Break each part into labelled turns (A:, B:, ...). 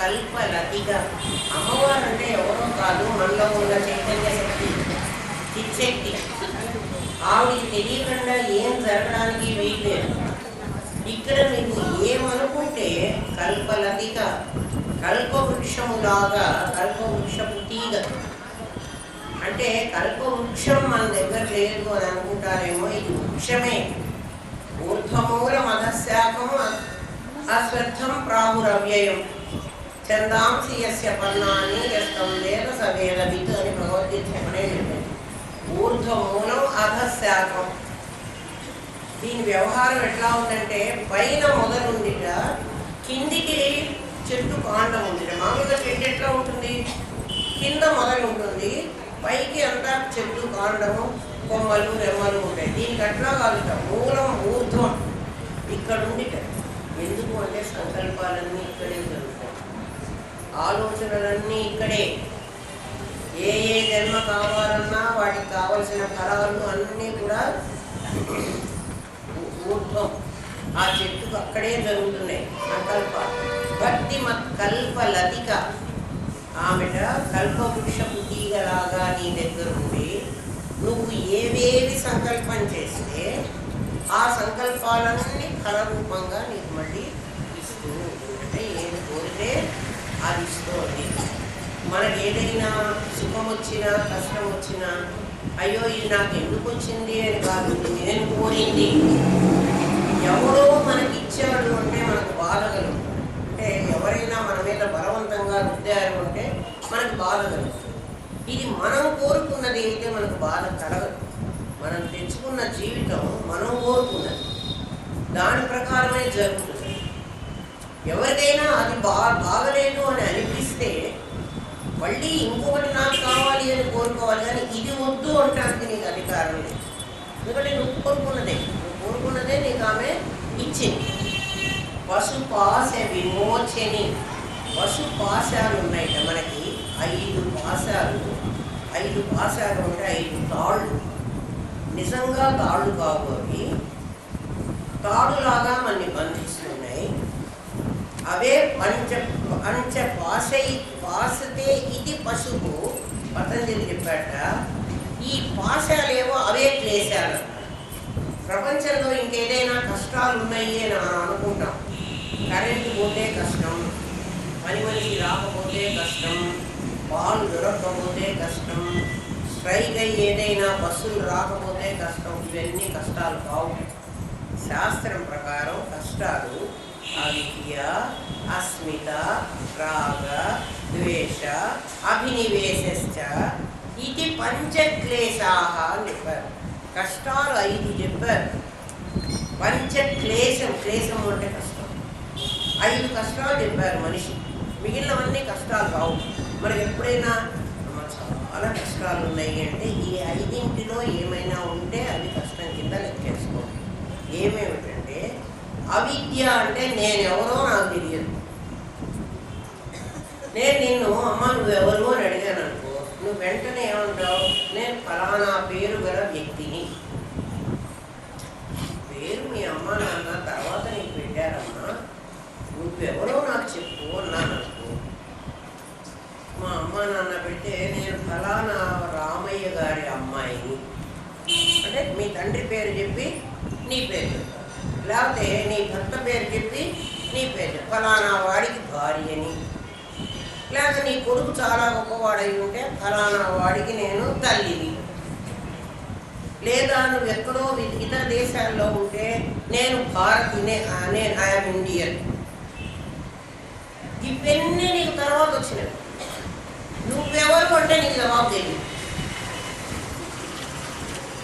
A: కల్పలతిగా అమ్మవారు అంటే ఎవరో కాదు, మనలో ఉన్న చైతన్య శక్తి, చిచ్చక్తి. ఆవిడికి తెలియకుండా ఏం జరగడానికి వీల్లేదు. ఇక్కడ మీకు ఏమనుకుంటే కల్పలతిక, కల్పవృక్షములాగా, కల్పవృక్షపు తీగ అంటే కల్పవృక్షం మన దగ్గర లేదు అని అనుకుంటారేమో. ఇది వృక్షమే. ఊర్ధ్వమూల మధశాఖము అశ్వత్థం ప్రాహురవ్యయం చందాంసి యస్య పన్నాని యస్తం వేద సవేద విత్ అని భగవద్గీత చెప్పనే చెప్పింది. ఊర్ధ్వమూలం అధశాఖం. దీని వ్యవహారం ఎట్లా ఉందంటే పైన మొదలుండిట, కిందికి చెట్టు కాండం ఉంది. మామూలుగా చెట్టు ఎట్లా ఉంటుంది, కింద మొదలు ఉంటుంది, పైకి అంతా చెట్టు కాండము కొమ్మలు రెమ్మలు ఉంటాయి. దీనికి అట్లా కాదుట, మూలం ఊర్ధ్వం ఇక్కడ ఉండిట. ఎందుకు అంటే సంకల్పాలన్నీ ఇక్కడే జరుగుతాయి, ఆలోచనలన్నీ ఇక్కడే. ఏ ఏ జన్మ కావాలన్నా వాటికి కావలసిన ఫలాలు అన్నీ కూడా ఊర్ధ్వం, ఆ చెట్టుకు అక్కడే జరుగుతున్నాయి సంకల్పాలు. భక్తి మత్ కల్పలతిక, ఆమెట కల్పవృక్షపు తీగలాగా నీ దగ్గర ఉండి నువ్వు ఏవేవి సంకల్పం చేస్తే ఆ సంకల్పాలన్నీ ఫలరూపంగా నీకు మళ్ళీ ఇస్తూ అంటే ఏది కోరితే అది ఇస్తుంది. మనకి ఏదైనా సుఖం వచ్చినా కష్టం వచ్చినా అయ్యో ఇది నాకు ఎందుకు వచ్చింది అని కాదు, నేను కోరింది. ఎవరో మనకి ఇచ్చాడు అంటే మనకు బాధగలు. అంటే ఎవరైనా మన మీద బలవంతంగా రుద్దారు అంటే మనకు బాధ కలుగుతుంది. ఇది మనం కోరుకున్నది అయితే మనకు బాధ కలగదు. మనం తెచ్చుకున్న జీవితం మనం కోరుకున్నది, దాని ప్రకారమే జరుగుతుంది. ఎవరికైనా అది బాగలేదు అని అనిపిస్తే మళ్ళీ ఇంకొకటి నాకు కావాలి అని కోరుకోవాలి, కానీ ఇది వద్దు అంటానికి నీకు అధికారం లేదు. ఎందుకంటే నువ్వు కోరుకున్నదే నీకు ఆమె ఇచ్చింది. పశుపాశ విమోచని, పశుపాశాలు ఉన్నాయిట మనకి. 5 పాశాలు ఉంటే 5 తాళ్ళు. నిజంగా తాళ్ళు కావు అవి, తాడులాగా మనని బంధిస్తున్నాయి. అవే పంచ పాశతే ఇది పశువు. పతంజలి చెప్పాట. ఈ పాశాలేవో అవే క్లేశాలు. ప్రపంచంలో ఇంకేదైనా కష్టాలు ఉన్నాయి అని అనుకుంటాం. కరెంటు పోతే కష్టం, పని మనిషి రాకపోతే కష్టం, పాలు దొరకకపోతే కష్టం, స్ట్రైక్ అయ్యి ఏదైనా బస్సులు రాకపోతే కష్టం. ఇవన్నీ కష్టాలు కావు. శాస్త్రం ప్రకారం కష్టాలు అవిద్య, అస్మిత, రాగ, ద్వేష, అభినివేశశ్చ ఇది పంచక్లేశాః అని చెప్పారు. కష్టాలు 5 చెప్పారు. పంచక్లేశం, క్లేశం అంటే కష్టం. 5 కష్టాలు చెప్పారు మనిషి. మిగిలినవన్నీ కష్టాలు కావు. మనకి ఎప్పుడైనా చాలా కష్టాలు ఉన్నాయి అంటే ఈ 5 ఏమైనా ఉంటే అవి కష్టం కింద లెక్కేసుకోండి. ఏమేమిటంటే అవిద్య అంటే నేనెవరో నాకు తెలియదు. నేను నిన్ను అమ్మ నువ్వెవరు అని అడిగాను అనుకో, నువ్వు వెంటనే ఏమంటావు, నేను ఫలానా పేరు గల వ్యక్తిని. పేరు మీ అమ్మ నాన్న తర్వాత నీకు పెట్టారమ్మా, నువ్వెవరో నాకు చెప్పు అన్నాను అనుకో. మా అమ్మ నాన్న పెడితే నేను ఫలానా రామయ్య గారి అమ్మాయిని అంటే మీ తండ్రి పేరు చెప్పి నీ పేరు చెప్తాను, లేకపోతే నీ భర్త పేరు చెప్పి నీ పేరు ఫలానా వాడికి భార్యని, లేకపోతే నీ కొడుకు చాలా గొప్పవాడై ఉంటే ఫలానా వాడికి నేను తల్లిని, లేదా నువ్వు ఎక్కడో ఇతర దేశాల్లో ఉంటే నేను భారతినే, నేను ఐఎమ్ ఇండియన్. ఇవన్నీ నీకు తర్వాత వచ్చినవి. నువ్వెవరు అంటే నీకు జవాబు తెలియదు.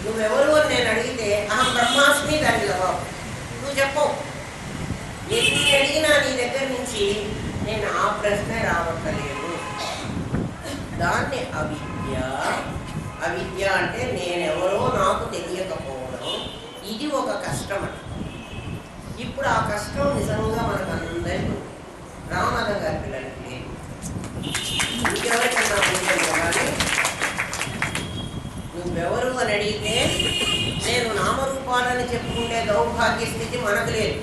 A: నువ్వెవరు అని నేను అడిగితే అహం బ్రహ్మాస్మి దాని జవాబు. నువ్వు చెప్పవు. ఎన్ని అడిగినా నీ దగ్గర నుంచి నేను ఆ ప్రశ్న రావట్లేదు. దాన్ని అవిద్య. అవిద్య అంటే నేనెవరో నాకు తెలియకపోవడం. ఇది ఒక కష్టం అంట. ఇప్పుడు ఆ కష్టం నిజంగా మనకు అందరికీ రామనాథం గారి పిల్లలకి లేదు. ఇంకెవరికన్నా ఉందని కానీ నువ్వెవరు అని అడిగితే నేను నామరూపాలని చెప్పుకుంటే దౌర్భాగ్య స్థితి మనకు లేదు.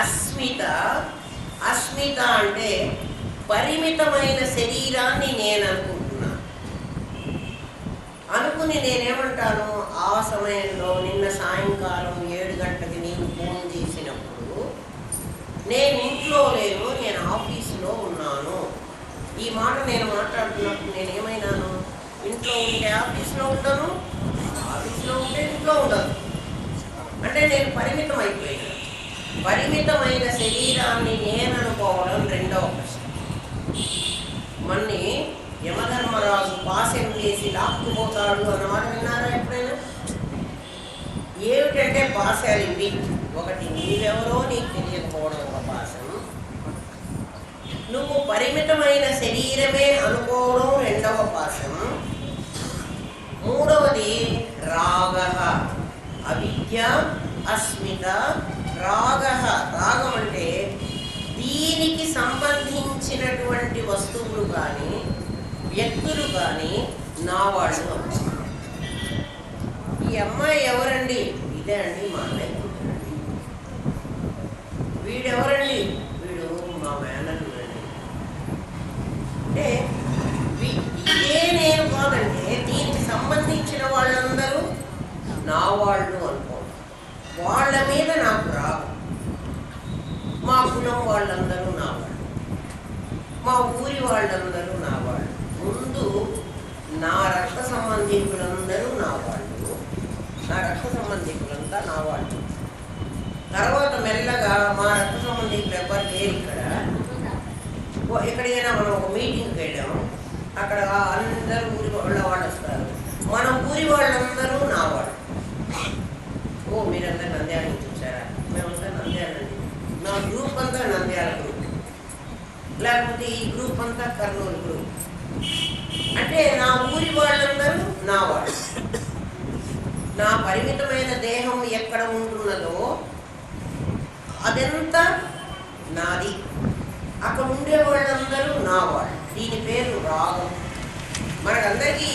A: అస్మిత. అస్మిత అంటే పరిమితమైన శరీరాన్ని నేను అనుకుంటున్నా. అనుకుని నేనేమంటాను, ఆ సమయంలో నిన్న సాయంకాలం 7 గంటలకి నీకు ఫోన్ చేసినప్పుడు నేను ఇంట్లో లేను, నేను ఆఫీసులో ఉన్నాను. ఈ మాట నేను మాట్లాడుతున్నప్పుడు నేనేమైనాను, ఇంట్లో ఉంటే ఆఫీస్లో ఉండను, ఆఫీస్లో ఉంటే ఇంట్లో ఉండను. అంటే నేను పరిమితం అయిపోయాను. పరిమితమైన శరీరాన్ని నేను అనుకోవడం రెండవ ప్రశ్న. మన్ని యమధర్మరాజు పాశం వేసి లాక్కుపోతాడు అన్నమాట విన్నారా ఎప్పుడైనా? ఏమిటంటే పాశాలు ఇవి. ఒకటి, నీవెవరో నీకు తెలియకపోవడం ఒక పాశం. నువ్వు పరిమితమైన శరీరమే అనుకోవడం రెండవ పాశం. మూడవది రాగ. అవిద్య, అస్మిత, రాగ. రాగం అంటే దీనికి సంబంధించినటువంటి వస్తువులు కానీ వ్యక్తులు కానీ నా వాళ్ళు. ఈ అమ్మాయి ఎవరండి? ఇదే అండి మా అన్నయ్య. వీడెవరండి? వీడు మా మేనల్లుడు అండి. అంటే ఇదే నేను కాదంటే దీనికి సంబంధించిన వాళ్ళందరూ నా వాళ్ళు అనుకో. వాళ్ళ మీద నాకు రాదు. మా కులం వాళ్ళందరూ నా వాళ్ళు, మా ఊరి వాళ్ళందరూ నా వాళ్ళు. ముందు నా రక్త సంబంధికులందరూ నా వాళ్ళు, నా రక్త సంబంధికులంతా నా వాళ్ళు. తర్వాత మెల్లగా మా రక్త సంబంధికులు ఎవరు లేరు ఇక్కడ. ఎక్కడికైనా మనం ఒక మీటింగ్కి వెళ్ళాము, అక్కడ అందరూ ఊరి వాళ్ళ వాళ్ళు వస్తారు. మన ఊరి వాళ్ళందరూ నా వాళ్ళు. ఓ మీరందరూ నంద్యాల నుంచి వచ్చారా? మేమంతా నంద్యాలండి. నా గ్రూప్ అంతా నంద్యాల గ్రూప్, లేకపోతే ఈ గ్రూప్ అంతా కర్నూలు గ్రూప్. అంటే నా ఊరి వాళ్ళందరూ నా వాళ్ళు. నా పరిమితమైన దేహం ఎక్కడ ఉంటున్నదో అదంతా నాది. అక్కడ ఉండే వాళ్ళందరూ నా వాళ్ళు. దీని పేరు రాగం. మనకందరికీ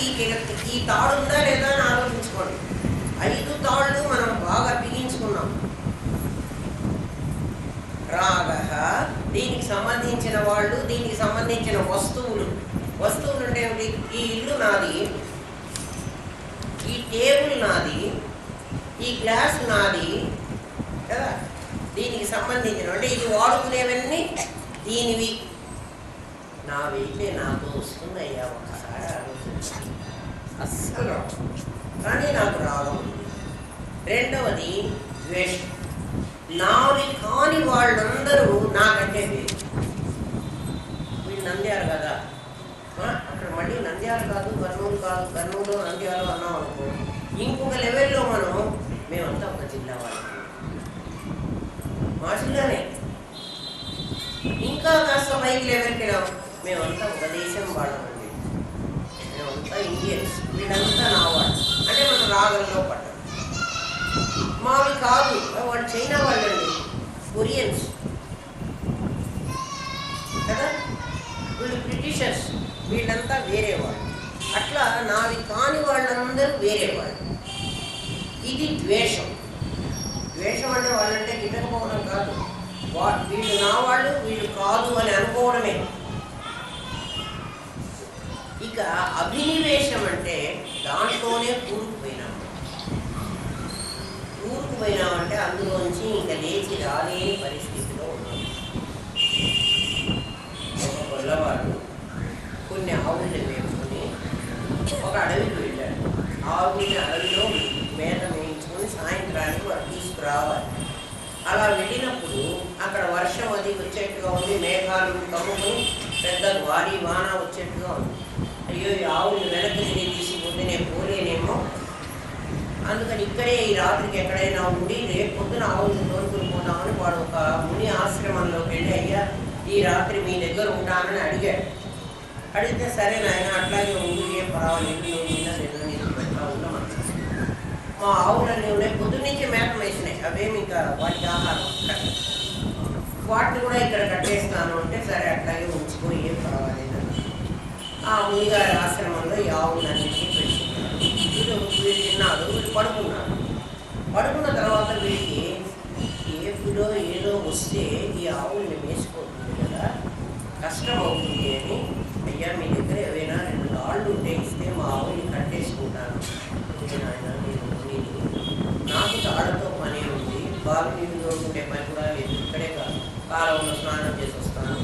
A: ఈ తాడు ఉందా లేదా అని ఆలోచించుకోండి. 5 తాళ్ళు మనం బాగా బిగించుకున్నాం. రాగ. దీనికి సంబంధించిన వాళ్ళు, దీనికి సంబంధించిన వస్తువులు. వస్తువులు అంటే ఈ ఇల్లు నాది, ఈ టేబుల్ నాది, ఈ గ్లాస్ నాది కదా. దీనికి సంబంధించిన అంటే ఇది వాడుకునేవన్నీ దీనివి. నావైతే నాతో వస్తుందయ్యా, ఒకసారి ఆలోచించాలి. అస్సలు కానీ నాకు రాగం. రెండవది ద్వేషం. నావి కాని వాళ్ళందరూ నాకంటే వేరు. వీళ్ళు నంద్యాల కదా, అక్కడ మళ్ళీ నంద్యాల కాదు, కర్నూలు కాదు, కర్నూలు నంద్యాల అన్నాం అనుకో, ఇంకొక లెవెల్లో మనం మేమంతా ఒక జిల్లా వాళ్ళం, మా జిల్లానే. ఇంకా కాస్త పైకి లెవెల్కి వెళ్ళాం, మేమంతా ఒక దేశం వాళ్ళమండి, మేమంతా ఇండియన్స్, వీళ్ళంతా నా వాళ్ళు. అంటే మనం రాగంలో పడ్డాం. మావి కాదు, వాళ్ళు చైనా వాళ్ళండి, కొరియన్స్ కదా, వీళ్ళు బ్రిటిషర్స్, వీళ్ళంతా వేరే వాళ్ళు. అట్లా నావి కాని వాళ్ళందరూ వేరే వాళ్ళు. ఇది ద్వేషం. ద్వేషం అంటే వాళ్ళంటే గిట్టకపోవడం కాదు, వీళ్ళు నా వాళ్ళు, వీళ్ళు కాదు అని అనుకోవడమే. ఇక అభినివేశం అంటే దాంట్లోనే కూరుకుపోయినాం. కూరుకుపోయినామంటే అందులోంచి ఇంకా లేచి రాలేని పరిస్థితిలో ఉన్నాం. ఒక గొల్లవాడు కొన్ని ఆవుల్ని వేసుకుని ఒక అడవికి వెళ్ళాడు. ఆవుల్ని అడవిలో మేత వేయించుకొని సాయంత్రానికి వాడు తీసుకురావాలి. అలా వెళ్ళినప్పుడు అక్కడ వర్షం అది వచ్చేట్టుగా ఉంది, మేఘాలు కమ్ముకుని పెద్ద భారీ వాన వచ్చేట్టుగా ఉంది. అయ్యో ఈ ఆవుని వెనక్కి తిరిగి తీసుకుపోతే నేను పోలేనేమో, అందుకని ఇక్కడే ఈ రాత్రికి ఎక్కడైనా ఉండి రేపు పొద్దున ఆవులు తోలుకుని పోదామని వాడు ఒక ముని ఆశ్రమంలోకి వెళ్ళి, అయ్యా ఈ రాత్రి మీ దగ్గర ఉంటానని అడిగాడు. అడిగితే సరే నాయన అట్లాగే ఉండి ఏం పర్వాలేదు, నువ్వు నిన్న నీళ్ళు పెట్టా ఉండమని. మా ఆవులన్నీ ఉన్నాయి, పొద్దున్న నుంచి మేత వేసినాయి, అవేమి ఇంకా వాటికి ఆహారం వాటిని కూడా ఇక్కడ కట్టేస్తాను అంటే సరే అట్లాగే ఉంచుకో ఏం పర్వాలేదు. ఆ మునిగారి ఆశ్రమంలో ఈ ఆవులన్నింటినీ పెట్టుకున్నాడు. వీడు తిన్నాడు, వీడు పడుకున్నాడు. పడుకున్న తర్వాత వీడికి ఎప్పుడో ఏదో వస్తే ఈ ఆవుల్ని వేసుకోతుంది కదా, కష్టం అవుతుంది అని, అయ్యా మీ దగ్గర ఏవైనా 2 తాళ్ళు ఉంటే ఇస్తే మా ఆవుని కట్టేసుకుంటాను. ఆయన నాకు తాళ్ళతో పని ఉంది, బావి నీళ్ళు ఉండే పని కూడా లేదు, ఇక్కడే కాలంలో స్నానం చేసి వస్తాను,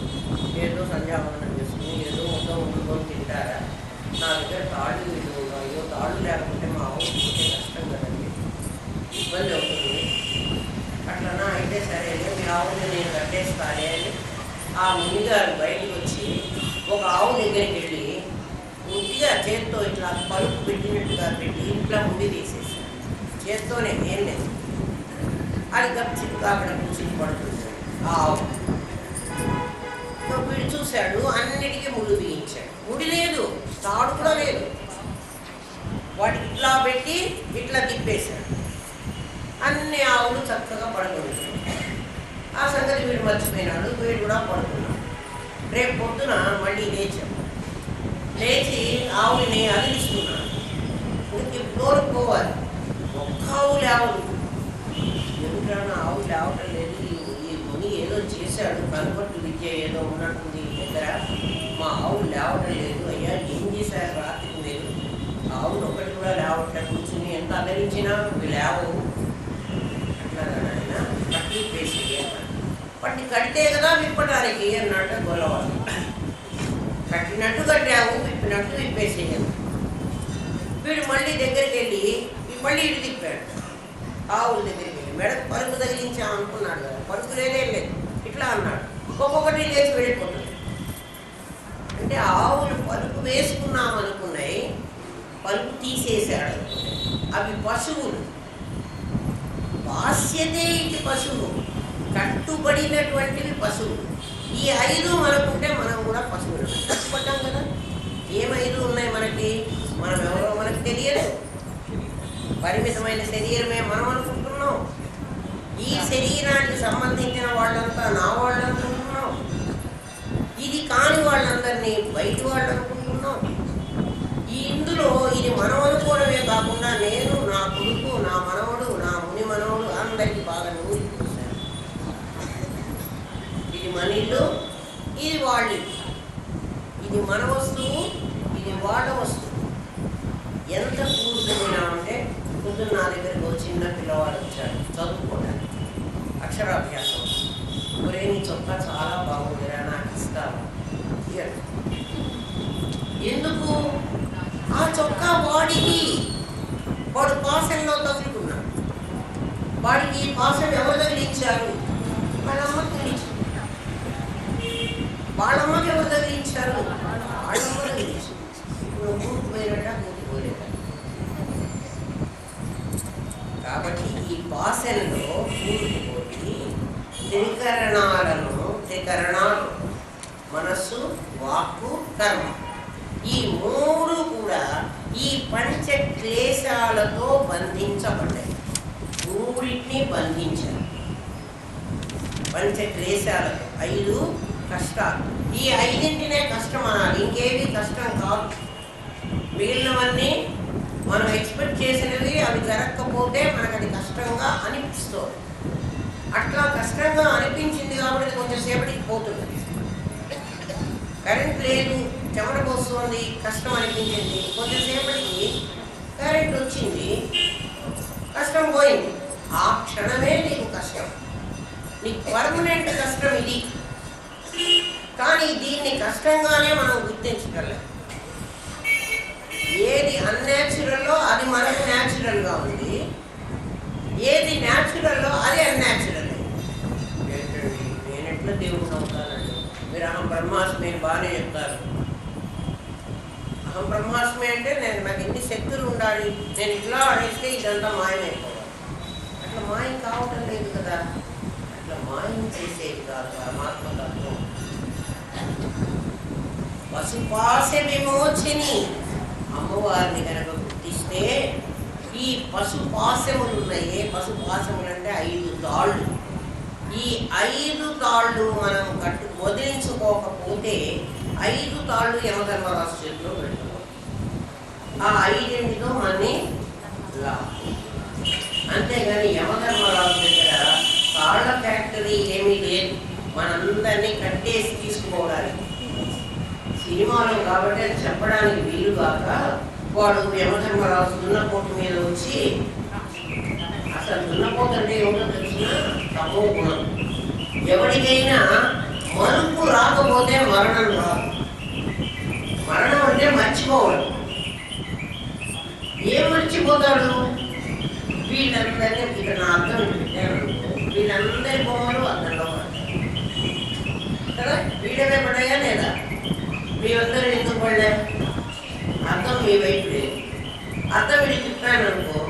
A: ఏదో సంధ్యావందనం చేసుకుని ఏదో మొత్తం ఉండుకొని తింటారా, నా దగ్గర తాళ్ళు వీళ్ళు ఉన్నాయో, తాళ్ళు లేకపోతే మా ఆవు ఉంటే కష్టం కదండి, ఇబ్బంది అవుతుంది. అట్లనా అయితే సరే మీ ఆవుని నేను కట్టేస్తానే అని ఆ మునిగారు బయటకు వచ్చి ఒక ఆవు దగ్గరికి వెళ్ళి ఉట్టిగా చేత్తో ఇట్లా పలుపు పెట్టినట్టుగా పెట్టి ఇంట్లో ఉండి తీసేసాడు. చేత్తోనే ఏం లేదు, అది గప్చిప్గా అక్కడ కూర్చుని పడుతుంది ఆ ఆవు. వీడు చూశాడు, అన్నిటికీ ముళ్ళు బిగించాడు. ముడి లేదు, తాడు కూడా లేదు, వాటికి ఇట్లా పెట్టి ఇట్లా తిప్పేశాడు. అన్ని ఆవులు చక్కగా పడుకుంటాడు. ఆ సంగతి వీడు మర్చిపోయినాడు, వీడు కూడా పడుకున్నాడు. రేపు పొద్దున మళ్ళీ లేచి ఆవుని అదిలిస్తున్నాడు. ఇంక ఫ్లోర్కి పోవాలి, ఒక్క ఆవు లేవదు. ఎందుకన్నా ఆవు లేవటం లేదు, ఈ ముని ఏదో చేశాడు, కనుగొట్టు విద్య ఏదో ఉన్నట్టుంది దగ్గర, మా ఆవు లేవటం లేదు. అయ్యా ఏం చేశారు రాత్రికి మీరు, ఆవులు ఒకటి కూడా లేవట్లేదు, కూర్చుని ఎంత అలరించినా లేవవు. అట్లాగా ఆయన పట్టి పేసి పట్టి కడితే కదా విప్పడానికి అన్నట్టు గొలవాలి. కట్టినట్టు కట్టావు, విప్పినట్టు విప్పేసేయాలి. వీడు మళ్ళీ దగ్గరికి వెళ్ళి మళ్ళీ ఇటు తిప్పాడు. ఆవుల దగ్గరికి వెళ్ళి మెడకు పరుపు తగిలించాం అనుకున్నాడు కదా, పరుపు లేదే లేదు, ఇట్లా అన్నాడు. ఒక్కొక్కటి లేచి వెళ్ళిపోతుంది. అంటే ఆవులు పరుపు వేసుకున్నాం అనుకున్నాయి, పరుపు తీసేసాడు అనుకున్నాయి. అవి పశువులు, బాస్యతే ఇది పశువు, కట్టుబడినటువంటివి పశువులు. ఈ 5 మనకుంటే మనం కూడా పశువులు కట్టుబడ్డాం కదా. ఏం 5 ఉన్నాయి మనకి, మనం ఎవరో మనకు తెలియదు. పరిమితమైన శరీరమే మనం అనుకుంటున్నాం. ఈ శరీరానికి సంబంధించిన వాళ్ళంతా నా వాళ్ళు అనుకుంటున్నాం. ఇది కాని వాళ్ళందరినీ బయట వాళ్ళు అనుకుంటున్నాం. ఇందులో ఇది మనం అనుకోవడమే కాకుండా నేను, నా కొడుకు, నా మనవడు, నా ముని మనవడు అందరికీ బాగా నూరి చూశాను. ఇది మన ఇల్లు, ఇది వాళ్ళ ఇల్లు, ఇది మన వస్తువు, ఇది వాళ్ళ వస్తువు. ఎంత కూర్చున్నామంటే పొద్దున్న నా దగ్గరకు చిన్న పిల్లవాడు వచ్చాడు చదువుకోవడానికి, అక్షరాభ్యాసం. ఒరే నీ చొక్కా చాలా బాగుందిరా, నాకు ఇస్తావా? ఎందుకు? ఆ చొక్కా వాడికి, వాడు పాసంలో తగులుకున్నాడు. వాడికి ఈ పాసం ఎవరు తగిలించారు? వాళ్ళమ్మ తగిలించారు. వాళ్ళమ్మకి ఎవరు తగిలించారు? వాళ్ళమ్మ తగిలించారు. ఇప్పుడు కూలిపోయినట్ట కూలిపోలేట. కాబట్టి ఈ పాసంలో కూలిపోయి త్రికరణాలు మనస్సు, వాక్కు, కర్మ, ఈ 3 కూడా ఈ పంచక్లేశాలతో బంధించబడ్డాయి. 3టిని బంధించారు పంచక్లేశాలతో. 5 కష్టాలు. ఈ 5ంటినే కష్టం అనాలి, ఇంకేవి కష్టం కాదు. మిగిలినవన్నీ మనం ఎక్స్పెక్ట్ చేసినవి అవి జరగకపోతే మనకు అది కష్టంగా అనిపిస్తుంది. అట్లా కష్టంగా అనిపించింది కాబట్టి కొంచెం సేపటికి పోతుంది. కరెంట్ లేదు, చెమట పోస్తుంది, కష్టం అనిపించింది. కొంచెంసేపటికి కరెంట్ వచ్చింది, కష్టం పోయింది. ఆ క్షణమే నీకు కష్టం, నీకు పర్మనెంట్ కష్టం ఇది. కానీ దీన్ని కష్టంగానే మనం గుర్తించగలం. ఏది అన్యాచురల్లో అది మనకు న్యాచురల్గా ఉంది, ఏది న్యాచురల్లో అది అన్యాచురల్. ఏంటండి నేను ఎట్లా దేవుడు అవుతానండి? మీరు అహం బ్రహ్మాస్మి బాగానే చెప్తారు. అహం బ్రహ్మాస్మి అంటే నాకు ఎన్ని శక్తి శక్తులు ఉండాలి, నేను ఇట్లా అనేస్తే ఇదంతా మాయమైపోవాలి. అట్లా మాయం కావటం లేదు కదా. అట్లా మాయం చేసేది కాదు పరమాత్మ తత్వం. పశుపాశ విమోచని అమ్మవారిని కనుక గుర్తిస్తే ఈ పశుపాశములు ఉన్నాయే, పశుపాశములు అంటే 5 తాళ్ళు. ఈ 5 తాళ్ళు మనం వదిలించుకోకపోతే 5 తాళ్ళు యమధర్మరాజు చేతిలో పెట్టుకోవాలి. ఆ 5తో మనని అంతేగాని యమధర్మరాజు దగ్గర తాళ్ళ ఫ్యాక్టరీ ఏమీ లేదు. మనందరినీ కట్టేసి తీసుకుపోవడానికి సినిమాలో కాబట్టి అది చెప్పడానికి వీలు కాక వాడు యమధర్మరాజు దున్నపోటు మీద వచ్చి, అసలు దున్నపోటు అంటే ఏమిటో తెలిసిన తమో గుణం. ఎవరికైనా మరుపు రాకపోతే మరణం రాదు. మరణం అంటే మర్చిపోవడం. ఏం మర్చిపోతాడు? వీళ్ళందరినీ ఇక్కడ నా అర్థం పెట్టాను, వీళ్ళందరి బొమ్మలు అర్థంలో పడతాయి కదా. వీడమే పడ్డాయా లేదా? మీరందరూ ఎందుకు పడలే? అర్థం మీ వైపు లేదు. అర్థం వీడు తిప్పాను అనుకో,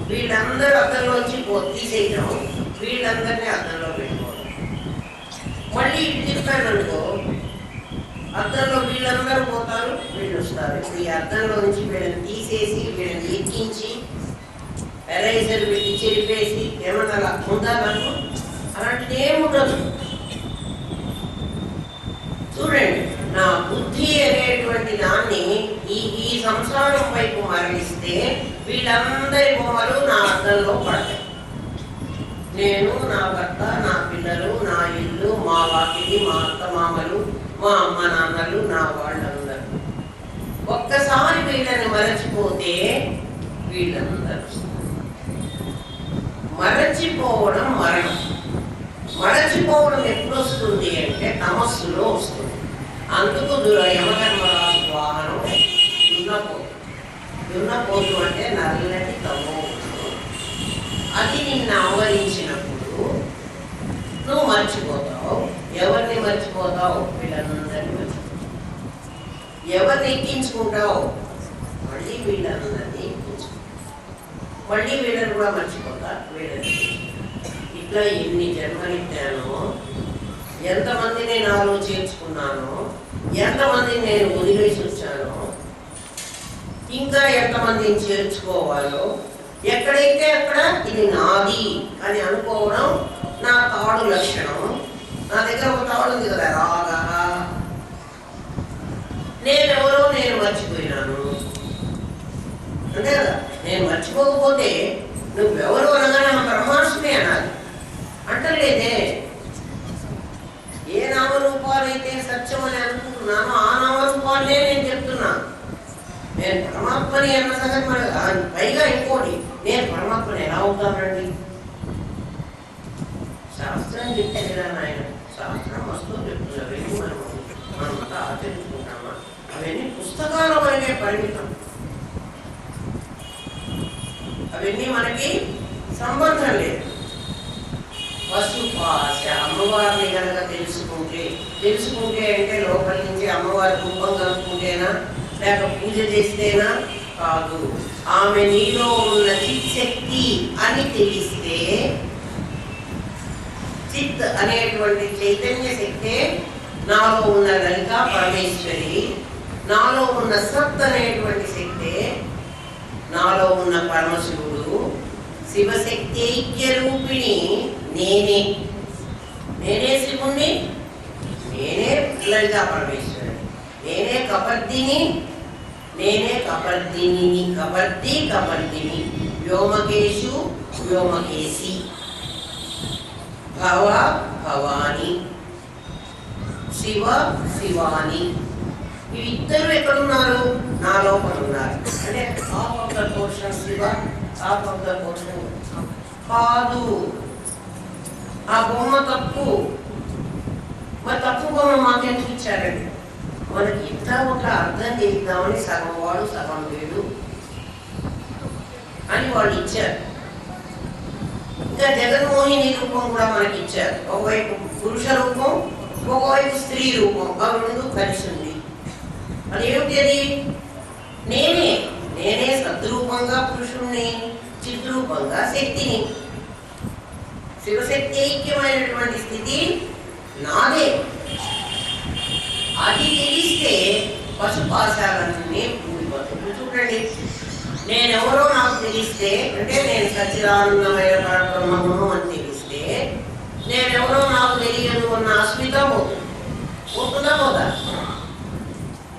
A: వీళ్ళందరూ అర్థంలోంచి తీసేయడం, వీళ్ళందరినీ అర్థంలో పెట్టుకోవడం. మళ్ళీ ఇటు తిప్పాను అనుకో, అర్థంలో వీళ్ళందరూ పోతారు, వీళ్ళు వస్తారు. ఇప్పుడు ఈ అర్థంలో నుంచి వీళ్ళని తీసేసి వీళ్ళని ఎక్కించి ఎరైజర్ పెట్టి చెరిపేసి ఏమన్నా అలా ఉందా నాకు? అలాంటిది ఏముండదు. చూడండి, నా బుద్ధి అనేటువంటి దాన్ని ఈ సంసారం వైపు మరణిస్తే వీళ్ళందరి బొమ్మలు నా అర్థంలో పడతాయి. నేను, నా భర్త, నా పిల్లలు, నా ఇల్లు, మా వాకిలి, మా అత్త మామలు, మా అమ్మ నాన్నలు, నా వాళ్ళందరూ. ఒక్కసారి వీళ్ళని మరచిపోతే వీళ్ళందరూ. మరచిపోవడం మరణం. మరచిపోవడం ఎప్పుడు వస్తుంది అంటే తమస్సులో వస్తుంది. అందుకు యమధర్మరాజు వాహనం దున్నపోతు. దున్నపోతు అంటే నల్లటి తమో. అది నిన్ను ఆవరించినప్పుడు నువ్వు మర్చిపోతావు. ఎవరిని మర్చిపోతావు? వీళ్ళందరినీ మర్చిపోతావు. ఎవరిని ఎక్కించుకుంటావు? మళ్ళీ వీళ్ళందరినీ ఎక్కించుకుంటావు. మళ్ళీ వీళ్ళని కూడా మర్చిపోతా. వీళ్ళని ఇట్లా ఎన్ని జన్మలిచ్చానో, ఎంతమందిని నాలో చేర్చుకున్నానో, ఎంతమందిని నేను వదిలేసి వచ్చానో, ఇంకా ఎంతమందిని చేర్చుకోవాలో, ఎక్కడైతే అక్కడ ఇది నాది అని అనుకోవడం నా తాడు లక్షణం. నా దగ్గర ఒక తాడు ఉంది కదా, రాగా. నేనెవరో నేను మర్చిపోయినాను అంతే కదా. నేను మర్చిపోకపోతే నువ్వెవరు అనగానే బ్రహ్మాండమే అనాలి. అంటలేదే. ఏ నామరూపాలైతే సత్యం అని అనుకుంటున్నానో ఆ నామరూపాలనే నేను చెప్తున్నాను. నేను పరమాత్మని అన్న సంగతి పైగా ఇంకోటి, నేను పరమాత్మని ఎలా అవుతానండి? శాస్త్రం చెప్తుంది కదా నాయన. శాస్త్రం వస్తువు చెప్తుంది, అవన్నీ మనమంతా ఆచరించుకుంటామా? అవన్నీ పుస్తకాల వరకే పరిమితం. అవన్నీ మనకి సంబంధం లేదు. పశుపాశ అమ్మవారిని కనుక తెలుసుకుంటే అంటే లోపల నుంచి అమ్మవారి రూపం కనుక్కుంటేనా లేక పూజ చేస్తేనా కాదు. ఆమె నీలో ఉన్న చిత్శక్తి అని తెలిస్తే, చిత్ అనేటువంటి చైతన్య శక్తే నాలో ఉన్న లలితా పరమేశ్వరి, నాలో ఉన్న సత్ అనేటువంటి శక్తే నాలో ఉన్న పరమశివుడు, శివశక్తి ఐక్య రూపిణి నేనే శివుణ్ణి, నేనే లలితా పరమేశ్వరి, నేనే కపర్దిని, కపర్దిని వ్యోమకేశు వ్యోమకేశి, భవ భవాని, శివ శివాని. ఇద్దరు ఎక్కడున్నారు? నా లోపల ఉన్నారు. అంటే half of the portion Shiva, half of the portion కాదు. ఆ బొమ్మ తప్పు. మరి తప్పు బొమ్మ మాకెందుకు ఇచ్చారండి? మనకి ఇట్లా ఒక అర్థం చేద్దామని సగం వాడు సగం వీడు అని వాళ్ళు ఇచ్చారు. ఇంకా జగన్మోహిని రూపం కూడా మనకి ఇచ్చారు. ఒకవైపు పురుష రూపం, ఒకవైపు స్త్రీ రూపం, అవి రెండు కలిసి ఉంది. అది ఏమిటి? అది నేనే తద్రూపంగా పురుషుణ్ణి, చిద్రూపంగా శక్తిని. శివశక్తి ఐక్యమైనటువంటి స్థితి నాదే. అది తెలిస్తే పశుపాశాలన్నీ కూలిపోతుంది. చూడండి, నేనెవరో నాకు తెలిస్తే, అంటే నేను సచ్చిదానందమైన పరబ్రహ్మము అని తెలిస్తే, నేనెవరో నాకు తెలియదు అన్న అస్మిత పోతుందా పోదా?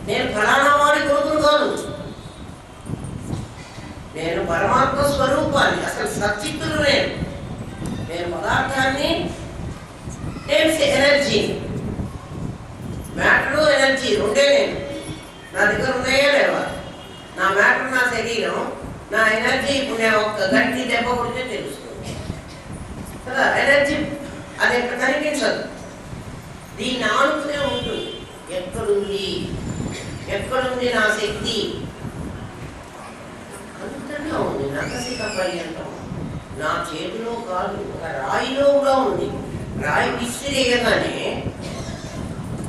A: నేను ఫలానా వాడి కొడుకును కాదు, నేను పరమాత్మ స్వరూపాన్ని, అసలు సచ్చిత్తులు నేను పదార్థాన్ని, నేను ఎనర్జీ, మ్యాటర్ ఎనర్జీ రెండే నేను. నా దగ్గర ఉన్నాయా లేవా? నా మ్యాటర్ నా శరీరం, నా ఎనర్జీ. ఇప్పుడు నేను ఒక్క గట్టి దెబ్బ కొడితే తెలుస్తుంది కదా ఎనర్జీ. అది ఎక్కడ కనిపించదు, దీన్ని ఆనుకునే ఉంటుంది. ఎక్కడుంది నా శక్తి? అంతటా ఉంది. నకసిక పర్యంతం నా చేతిలో కాదు, ఒక రాయిలో కూడా ఉంది. రాయి విసిరేయగానే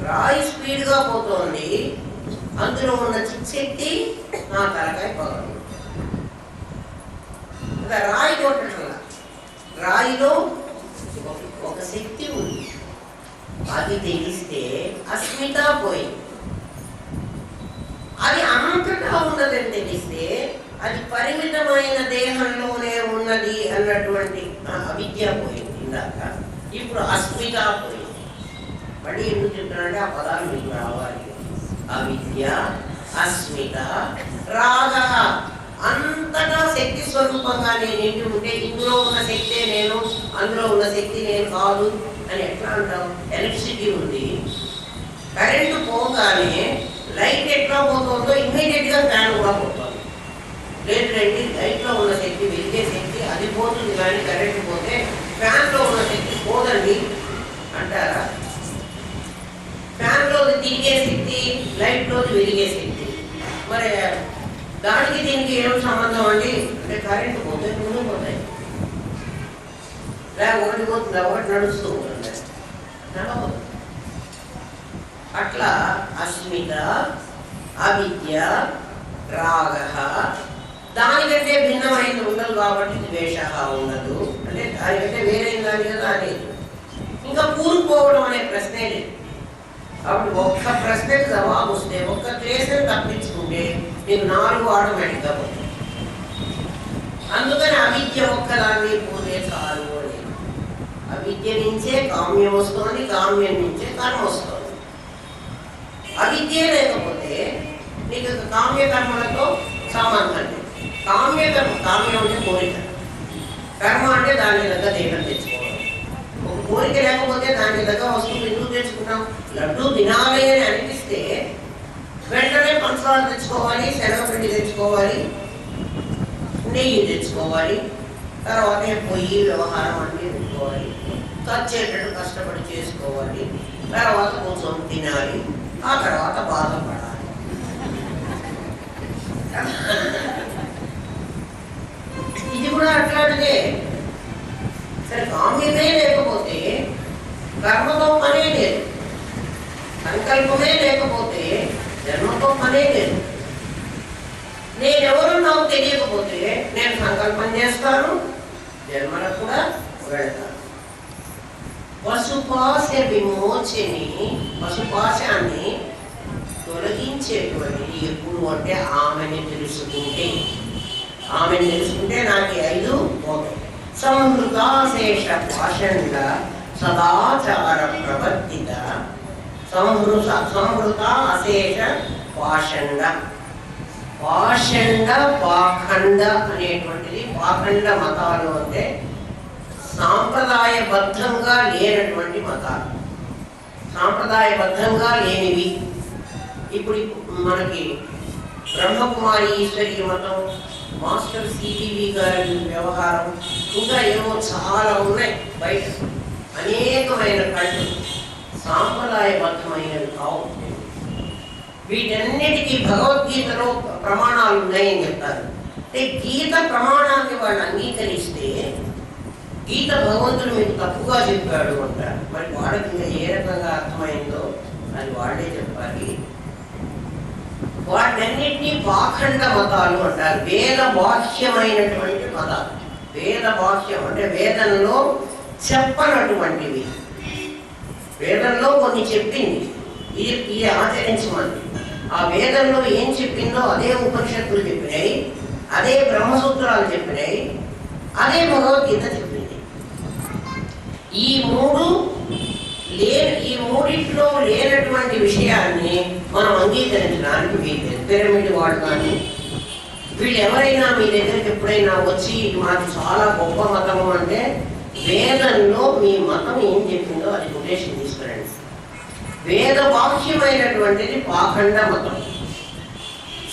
A: రాయి స్పీడ్గా పోతుంది, అందులో ఉన్న శక్తి నా తలకాయ పగలు. రాయి కొట్టట్లా, రాయిలో ఒక శక్తి ఉంది. అది తెలిస్తే అస్మిత పోయింది. అది అంతటా ఉన్నదని తెలిస్తే అది పరిమితమైన దేహంలోనే ఉన్నది అన్నటువంటి అవిద్య పోయింది ఇందాక. ఇప్పుడు అస్మిత పోయింది. మళ్ళీ ఎందుకు చెప్తున్నానంటే ఆ పదాలు మీకు రావాలి. అవిద్య, అస్మిత, రాగ. అంతటా శక్తి స్వరూపంగా నేను ఏంటి ఉంటే, ఇందులో ఉన్న శక్తే నేను, అందులో ఉన్న శక్తి నేను కాదు అని ఎట్లా అంటాం? ఎలక్ట్రిసిటీ ఉంది, కరెంటు పోగానే లైట్ ఎట్లా పోతుందో ఇమ్మీడియట్గా ఫ్యాన్ కూడా పోతుంది. లేదు రండి, లైట్లో ఉన్న శక్తి, వెలిగే శక్తి అది పోతుంది, కానీ కరెంటు పోతే ఫ్యాన్లో ఉన్న శక్తి పోదండి అంటారా? ఫ్యాన్లో తిరిగే శక్తి, లైట్లో వెలిగే శక్తి, మరి దానికి దీనికి ఏం సంబంధం అండి అంటే కరెంటు పోతే ముందు పోతాయి, లేక ఒకటి పోతుంది, ఒకటి నడుస్తూ ఉంటుంది, నడవదు. అట్లా అస్మిత, అవిద్య, రాగ, దానికంటే భిన్నమైనది ఉండదు కాబట్టి ద్వేష ఉండదు. అంటే దానికంటే వేరైన దాని కదా అనేది. ఇంకా కూరుకుపోవడం అనే ప్రశ్నే లేదు. అప్పుడు ఒక్క ప్రశ్నకు జవాబు వస్తే, ఒక్క క్లేశం తప్పించుకుంటే నీకు 4 ఆటోమేటిక్గా పోతుంది. అందుకని అవిద్య ఒక్కదాన్ని పోతే చాలు అని. అవిద్య నుంచే కామ్యం వస్తుంది, కామ్యం నుంచే కర్మ వస్తుంది. అవిద్య లేకపోతే నీకు కామ్యకర్మలతో సంబంధం లేదు. కామ్యం అంటే కోరిక, కర్మ అంటే దాని దగ్గర దేహం తెచ్చుకోవడం. ఒక కోరిక లేకపోతే దాని దగ్గర వస్తువులు ఎందుకు తెచ్చుకున్నాం? లడ్డూ తినాలి అని అనిపిస్తే వెంటనే పంచదార తెచ్చుకోవాలి, శనగపిండి తెచ్చుకోవాలి, నెయ్యి తెచ్చుకోవాలి, తర్వాత పొయ్యి వ్యవహారం అన్నీ తెచ్చుకోవాలి, ఖర్చేటట్టు కష్టపడి చేసుకోవాలి, తర్వాత కొంచెం తినాలి, ఆ తర్వాత బాధపడాలి. ఇది కూడా అట్లాంటిదే. సరే, కామ్యమే లేకపోతే కర్మతో పనే లేదు, సంకల్పమే లేకపోతే జన్మతో పనే లేదు. నేనెవరో నాకు తెలియకపోతే నేను సంకల్పం చేస్తాను, జన్మలకు కూడా వెళ్తాను. పశుపాశ విమోచని, పశుపాశాన్ని తొలగించేటువంటిది ఎప్పుడు అంటే ఆమెని తెలుసుకుంటే. ఆమెను తెలుసుకుంటే నాకు 5 పోతాయి. సంహృతాశేష పాషండ సదాచార ప్రవర్తిత. సంహృత అశేష పాషండ. పాషండ పాఖండ అనేటువంటిది, పాఖండ మతాలు అంటే సాంప్రదాయబద్ధంగా లేనటువంటి మతాలు, సాంప్రదాయబద్ధంగా లేనివి. ఇప్పుడు మనకి బ్రహ్మకుమారి ఈశ్వరీ మతం, మాస్టర్ సిటివి గారి వ్యవహారం, ఇంకా ఏమో చాలా ఉన్నాయి బయట. అనేకమైన కళ్ళు సాంప్రదాయబద్ధమైనవి కావు. వీటన్నిటికీ భగవద్గీతలో ప్రమాణాలు ఉన్నాయని చెప్తారు. అంటే గీత ప్రమాణాన్ని వాళ్ళు అంగీకరిస్తే, గీత భగవంతుడు మీకు తప్పుగా చెప్పాడు అంటారు. మరి వాళ్ళకి ఇంకా ఏ రకంగా అర్థమైందో అది వాళ్ళే చెప్పాలి. వాటన్నిటినీ పాఖండ మతాలు అంటారు. వేద బాహ్యమైనటువంటి మతాలు. వేద బాహ్యం అంటే వేదంలో చెప్పనటువంటివి. వేదంలో కొన్ని చెప్పింది, ఇది ఆచరించమంది. ఆ వేదంలో ఏం చెప్పిందో అదే ఉపనిషత్తులు చెప్పినాయి, అదే బ్రహ్మసూత్రాలు చెప్పినాయి, అదే భగవద్గీత చెప్పింది. ఈ మూడిట్లో లేనటువంటి విషయాన్ని మనం అంగీకరించడానికి వీలు. పిరమిడ్ వాడు కానీ వీళ్ళు ఎవరైనా మీ దగ్గరికి ఎప్పుడైనా వచ్చి మాది చాలా గొప్ప మతము అంటే వేదంలో మీ మతం ఏం చెప్పిందో అది కొటేషన్ తీసుకురండి. వేద వాక్యమైనటువంటిది పాఖండ మతం.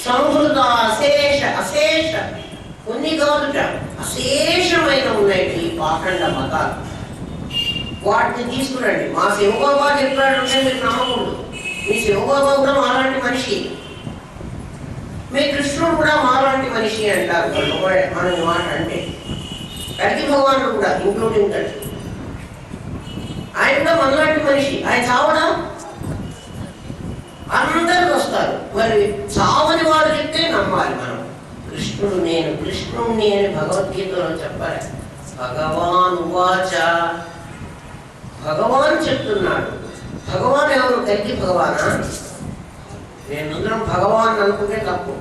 A: సంహృత అశేష కొన్ని కాదుట అశేషమైన ఉన్నాయి ఈ పాఖండ మతాలు. వాటిని తీసుకురండి. మా శివబాబా చెప్పాడంటే మీరు నమ్మకూడదు. మీ శివబాబా కూడా మాలాంటి మనిషి, మీ కృష్ణుడు కూడా మాలాంటి మనిషి అంటారు మన మాట. అంటే కల్కి భగవానుడు కూడా ఇంక్లూడింగ్ కల్కి, ఆయన కూడా మనలాంటి మనిషి. ఆయన చావడా అందరూ వస్తారు. మరి చావని వాడు చెప్తే నమ్మాలి మనం. కృష్ణుడిని అని భగవద్గీతలో చెప్పారు. భగవాన్ ఉవాచ, భగవాన్ చెప్తున్నాడు. భగవాన్ ఎవరు? కల్కి భగవానా? నేను అందరం భగవాన్ అనుకుంటే తప్పు.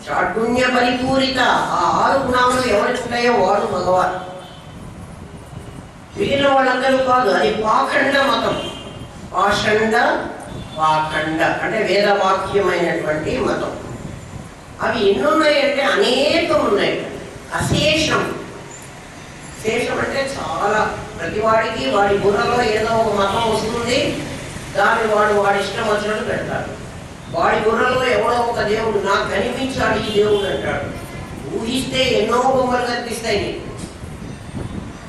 A: చాటుణ్య పరిపూరిత ఆ 6 గుణాలు ఎవరికి ఉంటాయో వాడు భగవాన్. మిగిలిన వాళ్ళందరూ కాదు. అది పాఖండ మతం. పాఖండ అంటే వేదవాక్యమైనటువంటి మతం. అవి ఎన్నున్నాయంటే అనేకం ఉన్నాయి. అశేషం. శేషం అంటే చాలా. ప్రతివాడికి వాడి బుర్రలో ఏదో ఒక మతం వస్తుంది, దాన్ని వాడి ఇష్టం వచ్చినట్టు పెడతాడు. వాడి బుర్రలో ఎవడో ఒక దేవుడు నాకు కనిపించాడు ఈ దేవుడు అంటాడు. ఊహిస్తే ఎన్నో బొమ్మలు కనిపిస్తాయి.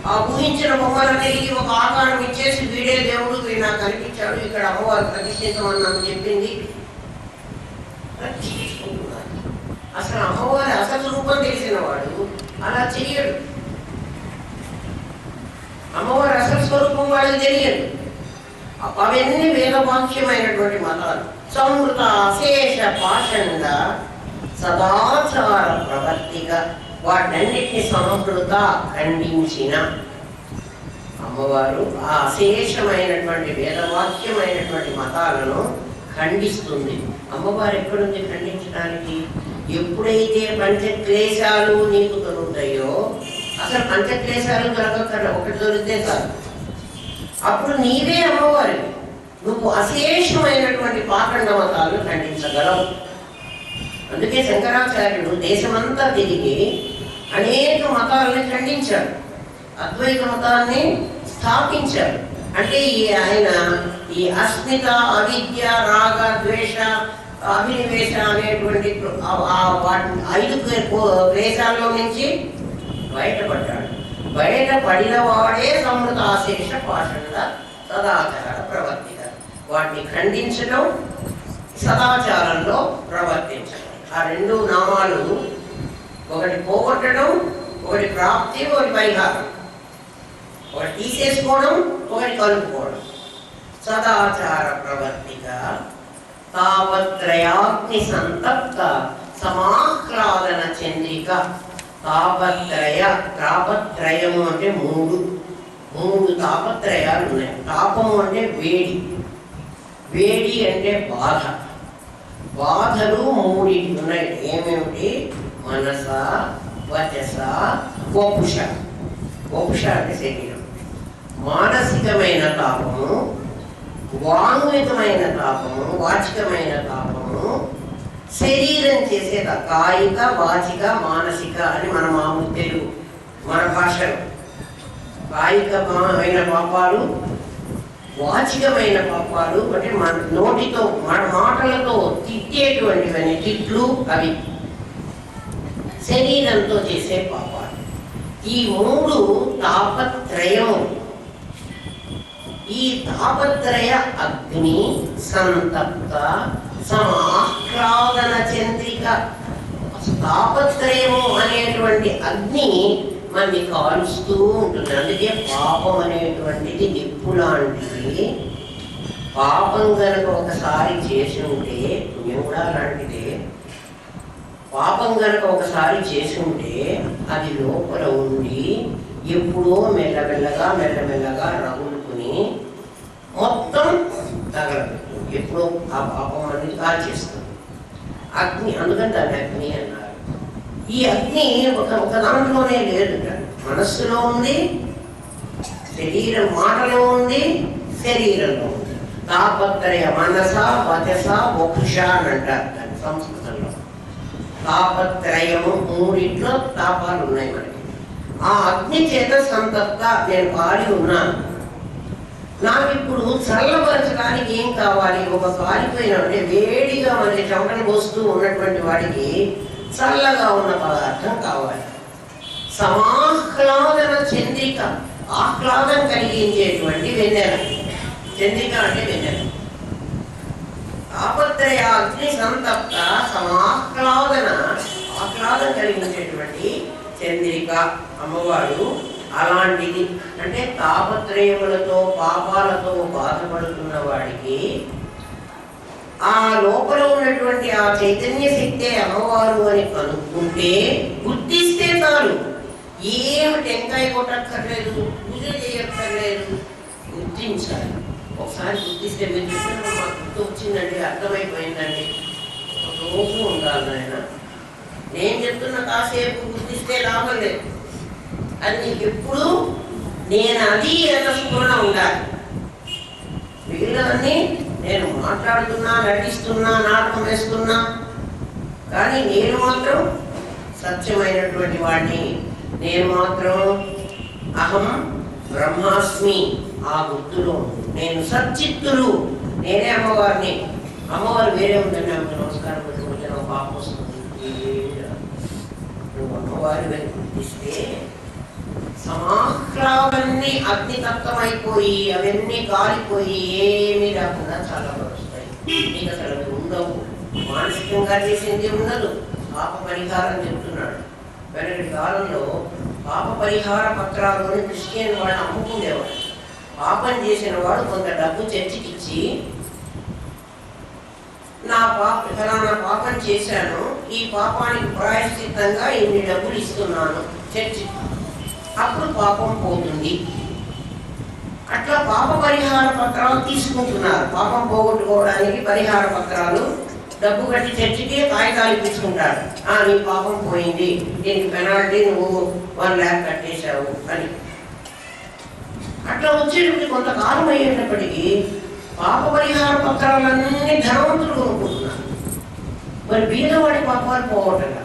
A: ఆ ఊహించిన బొమ్మలన్నిటికీ ఒక ఆకారం ఇచ్చేసి వీడే దేవుడు, వీడు నాకు కనిపించాడు, ఇక్కడ అమ్మవారు ప్రతిష్ఠించమని నాకు చెప్పింది. అసలు అమ్మవారి అసలు రూపం తెలిసిన వాడు అలా చెయ్యడు. అమ్మవారి అసలు స్వరూపం వాళ్ళకి తెలియదు. అవన్నీ వేదవాక్యమైనటువంటి మతాలు. సంవృత అశేష పాషండ సదాచార ప్రవర్తిక, వాటన్నిటిని సంస్కృత ఖండించిన అమ్మవారు ఆ అశేషమైనటువంటి వేదవాక్యమైనటువంటి మతాలను ఖండిస్తుంది. అమ్మవారు ఎక్కడుంది ఖండించడానికి? ఎప్పుడైతే పంచక్లేశాలు నీకు దొరుకుతాయో, అసలు పంచక్లేశాలు దొరకక్కడ ఒకటి దొరికితే కాదు, అప్పుడు నీవే అమ్మవారి. నువ్వు అశేషమైనటువంటి పాఖండ మతాలను ఖండించగలవు. అందుకే శంకరాచార్యుడు దేశమంతా తిరిగి అనేక మతాలని ఖండించాడు, అద్వైత మతాన్ని స్థాపించాడు. అంటే ఆయన ఈ అస్మిత, అవిద్య, రాగ, ద్వేష, అభినివేశ అనేటువంటి 5 క్లేశాల్లో నుంచి బయటపడ్డాడు. బయటపడిన వాడే సంవృతాశేష పాషండ సదాచార ప్రవర్తిక. వాటిని ఖండించడం, సదాచారంలో ప్రవర్తించడం. ఆ 2 నామాలు, ఒకటి పోగొట్టడం, ఒకటి ప్రాప్తి, ఒకటి పరిహారం. ఒకటి తీసేసుకోవడం, ఒకటి కలుపుకోవడం. సదాచార ప్రవర్తిక తాపత్రయాగ్ని సంతప్త సమాహ్లాదన చంద్రిక. తాపత్రయము అంటే 3 తాపత్రయాలు ఉన్నాయి. తాపము అంటే వేడి, వేడి అంటే బాధ. బాధలు 3 ఉన్నాయి. ఏమేమిటి? మనస, వచస, వపుష. వపుష అంటే శరీరం. మానసికమైన తాపము, వాంగ్మికమైన తాపము, వాచికమైన తాపము, శరీరం చేసే కాయిక, వాచిక, మానసిక అని మన మామూలు తెలుగు, మన భాషలో కాయికమైన పాపాలు, వాచికమైన పాపాలు అంటే మన నోటితో, మన మాటలతో తిట్టేటువంటివన్నీ తిట్లు, అవి శరీరంతో చేసే పాపాలు. ఈ 3 తాపత్రయం. ఈ తాపత్రయ అగ్ని సంతప్త సమాహ్లాదన చంద్రిక. తాపత్రయము అనేటువంటి అగ్ని మనని కాలుస్తూ ఉంటుంది. అందుకే పాపం అనేటువంటిది నిప్పు లాంటిది. పాపం కనుక ఒకసారి చేసి ఉంటే, పుణ్యం కూడా అలాంటిదే, పాపం కనుక ఒకసారి చేసి ఉంటే అది లోపల ఉండి ఎప్పుడో మెల్లమెల్లగా రగులుకుని మొత్తం తగలబెట్టు, ఎప్పుడో ఆ పాపం అనేది కాల్చేస్తుంది. అగ్ని, అందుకని దాన్ని అగ్ని అన్నారు. ఈ అగ్ని ఒక దాంట్లోనే లేదు, మనస్సులో ఉంది, శరీరం మాటలో ఉంది, శరీరంలో ఉంది. తాపత్రయ మనస వచస వపుష అని అంటారు దాన్ని సంస్కృతంలో. తాపత్రయము, మూడిట్లో తాపాలు ఉన్నాయి మనకి. ఆ అగ్ని చేత సంతప్త, నేను కాలి ఉన్నాను, నాకు ఇప్పుడు చల్లపరచడానికి ఏం కావాలి? ఒక కాలిపోయిన అంటే వేడిగా మనకి చెమటలు పోస్తూ ఉన్నటువంటి వాడికి చల్లగా ఉన్న పదార్థం కావాలి. సమాహ్లాదన చంద్రిక, ఆహ్లాదం కలిగించేటువంటి వెన్నెల. చంద్రిక అంటే వెన్నెల. తాపత్రయ అగ్ని సంతప్త సమాహ్లాదన, ఆహ్లాదం కలిగించేటువంటి చంద్రిక అమ్మవారు అలాంటిది. అంటే తాపత్రయములతో పాపాలతో బాధపడుతున్న వాడికి ఆ లోపల ఉన్నటువంటి ఆ చైతన్య శక్తే అమ్మవారు అని కనుక్కుంటే, గుర్తిస్తే చాలు. ఏమి టెంకాయ కొట్టక్కర్లేదు, పూజ చేయక్కర్లేదు, గుర్తించాలి. ఒకసారి గుర్తిస్తే మీరు చెప్పినప్పుడు మాకు గుర్తు వచ్చిందండి, అర్థమైపోయిందండి, రోజు ఉండాలి ఆయన. నేను చెప్తున్న కాసేపు గుర్తిస్తే లాభం లేదు. అది నీకు ఎప్పుడు నేను అది ఎంత స్ఫురణ ఉండాలి. మిగిలినవన్నీ నేను మాట్లాడుతున్నా, నటిస్తున్నా, నాటకం వేస్తున్నా, కానీ నేను మాత్రం సత్యమైనటువంటి వాడిని. నేను మాత్రం అహం బ్రహ్మాస్మి, ఆ గుర్తులో నేను సచ్చిత్తులు, నేనే అమ్మవారిని. అమ్మవారు వేరే ఉందండి, ఆమెకు నమస్కారం పెట్టుకుంటే నాకు పాపం వస్తుంది. నువ్వు అమ్మవారి అని గుర్తిస్తే సమాహ్లాదన్నీ అగ్నితత్వమైపోయి అవన్నీ కాలిపోయి ఏమీ రాకుండా చాలా వస్తాయి. నీకు అసలు అవి ఉండవు. మానసికంగా చేసింది ఉండదు. పాప పరిహారం చెప్తున్నాడు. వెనకటి కాలంలో పాప పరిహార పత్రాలను క్రిస్టియన్ వాళ్ళు అమ్ముకునేవాడు. పాపం చేసిన వాడు కొంత డబ్బు చర్చికి ఇచ్చి, నా పాపం చేశాను, ఈ పాపానికి ప్రాయశ్చిత్తంగా ఇన్ని డబ్బులు ఇస్తున్నాను చర్చి, అప్పుడు పాపం పోతుంది. అట్లా పాప పరిహార పత్రాలు తీసుకుంటున్నారు. పాపం పోగొట్టుకోవడానికి పరిహార పత్రాలు డబ్బు కట్టి చర్చికి కాగితాలు తీసుకుంటారు. నీ పాపం పోయింది, దీనికి పెనాల్టీ నువ్వు 1 lakh కట్టేశావు అని. అట్లా వచ్చేటప్పుడు కొంతకాలం అయ్యేటప్పటికీ పాప పరిహార పత్రాలన్నీ ధనవంతులు కొనుక్కుంటున్నారు. మరి బీదవాడి పాపాలు పోవటం,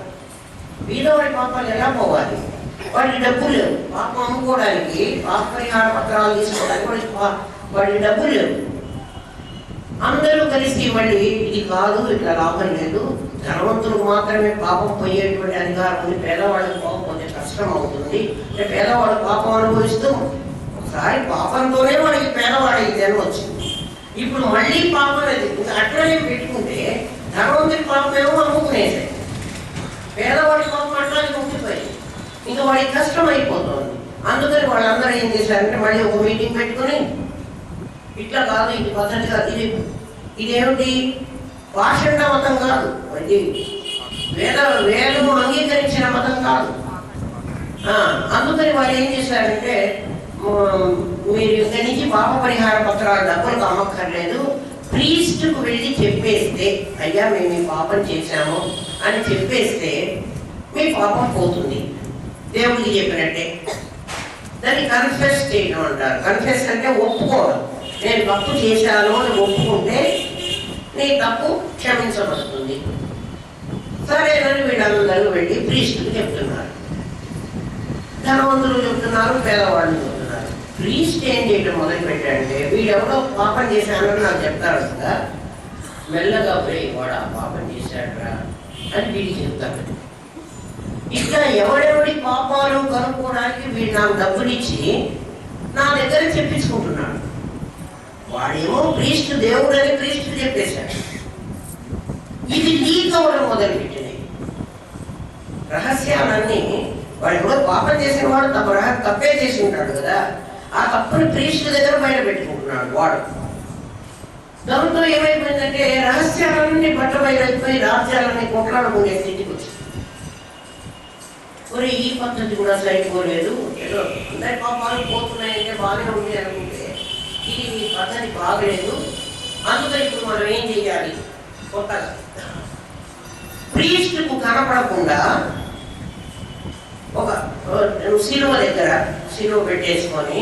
A: బీదవాడి పాపాలు ఎలా పోవాలి? వాడికి డబ్బులు లేవు, పాపం అమ్ముకోవడానికి, పాప పరిహార పత్రాలు తీసుకోవడానికి వాడికి డబ్బులు లేవు. అందరూ కలిసి మళ్ళీ ఇది కాదు, ఇట్లా లాభం లేదు, ధనవంతులకు మాత్రమే పాపం పోయేటువంటి అధికారం ఉంది, పేదవాళ్ళకి పాపం పోతే కష్టం అవుతుంది. అంటే పేదవాడు పాపం అనుభవిస్తూ ఒకసారి పాపంతోనే వాడికి పేదవాడైతే అని వచ్చింది. ఇప్పుడు మళ్ళీ పాపం అనేది ఇంకా అట్లనే పెట్టుకుంటే ధనవంతుడి పాపం ఏమో అమ్ముకునేది, పేదవాడి పాపం అట్లాగే ముక్కిపోయింది. ఇంకా వాడికి కష్టం అయిపోతుంది. అందుకని వాళ్ళందరూ ఏం చేశారంటే మళ్ళీ ఒక మీటింగ్ పెట్టుకుని, ఇట్లా కాదు, ఇది పద్ధతి కాదు, ఇదేమిటి పాషండ మతం కాదు, ఇది వేదము అంగీకరించిన మతం కాదు. అందుకని వాళ్ళు ఏం చేశారంటే, మీరు ఇక్కడి నుంచి పాప పరిహార పత్రాలు డబ్బులకు అమ్మక్కర్లేదు, ప్రీస్ట్కు వెళ్ళి చెప్పేస్తే, అయ్యా మేము ఈ పాపం చేశాము అని చెప్పేస్తే మీ పాపం పోతుంది, దేవుడికి చెప్పినట్టే. దాన్ని కన్ఫెస్ చేయడం అంటారు. కన్ఫెస్ అంటే ఒప్పుకోవడం. నేను తప్పు చేశాను అని ఒప్పుకుంటే నీ తప్పు క్షమించబడుతుంది. సరేనని వీళ్ళందరూ వెళ్ళి ప్రీస్ట్కి చెప్తున్నారు. ధనవంతులు చెప్తున్నారు, పేదవాళ్ళు చెప్తున్నారు. ప్రీస్ట్ ఏం చేయడం మొదలు పెట్టాడంటే, వీడెవడో పాపం చేశానని నాకు చెప్తాడు కదా, మెల్లగా పోయి వాడు ఆ పాపం చేశాడరా అని వీడికి చెప్తాడు. ఇట్లా ఎవడెవడి పాపాలు కనుక్కోవడానికి వీడు నాకు డబ్బులు ఇచ్చి నా దగ్గర చెప్పించుకుంటున్నాడు. వాడేమో ప్రీస్ట్ దేవుడని ప్రీస్ట్ చెప్పేశాడు. ఇది లీక్ అవ్వడం మొదలుపెట్టినాయి రహస్యాలన్నీ. వాడు ఎవడో పాపం చేసిన వాడు తప్పే చేసి ఉంటాడు కదా, ఆ తప్పుని ప్రీస్ట్ దగ్గర బయట పెట్టుకుంటున్నాడు వాడు. దాంతో ఏమైపోయిందంటే రహస్యాలన్నీ బట్టబయలైపోయి రాజ్యాలన్నీ కొట్లాడుకునే స్థితికి వచ్చింది. మరి ఈ పద్ధతి కూడా సరిపోలేదు, ఏదో అందరి పాపాలు పోతున్నాయంటే బాగానే ఉంది అనుకుంటే ఈ పద్ధతి బాగలేదు. అందుకని ఇప్పుడు మనం ఏం చేయాలి? కొత్తగా ప్రీస్ట్కు కనపడకుండా ఒక శిలువ దగ్గర శిలువ పెట్టేసుకొని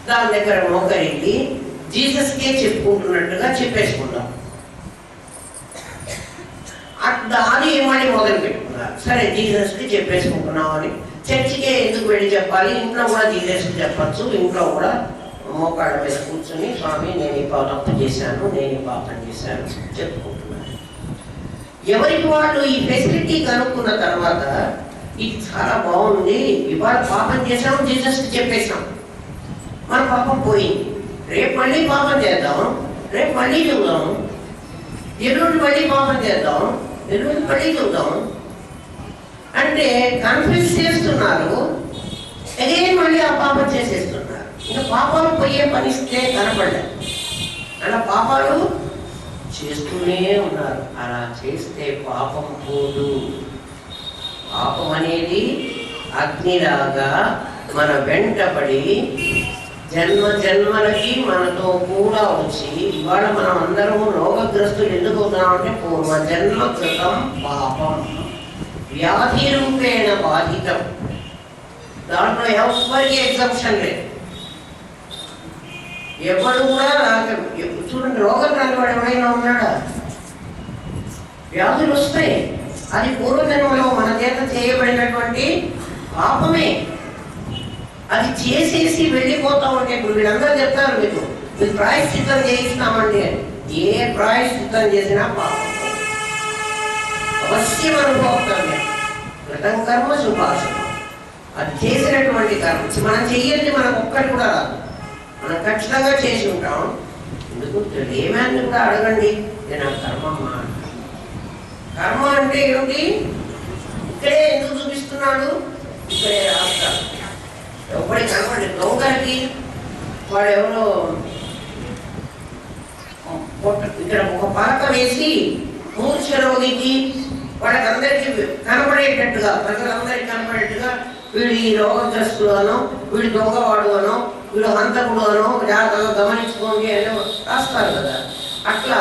A: దాని దగ్గర మోకరిల్లి జీసస్కే చెప్పుకుంటున్నట్టుగా చెప్పేసుకుందాం. అది ఏమని మొదలు పెట్టుకున్నారు. సరే జీసస్కి చెప్పేసుకుంటున్నాం అని చర్చికే ఎందుకు వెళ్ళి చెప్పాలి? ఇంట్లో కూడా జీసస్కి చెప్పచ్చు. ఇంట్లో కూడా మోకాళ్ళ మీద కూర్చొని స్వామి నేను ఈ తప్పు చేశాను, నేను ఈ పాపం చేశాను చెప్పుకుంటున్నాను. ఎవరికి వాళ్ళు ఈ ఫెసిలిటీ కనుక్కున్న తర్వాత ఇది చాలా బాగుంది, ఇవాళ పాపం చేసాము జీసస్కి చెప్పేసాం, మన పాపం పోయింది, రేపు మళ్ళీ పాపం చేద్దాం, రేపు మళ్ళీ చూద్దాం, ఎల్లుండి మళ్ళీ పాపం చేద్దాం, ఎల్లుండి మళ్ళీ చూద్దాం అంటే కన్ఫ్యూజ్ చేస్తున్నారు. అగైన్ మళ్ళీ ఆ పాపం చేసేస్తున్నారు. ఇంకా పాపాలు పోయే పనిస్తే కనపడ్డారు. అలా పాపాలు చేస్తూనే ఉన్నారు. అలా చేస్తే పాపం పోదు. పాపం అనేది అగ్నిలాగా మన వెంటబడి జన్మ జన్మలకి మనతో కూడా వచ్చి ఇవాళ మనం అందరము రోగగ్రస్తులు ఎందుకు అవుతున్నామంటే పూర్వ జన్మ కృతం పాపం వ్యాధి రూపేణ బాధితం. దాంట్లో ఎవరికి ఎగ్జంప్షన్ లేదు. ఎవడు కూడా చూడండి, రోగం రాని వాడు ఎవరైనా ఉన్నాడా? వ్యాధులు వస్తాయి. అది పూర్వజన్మలో మన చేత చేయబడినటువంటి పాపమే. అది చేసేసి వెళ్ళిపోతా ఉంటే ఇప్పుడు వీళ్ళందరూ చెప్తారు మీకు ప్రాయశ్చిత్తం చేయిస్తామండి అని. ఏ ప్రాయశ్చిత్తం చేసినా పాపం అవశ్యం అనుభవతాన్ని కృతం కర్మ శుభాషణం. అది చేసినటువంటి కర్మ మనం చెయ్యండి మనకు ఒక్కటి కూడా రాదు. మనం ఖచ్చితంగా చేసి ఉంటాం. ఎందుకు ఏమని కూడా అడగండి, నేను కర్మమ్మా. కర్మ అంటే ఏమిటి? ఇక్కడే ఎందుకు చూపిస్తున్నాడు? ఇక్కడే రాస్తాడు. ఎప్పుడే కనపడి దొంగలకి వాడు ఎవరో ఇక్కడ ఒక పలక వేసి మూర్ఛ రోగికి వాళ్ళకి అందరికీ కనపడేటట్టుగా, ప్రజలందరికీ కనపడేట్టుగా వీడు ఈ రోగగ్రస్తుడు అనో, వీడు దొంగవాడు అనో, వీడు హంతకుడు అనో జాగ్రత్తగా గమనించుకోండి అని రాస్తారు కదా. అట్లా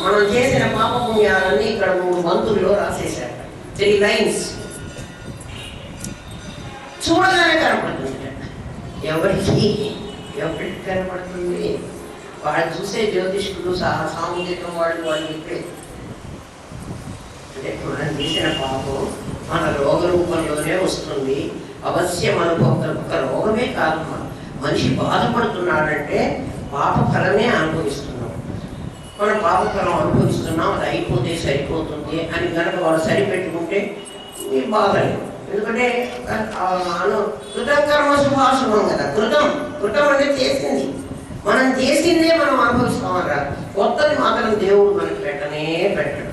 A: మనం చేసిన పాపపుణ్యాలన్నీ ఇక్కడ 3 మంతుల్లో రాసేశారు. 3 lines చూడగానే కనపడుతుంది. ఎవరికి కనపడుతుంది? వాళ్ళు చూసే జ్యోతిష్కులు సాముద్రికం వాళ్ళు చెప్పేది అంటే మనం చేసిన పాపం మన రోగ రూపంలోనే వస్తుంది. అవశ్యం అనుభవం. ఒక రోగమే కాదు, మనిషి బాధపడుతున్నాడంటే పాప ఫలమే అనుభవిస్తున్నాం. మనం పాప ఫలం అనుభవిస్తున్నాం, అది అయిపోతే సరిపోతుంది అని కనుక వాళ్ళు సరిపెట్టుకుంటే ఈ బాధ లేదు. ఎందుకంటే కృతం కర్మ శుభాశుభం కదా. కృతం అంటే చేసింది, మనం చేసిందే మనం అనుభవిస్తామరా. కొత్తది మాత్రం దేవుడు మనకి పెట్టడు.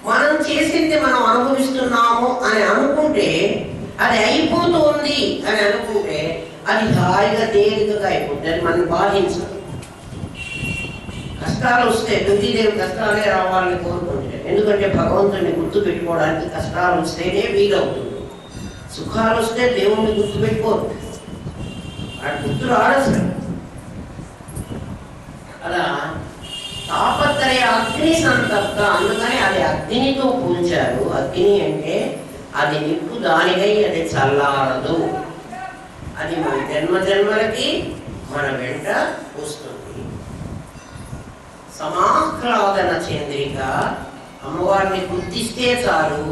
A: మనం చేసింది మనం అనుభవిస్తున్నాము అని అనుకుంటే, అది అయిపోతుంది అని అనుకుంటే అది హాయిగా తేలికగా అయిపోతుంది. అది మనం బాధించాలి. కష్టాలు వస్తే బుద్ధిదేవి కష్టాలే రావాలని కోరుకుంటే, ఎందుకంటే భగవంతుడిని గుర్తు పెట్టుకోవడానికి కష్టాలు వస్తేనే వీలవుతుంది. సుఖాలు వస్తే దేవుణ్ణి గుర్తు పెట్టుకోరు, వాడు గుర్తు రాడసలు. అలా తాపత్రయ అగ్ని సంతప్త, అందుకని అది అగ్నితో పూల్చారు. అగ్ని అంటే అది నిప్పు, దానికై అది చల్లారదు. అది మన జన్మలకి మన వెంట వస్తుంది. సమాహ్లాదన చంద్రిక, అమ్మవారిని గుర్తిస్తే చాలు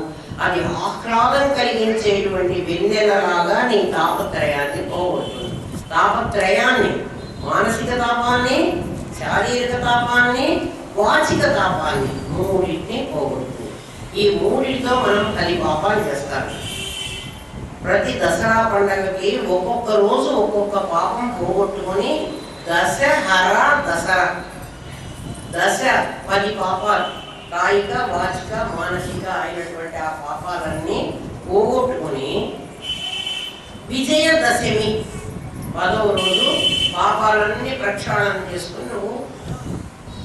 A: అది ఆహ్లాదం కలిగించేటువంటి వెన్నెలలాగా నీ తాపత్రయాన్ని పోగొడుతుంది. తాపత్రయాన్ని, మానసిక తాపాన్ని, శారీరక తాపాన్ని, వాచిక తాపాన్ని, 3ని పోగొడుతుంది. ఈ 3తో మనం 10 పాపాలు చేస్తాం. ప్రతి దసరా పండగకి ఒక్కొక్క రోజు ఒక్కొక్క పాపం పోగొట్టుకొని దశహర దసరా 10 పాపాలు, కాయిక వాచిక మానసిక అయినటువంటి ఆ పాపాలన్నీ పోగొట్టుకొని విజయదశమి 10వ రోజు పాపాలన్నీ ప్రక్షాళన చేసుకుని నువ్వు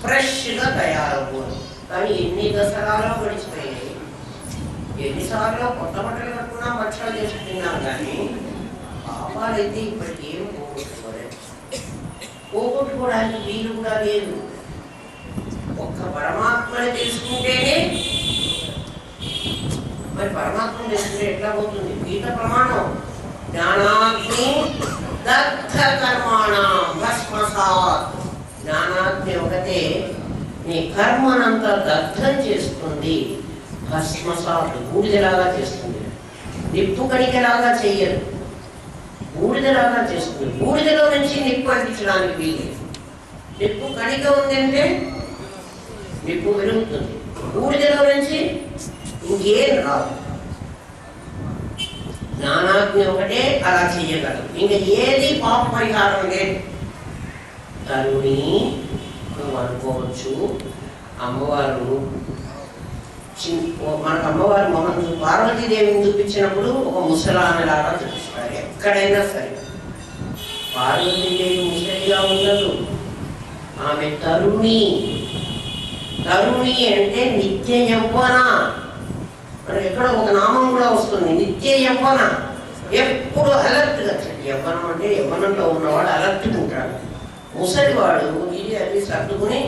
A: ఫ్రెష్గా తయారవుతుంది. కానీ ఎన్ని దసరాలో గడిచిపోయినాయి, ఎన్నిసార్లు కొత్త బట్టలు కట్టుకున్నా భక్షాలు చేసుకుంటున్నాం, కానీ పాపాలైతే ఇప్పటికి ఏం పోగొట్టుకోలేదు. పోగొట్టుకోవడానికి వీలు కూడా లేదు. ఒక్క పరమాత్మని తెలుసుకుంటేనే, మరి పరమాత్మను తెలుసుకుంటే ఎట్లా పోతుంది? గీత ప్రమాణం జ్ఞానాగ్ని దగ్ధ కర్మాణం భస్మసాత్. జ్ఞానాగ్ని ఒకటే నీ కర్మనంతా దగ్ధం చేస్తుంది, భస్మసాత్ బూడిదలాగా చేస్తుంది. నిప్పు కణికలాగా చెయ్యదు, బూడిదలాగా చేస్తుంది. బూడిదలో నుంచి నిప్పు అంటించడానికి వీలు. నిప్పు కణిక ఉందంటే నిప్పు పెరుగుతుంది, బూడిదలో నుంచి ఇంకేం రాదు. జ్ఞానాగ్ని ఒకటే అలా చెయ్యగలదు, ఇంకా ఏది పాప పరిహారం లేదు. తరుణి నువ్వు అనుకోవచ్చు, అమ్మవారు మనకు అమ్మవారి మొహం పార్వతీదేవిని చూపించినప్పుడు ఒక ముసలామెలాగా చూపిస్తారు ఎక్కడైనా సరే. పార్వతీదేవి ముసలిగా ఉండదు, ఆమె తరుణి. తరుణి అంటే నిత్య యవ్వన. మనకి ఎక్కడ ఒక నామం కూడా వస్తుంది, నిత్య యవ్వన. ఎప్పుడు అలర్ట్గా. యవ్వనం అంటే యవ్వనంలో ఉన్నవాడు అలర్ట్గా ఉంటాడు. ముసలివాడు ఇది అది సర్దుకుని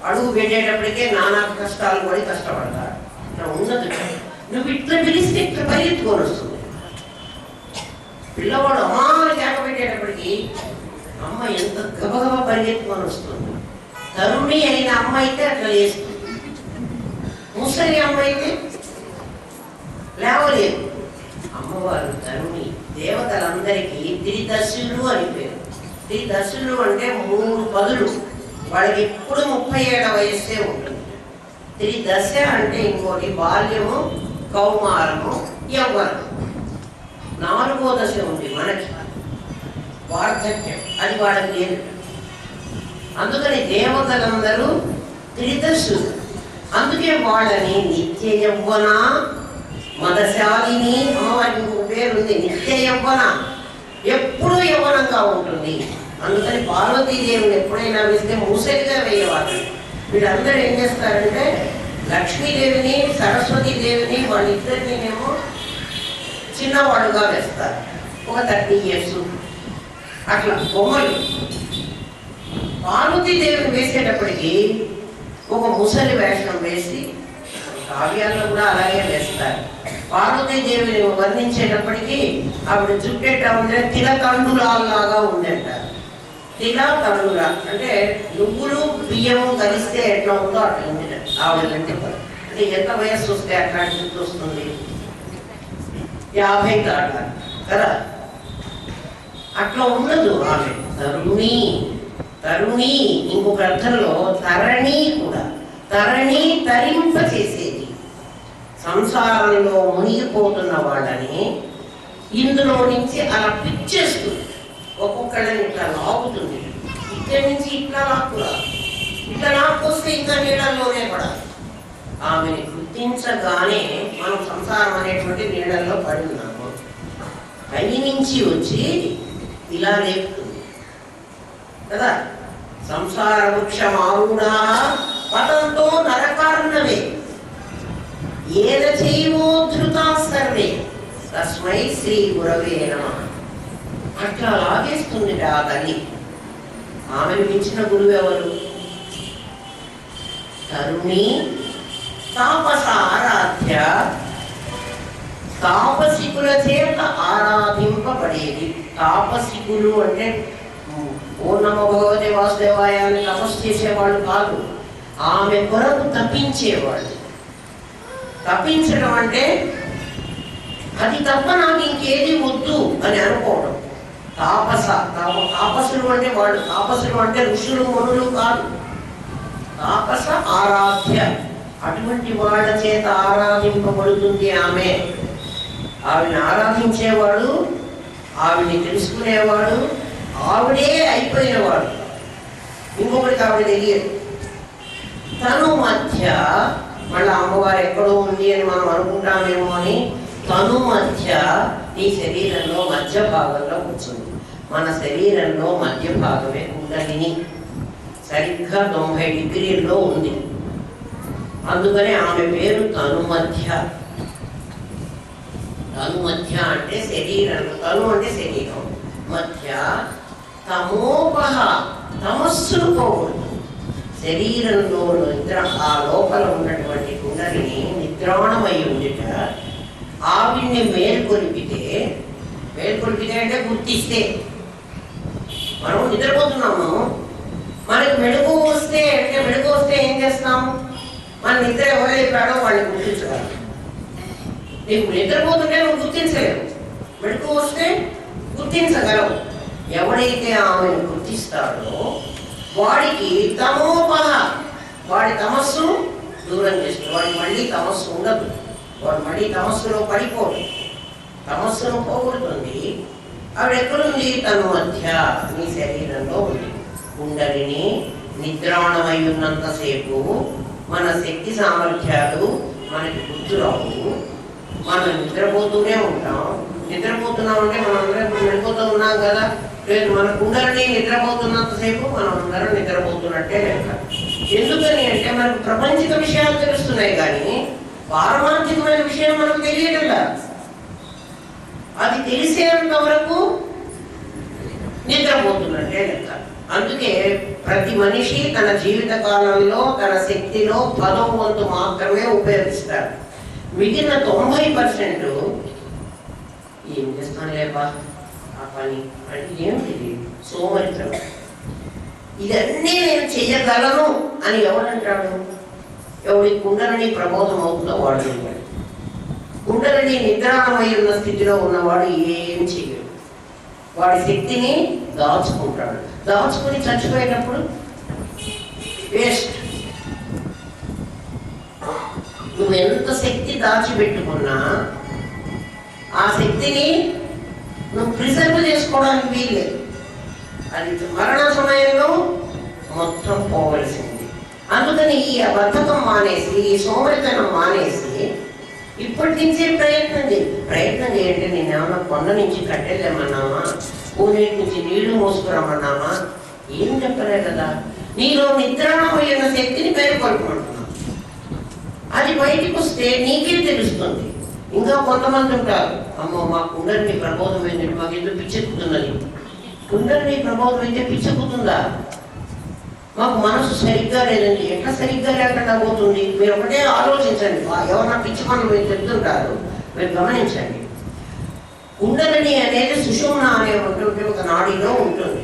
A: అడుగు పెట్టేటప్పటికే నానా కష్టాలు పడి కష్టపడతాడు. ఇట్లా ఉండదు. నువ్వు ఇట్లా పిలిస్తే ఇట్లా పరిగెత్తుకొని వస్తుంది. పిల్లవాడు అమ్మాని కేక పెట్టేటప్పటికి అమ్మ ఎంత గబగబా పరిగెత్తుకొని వస్తుంది. తరుణి అయిన అమ్మ అయితే అట్లా లేస్తుంది, ముసలి అమ్మ అయితే లేవలేదు. అమ్మవారు తరుణి. దేవతలందరికీ త్రిదశులు అని పేరు. త్రిదశులు అంటే 3 పదులు. వాళ్ళకి ఎప్పుడు 37 వయస్సే ఉంటుంది. త్రిదశ అంటే ఇంకోటి బాల్యము, కౌమారము, యవ్వనం. 4వ దశ ఉంది మనకి, వార్ధక్యం. అది వాళ్ళకి లేదు. అందుకని దేవతలందరూ త్రిదశులు. అందుకే వాళ్ళని నిత్య యవ్వన మదశాలిని. అమ్మవారికి ఇంకొక పేరు ఉంది, నిత్య యవ్వన. ఎప్పుడూ యవ్వనంగా ఉంటుంది. అందుకని పార్వతీదేవిని ఎప్పుడైనా వేస్తే ముసలిగా వేయవాలి. వీళ్ళందరూ ఏం చేస్తారంటే లక్ష్మీదేవిని, సరస్వతీదేవిని వాళ్ళిద్దరినేమో చిన్నవాడుగా వేస్తారు. ఒక 30 years అట్లా బొమ్మలు. పార్వతీదేవిని వేసేటప్పటికి ఒక ముసలి వేషం వేసి, కావ్యాల్లో కూడా అలాగే వేస్తారు. పార్వతీదేవిని వర్ణించేటప్పటికీ ఆవిడ జుట్టెట్లా ఉంటే తిలకండులాగా ఉందంటారు. తిలకండుల అంటే నువ్వులు బియ్యము కలిస్తే ఎట్లా ఉందో అట్లా ఉంది ఆవిడ. అంటే ఎంత వయస్సు వస్తే అట్లాంటి జుట్టు వస్తుంది? 50 దాటాలి కదా. అట్లా ఉండదు ఆమె. తరుణి. తరుణి ఇంకొక అర్థంలో తరణి కూడా. తరణి తరింప చేసేది. సంసారంలో మునిగిపోతున్న వాళ్ళని ఇందులో నుంచి అలా పిచ్చేస్తుంది. ఒక్కొక్కళ్ళని ఇట్లా లాగుతుంది. ఇక్కడి నుంచి ఇట్లా లాక్కురా, ఇట్లా లాక్కొస్తే ఇంకా నీళ్ళల్లోనే పడాలి. ఆమెని గుర్తించగానే మనం సంసారం అనేటువంటి నీళ్ళల్లో పడి ఉన్నాము. పై నుంచి వచ్చి ఇలా లేపుతుంది కదా. సంసార వృక్షమారుడా పతంతో నరకార్ణవే ఏన చైవోద్ధృతా సర్వే తస్మై శ్రీ గురవే నమః. అట్లా లాగేస్తుంది ఆ తల్లి. ఆమెను మించిన గురువు ఎవరు? తరుణి. తాపస ఆరాధ్య. తాపసికుల చేత ఆరాధింపబడేది. తాపసికులు అంటే ఓ నమో భగవతే వాసుదేవాయ అని తపస్సు చేసేవాళ్ళు కాదు, ఆమె కొరకు తప్పించేవాళ్ళు. తప్పించడం అంటే అది తప్ప నాకు ఇంకేది వద్దు అని అనుకోవడం. తాపస. తాపసులు అంటే వాళ్ళు. తాపసులు అంటే ఋషులు మునులు కాదు. తాపస ఆరాధ్య. అటువంటి వాళ్ళ చేత ఆరాధింపబడుతుంది ఆమె. ఆవిని ఆరాధించేవాడు, ఆవిని తెలుసుకునేవాడు, ఆవిడే అయిపోయినవాడు. ఇంకొకరికి ఆవిడ తెలియదు. తను మధ్య మళ్ళీ అమ్మవారు ఎక్కడో ఉంది అని మనం అనుకుంటామేమో అని తను మధ్య నీ శరీరంలో మధ్య భాగంలో కూర్చుంది. మన శరీరంలో మధ్య భాగమే కుండలిని. సరిగ్గా 90 డిగ్రీల్లో ఉంది. అందుకని ఆమె పేరు తనుమధ్య. తనుమధ్య అంటే శరీరం, తను అంటే శరీరం, మధ్య తమోపహ, తమస్సును పోకూడదు. శరీరంలో నిద్ర, ఆ లోపల ఉన్నటువంటి కుండలిని నిద్రాణమై ఉండిట ఆవిడ్ని మేల్కొలిపితే అంటే గుర్తిస్తే, మనం నిద్రపోతున్నాము, మనకి మెళుకు వస్తే ఏం చేస్తాము? మన నిద్ర ఎవరైపోయాడో వాడిని గుర్తించగలం. నీకు నిద్రపోతుంటే నువ్వు గుర్తించలేవు, మెళుకు వస్తే గుర్తించగలవు. ఎవడైతే ఆమెను గుర్తిస్తాడో వాడికి తమోపహ, వాడి తమస్సు దూరం చేస్తాడు. వాడికి మళ్ళీ తమస్సు ఉండదు, వాడు మళ్ళీ తమస్సులో పడిపోడు, తమస్సును పోగొడుతుంది. ఆవిడ ఎక్కడుంది? తను మధ్య, నీ శరీరంలో ఉంది. కుండలిని నిద్రాణమై ఉన్నంతసేపు మన శక్తి సామర్థ్యాలు మనకి గుర్తురావు. మనం నిద్రపోతూనే ఉంటాం. నిద్రపోతున్నామంటే మనం అందరం ఇప్పుడు వెళ్ళిపోతూ ఉన్నాం కదా. లేదు, మన కుండలిని నిద్రపోతున్నంతసేపు మనం అందరం నిద్రపోతున్నట్టే లెక్క. ఎందుకని అంటే మనకు ప్రపంచిక విషయాలు తెలుస్తున్నాయి, కానీ పారమార్థికమైన విషయం మనకు తెలియటంలా. అది తెలిసేంత వరకు నిద్రపోతున్నట్టే లెక్క. అందుకే ప్రతి మనిషి తన జీవిత కాలంలో తన శక్తిలో 10వ వంతు మాత్రమే ఉపయోగిస్తాడు. మిగిలిన 90% ఏం చేస్తాను లేపా ఆ పని అంటే ఏమిటి? సోమరితనం. ఇదన్నీ నేను చెయ్యగలను అని ఎవడంటాడు? ఎవడి కుండలిని ప్రబోధం అవుతుందో వాడు చేయడు. కుండలిని నిద్రాణమై ఉన్న స్థితిలో ఉన్నవాడు ఏం చేయడు. వాడి శక్తిని దాచుకుంటాడు. దాచుకుని చచ్చిపోయేటప్పుడు వేస్ట్. నువ్వు ఎంత శక్తి దాచిపెట్టుకున్నా ఆ శక్తిని నువ్వు ప్రిజర్వ్ చేసుకోవడానికి వీల్లేదు. అది మరణ సమయంలో మొత్తం పోవలసింది. అందుకని ఈ బద్ధకం మానేసి, ఈ సోమరితనం మానేసి ఇప్పటి నుంచే ప్రయత్నం చేయండి. నేనేమన్నా కొండ నుంచి కట్టెళ్ళేమన్నామా, పూనేటి నుంచి నీళ్లు మోసుకురమ్మన్నామా? ఏం చెప్పలే కదా. నీలో నిద్రాణమైన శక్తిని పేర్కొల్పుకుంటున్నావు. అది బయటికి వస్తే నీకే తెలుస్తుంది. ఇంకా కొంతమంది ఉంటారు, అమ్మో మా కుండలిని ప్రబోధం ఏంటంటే మాకు ఎందుకు పిచ్చెక్కుతున్నది. కుండలిని ప్రబోధం అయితే పిచ్చెక్కుతుందా? మాకు మనసు సరిగ్గా లేదండి. ఎట్లా సరిగ్గా లేకుండా పోతుంది? మీరు ఒకటే ఆలోచించండి. ఎవరన్నా పిచ్చి పనులు మీరు చెప్తుంటారు, మీరు గమనించండి. కుండలిని అనేది సుషుమ్న అనే ఒక నాడిలో ఉంటుంది.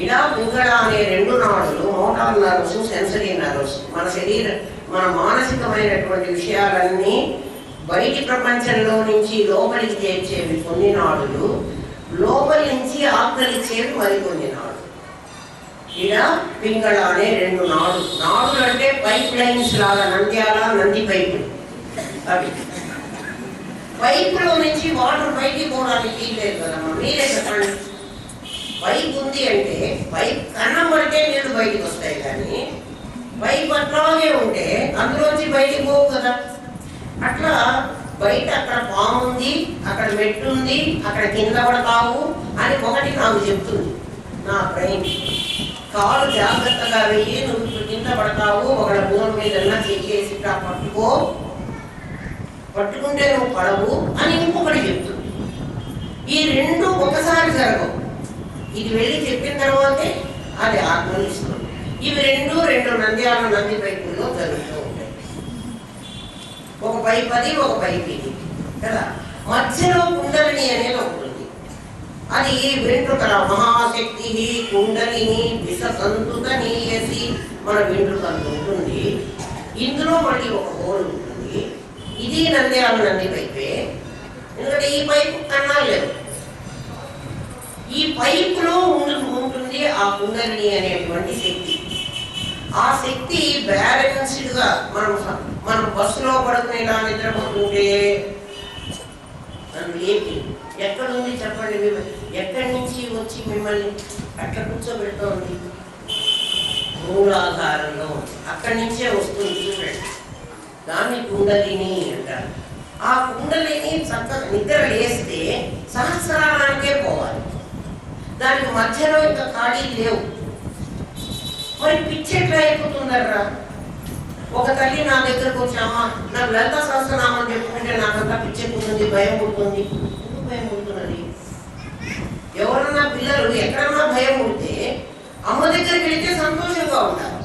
A: ఇలా పింగళ అనే 2 నాడులు, మోటార్ నర్వ్స్, సెన్సరీ నర్వ్స్, మన మానసికమైనటువంటి విషయాలన్నీ బయటి ప్రపంచంలో నుంచి లోపలికి చేర్చేవి కొన్ని నాడులు, లోపలి నుంచి ఆకలిచ్చేవి మరికొన్ని నాడులు. ఇలా పింగళ అనే 2 నాడులు. నాడులు అంటే పైప్ లైన్స్ లాగా, నంద్యాల నంది పైపులు. అవి పైపులో నుంచి వాటర్ బయటికి పోవడానికి లేదు కదమ్మా. మీరే చెప్పండి. పైప్ ఉంది అంటే పైప్ కన్నం పడితే నీళ్ళు బయటికి వస్తాయి, కానీ పైప్ అట్లాగే ఉంటే అందులోంచి బయటికి పోవు కదా. అట్లా బయట అక్కడ పాము ఉంది, అక్కడ మెట్టు ఉంది, అక్కడ కింద పడతావు అని ఒకటి నాకు చెప్తుంది నా బ్రెయిన్. కాలు జాగ్రత్తగా వెయ్యి, నువ్వు ఇప్పుడు కింద పడతావు, ఒకళ్ళ భూమి మీద చెయ్యేసి పట్టుకుంటే నువ్వు పడవు అని ఇంకొకటి చెప్తుంది. ఈ 2 ఒకసారి జరగవు. ఇది వెళ్ళి చెప్పిన తర్వాతే అది ఆత్మనిస్తుంది. ఇవి 2 నంద్యాల నంది పైపుల్లో జరుగుతూ ఉంటాయి. ఒక పైపు అది, ఒక పైపు ఇది కదా. మధ్యలో కుండలిని అనేది ఉంటుంది. అది వెంట్రుకల మహాశక్తి కుండలిని విషసంతుత నీయసి మన వెంట్రుకలు ఉంటుంది. ఇందులో మళ్ళీ ఒక హోల్ ఉంటుంది. ఇది నంద్యాల నంది పైపే. ఎందుకంటే ఈ పైపు కన్నాలు లేవు. ఈ పైపులో ఉంటుంది ఆ కుండలిని అనేటువంటి శక్తి. ఆ శక్తి బ్యాలెన్స్డ్గా మనం బస్సులో పడుకుని ఇలా నిద్రపోతుంటే నన్ను లేపి ఎక్కడుంది చెప్పండి, ఎక్కడి నుంచి వచ్చి మిమ్మల్ని అట్లా కూర్చోబెడుతోంది? మూలాధారంలో అక్కడి నుంచే వస్తుంది చూడండి. దాన్ని కుండలిని అంటారు. ఆ కుండలిని చక్కగా నిద్ర లేస్తే సహస్రారానికే పోవాలి. దానికి మధ్యలో ఇంకా ఖాళీ లేవు. మరి పిచ్చి ఎట్లా అయిపోతుందర్రా? ఒక తల్లి నా దగ్గరకు వచ్చి, అమ్మ నాకు లలిత సహస్రనామం చెప్పుకుంటే నాకంతా పిచ్చెక్కుతుంది, భయం పుడుతుంది. ఎందుకు భయం పుడుతున్నది? ఎవరన్నా పిల్లలు ఎక్కడన్నా భయం పుడితే అమ్మ దగ్గరికి వెళితే సంతోషంగా ఉంటారు.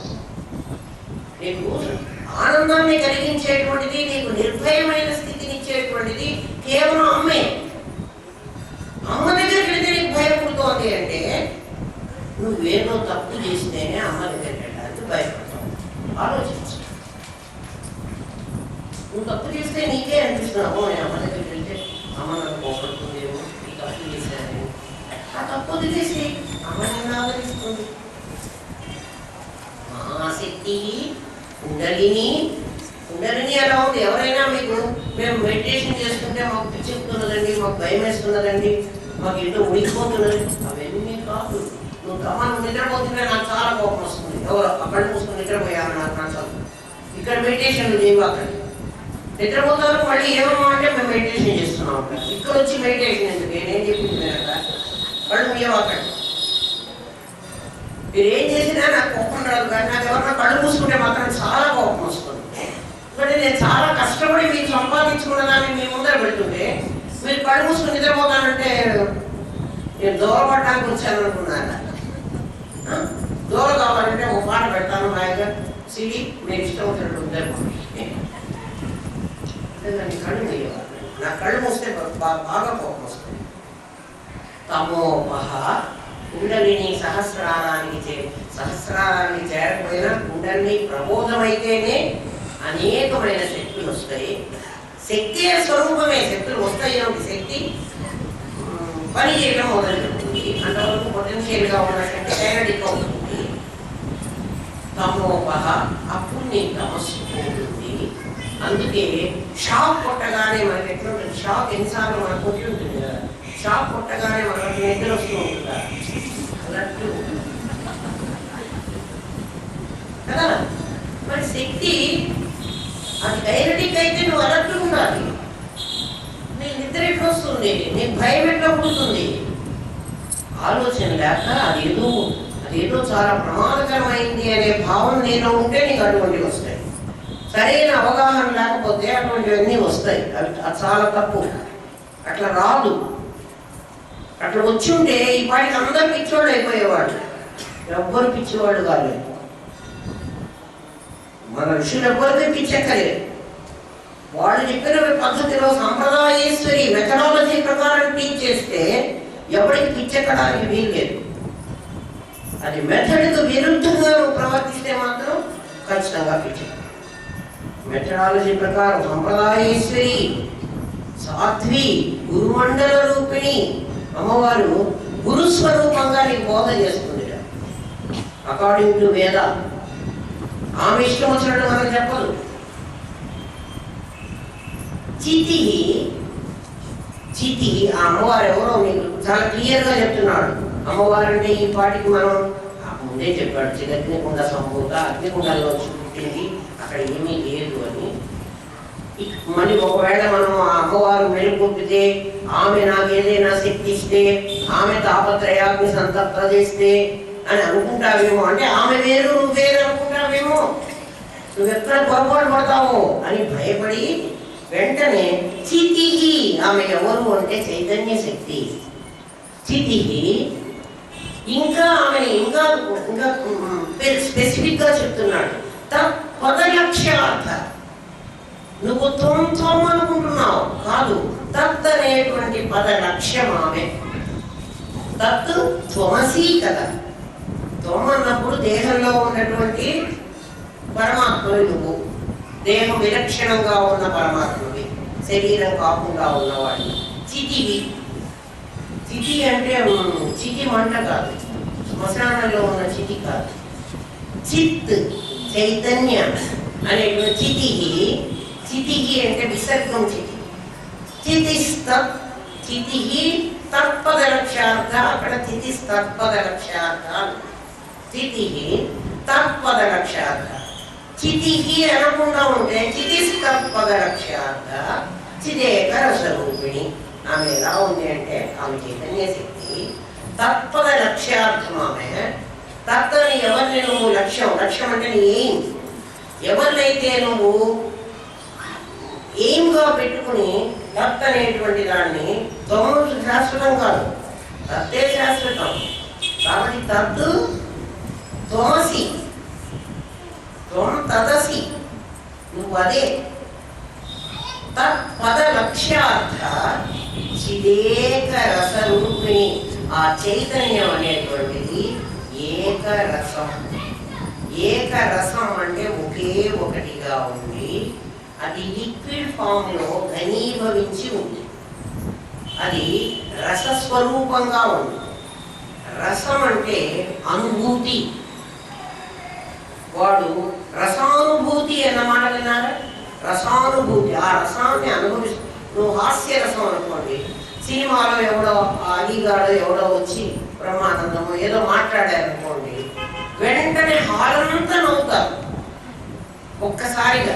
A: నీకు ఆనందాన్ని కలిగించేటువంటిది, నీకు నిర్భయమైన స్థితిని ఇచ్చేటువంటిది కేవలం అమ్మే. అమ్మ దగ్గరికి వెళితే నీకు భయం పుడుతోంది అంటే నువ్వేదో తప్పు చేస్తేనే అమ్మ దగ్గరికి వెళ్ళడానికి భయపడతావు. ఆలోచించు. నువ్వు తప్పు చేస్తే నీకే అనిపిస్తున్నావు, నేను అమ్మ దగ్గరికి వెళ్తే అమ్మ నాకు కోపడుతుందేమో, ఈ తప్పు చేశాను. ఆ తప్పు వదిలేసి అమ్మ నిన్ను ఆదరిస్తుంది. మహాశక్తి కుండలిని ఎలా ఉంది? ఎవరైనా మీకు మేము మెడిటేషన్ చేసుకుంటే మాకు పిచ్చెక్కుతున్నదండి, మాకు భయం వేస్తున్నదండి, మాకు ఏంటో ఉడికిపోతున్నది, అవన్నీ కాదు. నువ్వు నువ్వు నిద్రపోతుంటే నాకు చాలా కోపం వస్తుంది, ఎవరో అక్కడ మూసుకొని నిద్రపోయాను, నాకు నచ్చదు. ఇక్కడ మెడిటేషన్ లేవు. అక్కడ నిద్రపోతారు, మళ్ళీ ఏమన్నా అంటే మేము మెడిటేషన్ చేస్తున్నాం. ఇక్కడ వచ్చి మెడిటేషన్ ఎందుకు? నేనేం చెప్పింది అక్కడ కళ్ళు మీయవాకండి. మీరు ఏం చేసినా నాకు కోపం రాదు, కానీ నాకు ఎవరన్నా కళ్ళు మూసుకుంటే మాత్రం చాలా కోపం వస్తుంది. ఎందుకంటే నేను చాలా కష్టపడి మీకు సంపాదించుకున్న దాన్ని మీ ముందర పెడుతుంటే మీరు కళ్ళు మూసుకుని నిద్రపోతానంటే నేను దూరపడడానికి వచ్చాను అనుకున్నాను. దూరం కావాలంటే ఒక పాట పెడతాను, హాయిగా సిడి మీరు ఇష్టం వచ్చినట్టు నిద్రపోండి. దాన్ని కళ్ళు మూయవాలి. నా కళ్ళు మూస్తే బాగా కోపం వస్తుంది. తమోపహ కుండలిని సహస్రారానికి చేరకపోయినా కుండలిని ప్రబోధమైతేనే అనేకమైన శక్తులు వస్తాయి. శక్తి స్వరూపమే, శక్తులు వస్తాయి. శక్తి పని చేయడం మొదలు పెడుతుంది. అంతవరకు పొటెన్షియల్గా ఉన్నటువంటి ఎనర్జిక్ అవుతుంది. తమోపహ అప్పుడు నీ తమస్సు పోతుంది. అందుకే షాక్ కొట్టగానే మనకి ఎట్లా ఉంటుంది? షాక్ ఎన్నిసార్లు మనకు కొట్టి ఉంటుంది కదా, షాక్ కొట్టగానే మనకు నిద్ర వస్తూ ఉంటుందా అన్నట్టు కదా. మరి శక్తి అది కైనటిక్ అయితే నువ్వు అలర్ట్ ఉండాలి. నీకు నిద్ర ఎట్లా వస్తుంది? నీకు భయం ఎట్లా పుడుతుంది? ఆలోచన లేక అదేదో చాలా ప్రమాదకరమైంది అనే భావన నీలో ఉంటే నీకు అటువంటివి వస్తాయి. సరైన అవగాహన లేకపోతే అటువంటివన్నీ వస్తాయి. అది చాలా తప్పు. అట్లా రాదు. అట్లా వచ్చి ఉంటే ఈ పాటికి అందరు పిచ్చివాళ్ళు అయిపోయేవాళ్ళు. ఎవ్వరు పిచ్చివాళ్ళు కాలేదు. మన ఋషులు ఎవ్వరికీ పిచ్చెక్కలేదు. వాళ్ళు చెప్పిన పద్ధతిలో సంప్రదాయేశ్వరి మెథడాలజీ ప్రకారం టీచ్ చేస్తే ఎవరికి పిచ్చెక్కడానికి వీల్లేదు. అది మెథడ్కు విరుద్ధంగా నువ్వు ప్రవర్తిస్తే మాత్రం ఖచ్చితంగా పిచ్చెక్క. మెథడాలజీ ప్రకారం సంప్రదాయేశ్వరి సాధ్వి గురుమండల రూపిణి అమ్మవారు గురుస్వరూపంగా నీకు బోధ చేస్తుంది. అకార్డింగ్ టు వేద. ఆమె ఇష్టం వచ్చినట్టు మనకు చెప్పదు. చితి ఆ అమ్మవారు ఎవరో నీకు చాలా క్లియర్గా చెప్తున్నాడు. అమ్మవారు అంటే ఈ పాటికి మనం ముందే చెప్పాడు, అగ్నికుండ సంభూత, అగ్నికుండలో పుట్టింది, అక్కడ ఏమీ లేదు అని. మళ్ళీ ఒకవేళ మనం ఆ అమ్మవారు మెరుగుపితే, ఆమె నాకు ఏదైనా శక్తి ఇస్తే, ఆమె తాపత్రయాగ్ని సంతప్త చేస్తే అని అనుకుంటావేమో. అంటే ఆమె వేరు నువ్వు వేరు అనుకుంటావేమో, నువ్వెక్కడ పొరపాటు పడతావో అని భయపడి వెంటనే చితిహి, ఆమె ఎవరు అంటే చైతన్య శక్తి చితిహి. ఇంకా ఆమెని ఇంకా ఇంకా స్పెసిఫిక్గా చెప్తున్నాడు. తత్పదలక్ష్యార్థ. నువ్వు త్వం అనుకుంటున్నావు, కాదు. తత్ అనేటువంటి పద లక్ష్యం ఆమె. తత్ త్వమసి కదా. త్వం అన్నప్పుడు దేహంలో ఉన్నటువంటి పరమాత్మవి నువ్వు. దేహం విలక్షణంగా ఉన్న పరమాత్మవి, శరీరం కాకుండా ఉన్నవాడిని. చితివి. చితి అంటే చితి మంట కాదు, శ్మశానంలో ఉన్న చితి కాదు. చిత్ చైతన్య అనేటువంటి చితిహి. చితిహి అంటే విసర్గం. చితిహి తత్పద లక్ష్యార్థ. అక్కడ చితిస్తత్పద లక్ష్యార్థ. చితిహి తత్పద లక్ష్యార్థ. చితిహి అనకుండా ఉంటే చితిస్తత్పద లక్ష్యార్థ. చిదేక రసరూపిణి. ఆమె ఎలా ఉంది అంటే ఆమె చైతన్య శక్తి. తత్పద లక్ష్యార్థం ఆమె. తత్వని ఎవరిని నువ్వు లక్ష్యం అంటే నీ ఎయిమ్, ఎవరినైతే నువ్వు ఎయిమ్గా పెట్టుకుని తత్ అనేటువంటి దాన్ని త్వము శాశ్వతం కాదు, తత్తే శాశ్వతం. కాబట్టి తత్తు త్వమసి, త్వం తదసి, నువ్వు అదే. తత్పద లక్ష్యార్థ చిదేక రసరూపిణి, ఆ చైతన్యం అనేటువంటిది ఏకరసం. ఏకరసం అంటే ఒకే ఒకటిగా ఉంది, అది లిక్విడ్ ఫామ్ లో ఘనీభవించి ఉంది, అది రసస్వరూపంగా ఉంది. రసం అంటే అనుభూతి. వాడు రసానుభూతి అన్నమాట విన్నారా? రసానుభూతి, ఆ రసాన్ని అనుభవిస్తూ. నువ్వు హాస్య రసం అనుకోండి, సినిమాలో ఎవడో అలీగాడో ఎవడో వచ్చి బ్రహ్మానందము ఏదో మాట్లాడారనుకోండి, వెంటనే హాలంతా నవ్వుతారు ఒక్కసారిగా.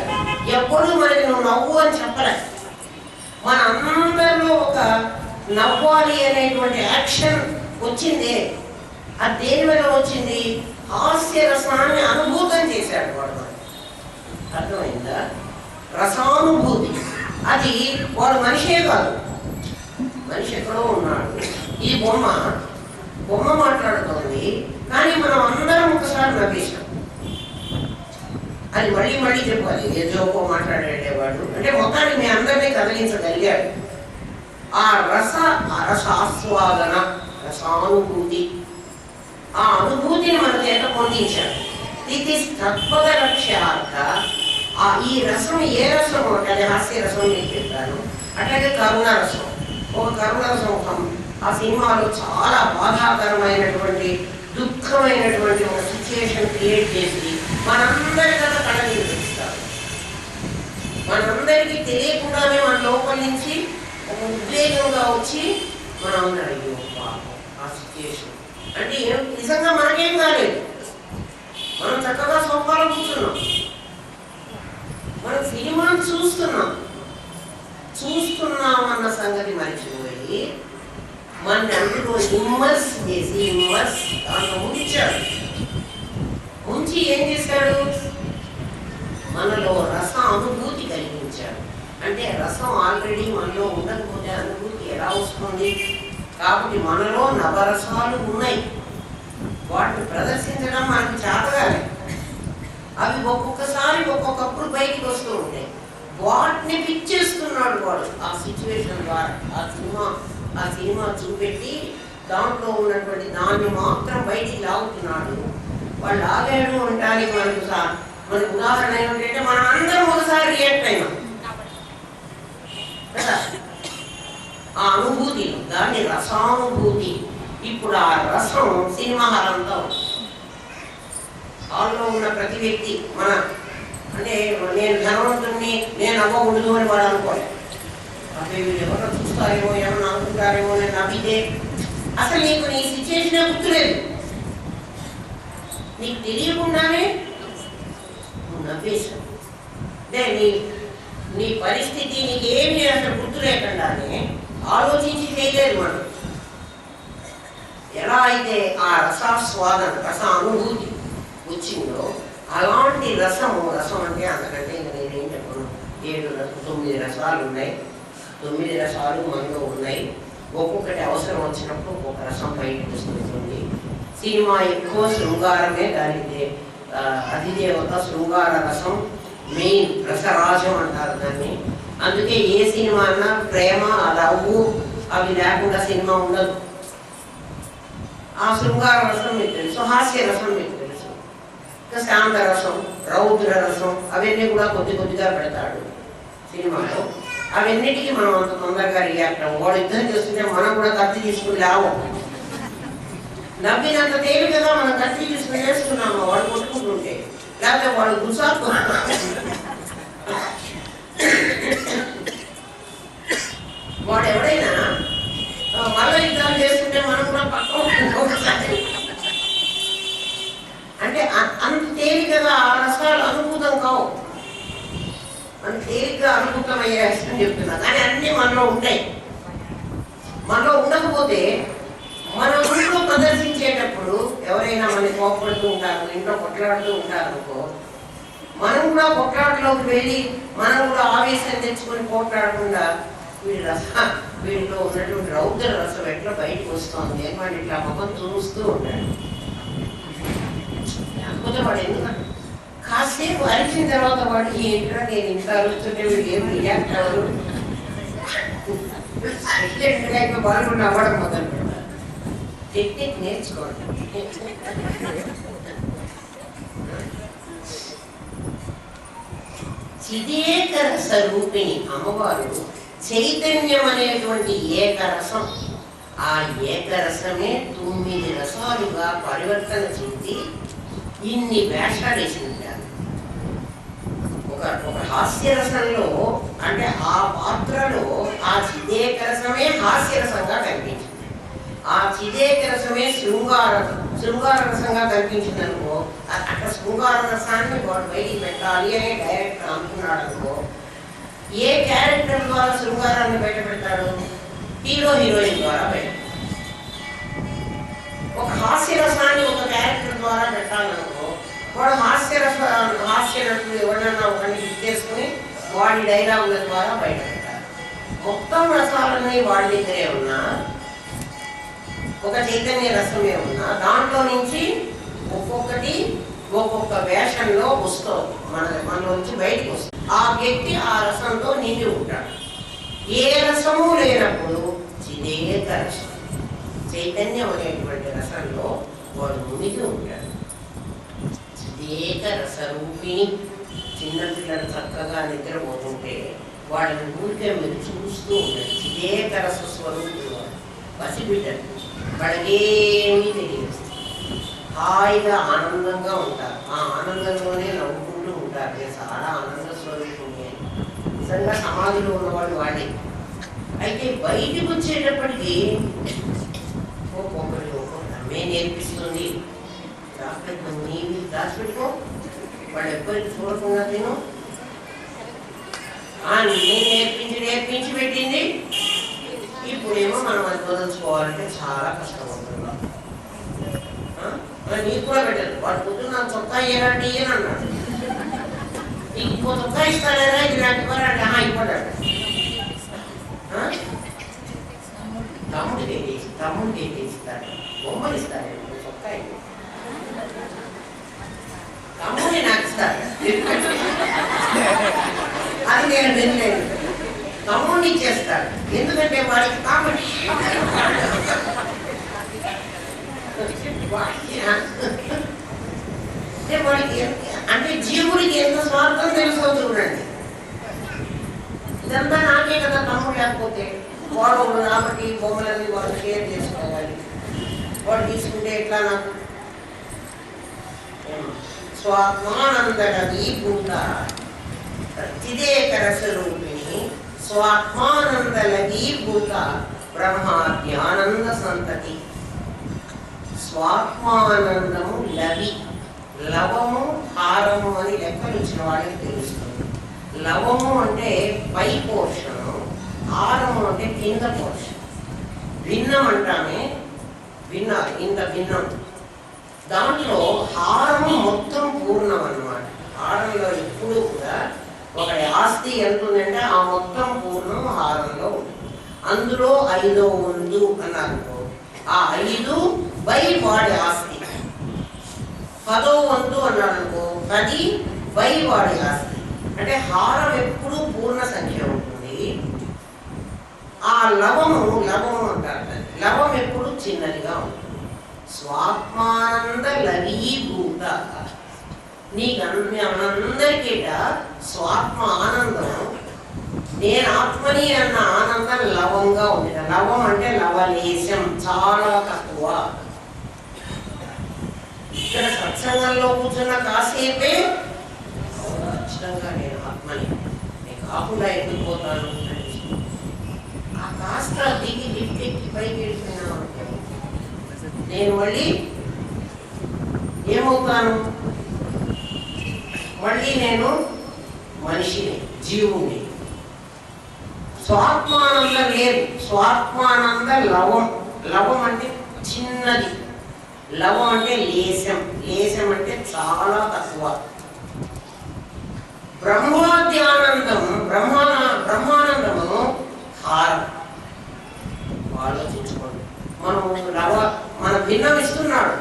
A: ఎప్పుడు మనకి నువ్వు నవ్వు అని చెప్పలే, మన అందరిలో ఒక నవ్వాలి అనేటువంటి యాక్షన్ వచ్చిందే. అది దేని వల్ల వచ్చింది? హాస్య రసాన్ని అనుభూతం చేశాడు వాడు. అర్థమైందా? రసానుభూతి. అది వాడు మనిషే కాదు, మనిషి ఎక్కడో ఉన్నాడు. ఈ బొమ్మ మాట్లాడుతోంది, కానీ మనం అందరం ఒకసారి నవ్వేశాం. అది మళ్ళీ మళ్ళీ చెప్పాలి. ఏ జోకో మాట్లాడేవాడు అంటే మొత్తాన్ని మీ అందరినీ కదిలించగలిగాడు. ఆ రసాస్వాదన, రసానుభూతి, ఆ అనుభూతిని మన చేత పొందించాడు. ఇది తత్పద లక్ష్యార్థ. ఈ రసం ఏ రసం అంటే హాస్య రసం నేను చెప్పాను, అట్లాగే కరుణరసం. ఒక కరుణరసం ఆ సినిమాలో చాలా బాధాకరమైనటువంటి దుఃఖమైనటువంటి ఒక సిచ్యుయేషన్ క్రియేట్ చేసి మనందరి కదా కళనిపిస్తారు. మనందరికీ తెలియకుండానే మన లోపల నుంచి ఒక ఉద్వేగంగా వచ్చి మనం అయ్యో పాపం ఆ సిచ్యుయేషన్ అంటే నిజంగా మనకేం కాలేదు, మనం చక్కగా సోఫాలో కూర్చున్నాం, మనం సినిమాను చూస్తున్నామన్న సంగతి మర్చిపోయి మన అందులో ఇమ్మర్స్ చేసి దాంట్లో ముంచి ఏం చేశాడు? మనలో రస అనుభూతి కలిగించాడు. అంటే రసం ఆల్రెడీ మనలో ఉండకపోతే అనుభూతి ఎలా వస్తుంది? కాబట్టి మనలో నవరసాలు ఉన్నాయి, వాటిని ప్రదర్శించడం మనకి చేతగానే. అవి ఒక్కొక్కసారి ఒక్కొక్కప్పుడు బయటికి వస్తూ ఉంటాయి. వాటిని పిచ్చేస్తున్నాడు వాడు ఆ సిచ్యువేషన్ ద్వారా. ఆ సినిమా చూపెట్టి దాంట్లో ఉన్నటువంటి దాన్ని మాత్రం బయటికి లాగుతున్నాడు. వాళ్ళు లాగాడు అనడానికి మనకు ఉదాహరణ ఏమిటంటే మనం అందరం ఒకసారి రియాక్ట్ అయినాం కదా ఆ అనుభూతి, దాన్ని రసానుభూతి. ఇప్పుడు ఆ రసం సినిమా హాలంతా హాల్లో ఉన్న ప్రతి వ్యక్తి అంటే నేను ధనవంతుడిని, నేను అవ్వకూడదు అని వాడు అనుకోలేదు. అదే వీళ్ళు ఎవరో చూస్తారేమో, ఏమన్నా అనుకుంటారేమో నేను నవ్వితే అసలు నీకు నీ సిచ్యువేషన్ గుర్తులేదు, నీకు తెలియకుండానే నువ్వు నవ్వేశావు. అంటే నీ పరిస్థితి నీకేమీ అసలు గుర్తు లేకుండానే ఆలోచించి చేయలేదు మనం. ఎలా అయితే ఆ రసాస్వాదన, రస అనుభూతి వచ్చిందో అలాంటి రసం అంటే అంతకంటే ఇంకా నేనేం చెప్పను. 9 రసాలు ఉన్నాయి, 9 రసాలు మనలో ఉన్నాయి. ఒక్కొక్కటి అవసరం వచ్చినప్పుడు ఒక్కొక్క రసం బయటకు వస్తుంది. సినిమా ఎక్కువ శృంగారమే, దానికి అధిదేవత శృంగార రసం మెయిన్, రసరాజం అంటారు దాన్ని. అందుకే ఏ సినిమా అన్నా ప్రేమ, లవ్వు అవి లేకుండా సినిమా ఉండదు. ఆ శృంగార రసం మీకు తెలుసు, హాస్య రసం మీకు తెలుసు, శాంత రసం, రౌద్ర రసం అవన్నీ కూడా కొద్దిగా పెడతాడు సినిమాలో. అవన్నిటికీ మనం అంత తొందరగా రియాక్ట్ అవ్వం. వాడు యుద్ధం చేస్తుంటే మనం కూడా కత్తి తీసుకుని లావం. నవ్వినంత తేలికగా మనం కత్తి తీసుకుని వేస్తున్నాము వాడు కొట్టుకుంటుంటే, లేకపోతే వాడు గుసాకు. వాడు ఎవడైనా మళ్ళీ యుద్ధం చేస్తుంటే మనం కూడా పక్కన అంటే అంత తేలికగా ఆ రసాలు అనుభూతం కావు. మన తేలిగ్గా అనుభూతమయ్యే అని చెప్తున్నా, కానీ అన్నీ మనలో ఉంటాయి. మనలో ఉండకపోతే మన ఊళ్ళో ప్రదర్శించేటప్పుడు ఎవరైనా మన కోపడుతూ ఉంటారు, ఇంట్లో కొట్లాడుతూ ఉంటారు అనుకో, మనం కూడా కొట్లాటలోకి వెళ్ళి మనం కూడా ఆవేశం తెచ్చుకొని కొట్లాడకుండా వీళ్ళలో ఉన్నటువంటి రౌద్ర రసం ఎట్లా బయటకు వస్తుంది అని వాడు ఇట్లా మొహం చూస్తూ ఉంటాడు. లేకపోతే వాడు ఎందుకంటే కాసేపు అరిచిన తర్వాత వాడు ఏంటో నేను ఇంత అరుస్తుంటే వీడు ఏం రియాక్ట్ అవ్వరు, బాగా నవ్వడం మొదలు పెడతారు. టెక్నిక్ నేర్చుకోండి. చిదేకర స్వరూపిణి అమ్మవారు చైతన్యం అనేటువంటి ఏకరసం. ఆ ఏకరసమే 9 రసాలుగా పరివర్తన చెంది ఇన్ని వేషాలు వేసింటారు. ఒక హాస్యరసంలో అంటే ఆ పాత్రలో ఆ చిదేకరసమే హాస్యరసంగా కనిపించింది. ఆ చిదేకరసమే శృంగార రసంగా కనిపించింది అనుకో, అక్కడ శృంగార రసాన్ని వాడు బయటికి పెట్టాలి అని డైరెక్టర్ అనుకున్నాడు అనుకో, ఏ క్యారెక్టర్ ద్వారా శృంగారాన్ని బయట పెడతాడు? హీరో హీరోయిన్ ద్వారా బయట. ఒక హాస్యరసాన్ని ఒక క్యారెక్టర్ ద్వారా పెట్టాలనుకో, వాడు హాస్యరసులు ఎవరైనా ఒకరిని చేసుకుని వాడి డైలాగుల ద్వారా బయట పెట్టాలి. మొత్తం రసాలన్నీ వాడి దగ్గరే ఉన్నా, ఒక చైతన్య రసమే ఉన్నా, దాంట్లో నుంచి ఒక్కొక్కటి ఒక్కొక్క వేషంలో వస్తుంది, మనలోంచి బయటకు వస్తుంది. ఆ వ్యక్తి ఆ రసంతో నిండి ఉంటాడు. ఏ రసము లేనప్పుడు చిదేక రసం, చైతన్యం అనేటువంటి రసంలో వాడు మునిగి ఉంటాడు. చిదేక రసరూపిణి. చిన్నపిల్లలు చక్కగా నిద్రపోతుంటే వాళ్ళని ఊరికే మీరు చూస్తూ ఉంటాడు. చిదేక రస స్వరూపులు పసిబిడ్డలు, వాళ్ళకేమీ తెలియదు, హాయిగా ఆనందంగా ఉంటారు. ఆ ఆనందంలోనే నవ్వుకుంటూ ఉంటారు. నేను చాలా ఆనంద స్వరూపుణ్ణి. నిజంగా సమాధిలో ఉన్నవాళ్ళు వాళ్ళే. అయితే బయటకు వచ్చేటప్పటికి ఒక్కొక్కటి అమ్మే నేర్పిస్తుంది, దాచిపెట్టుకో, నీవి దాచిపెట్టుకో, వాళ్ళు ఎప్పటికీ చూడకుండా తిను, నేనే నేర్పించి పెట్టింది. ఇప్పుడేమో మనం అది వదలుచుకోవాలంటే చాలా కష్టపడుతున్నాం. నీకు కూడా పెట్టదు. వాడు పొద్దున్న నాకు చొక్కా ఇయ్యాలంటే ఇయ్యను అన్నాడు. ఇంకో చొక్కా ఇస్తారా, ఇది నాకు ఇవ్వాలంటే ఇవ్వడాడు. తమ్ముడికి ఇస్తాడు, బొమ్మలు ఇస్తాడు, చొక్కా ఇవ్వ, తమ్ముడిని నాకు ఇస్తాడు. అది నేను వినలేదు. తమ్ముడిని ఇచ్చేస్తాడు, ఎందుకంటే వాడికి కాబట్టి వాడికి అంటే జీవుడికి ఎంత స్వార్థం తెలుసో చూడండి. ఇదంతా నాకే కదా తమ్ముడు, లేకపోతే వాడు కాబట్టి బొమ్మలని వాడు షేర్ చేసుకోవాలి. వాడు తీసుకుంటే ఎట్లా నాకు స్వాత్మానందరవి భూత చిదేక రసరూపిణి స్వాత్మానందలవి భూత బ్రహ్మాద్యానంద సంతతి. స్వాత్మానందము లవి, లవము హారము అని లెక్కలు ఇచ్చిన వాడికి తెలుస్తుంది. లవము అంటే పై పోర్షను, హారము అంటే కింద పోర్షన్. భిన్నం అంటామే, ఇంత భిన్నం. దాంట్లో హారము మొత్తం పూర్ణం అన్నమాట. హారంలో ఎప్పుడు కూడా ఒకటి ఆస్తి ఎంత ఉందంటే ఆ మొత్తం పూర్ణం హారంలో ఉంటుంది. అందులో 5వ వంతు అన్నారు, ఆ 5 బై వాడి ఆస్తి. 10వ వంతు అన్నాడు అనుకో, 10 బై వాడి ఆస్తి. అంటే హారం ఎప్పుడు పూర్ణ సంఖ్య ఉంటుంది. ఆ లవము అంటారు, లవం ఎప్పుడు చిన్నదిగా ఉంటుంది. స్వాత్మానంద లవీభూత. నీకందరికీట స్వాత్మ ఆనందం, నేను ఆత్మని అన్న ఆనందం లవంగా ఉంది. లవం అంటే లవలేశం, చాలా తక్కువ. ఇక్కడ సత్సంగంలో కూర్చున్న కాసేపే ఖచ్చితంగా నేను ఆత్మని, నేను కాకుండా ఎందుకు పోతాను. ఆ కాస్త దిగి లిఫ్ట్ ఎక్కి పైకి వెళ్ళిపోయినా నేను మళ్ళీ ఏమవుతాను? మళ్ళీ నేను మనిషిని, జీవుని. స్వాత్మానందం లేదు. స్వాత్మానంద లవం. లవం అంటే చిన్నది. లవం అంటే లేశం, లేశం అంటే చాలా తక్కువ. బ్రహ్మాద్యానందం, బ్రహ్మానందము హారం. ఆలోచించుకోండి. మన భిన్నం ఇస్తున్నాడు,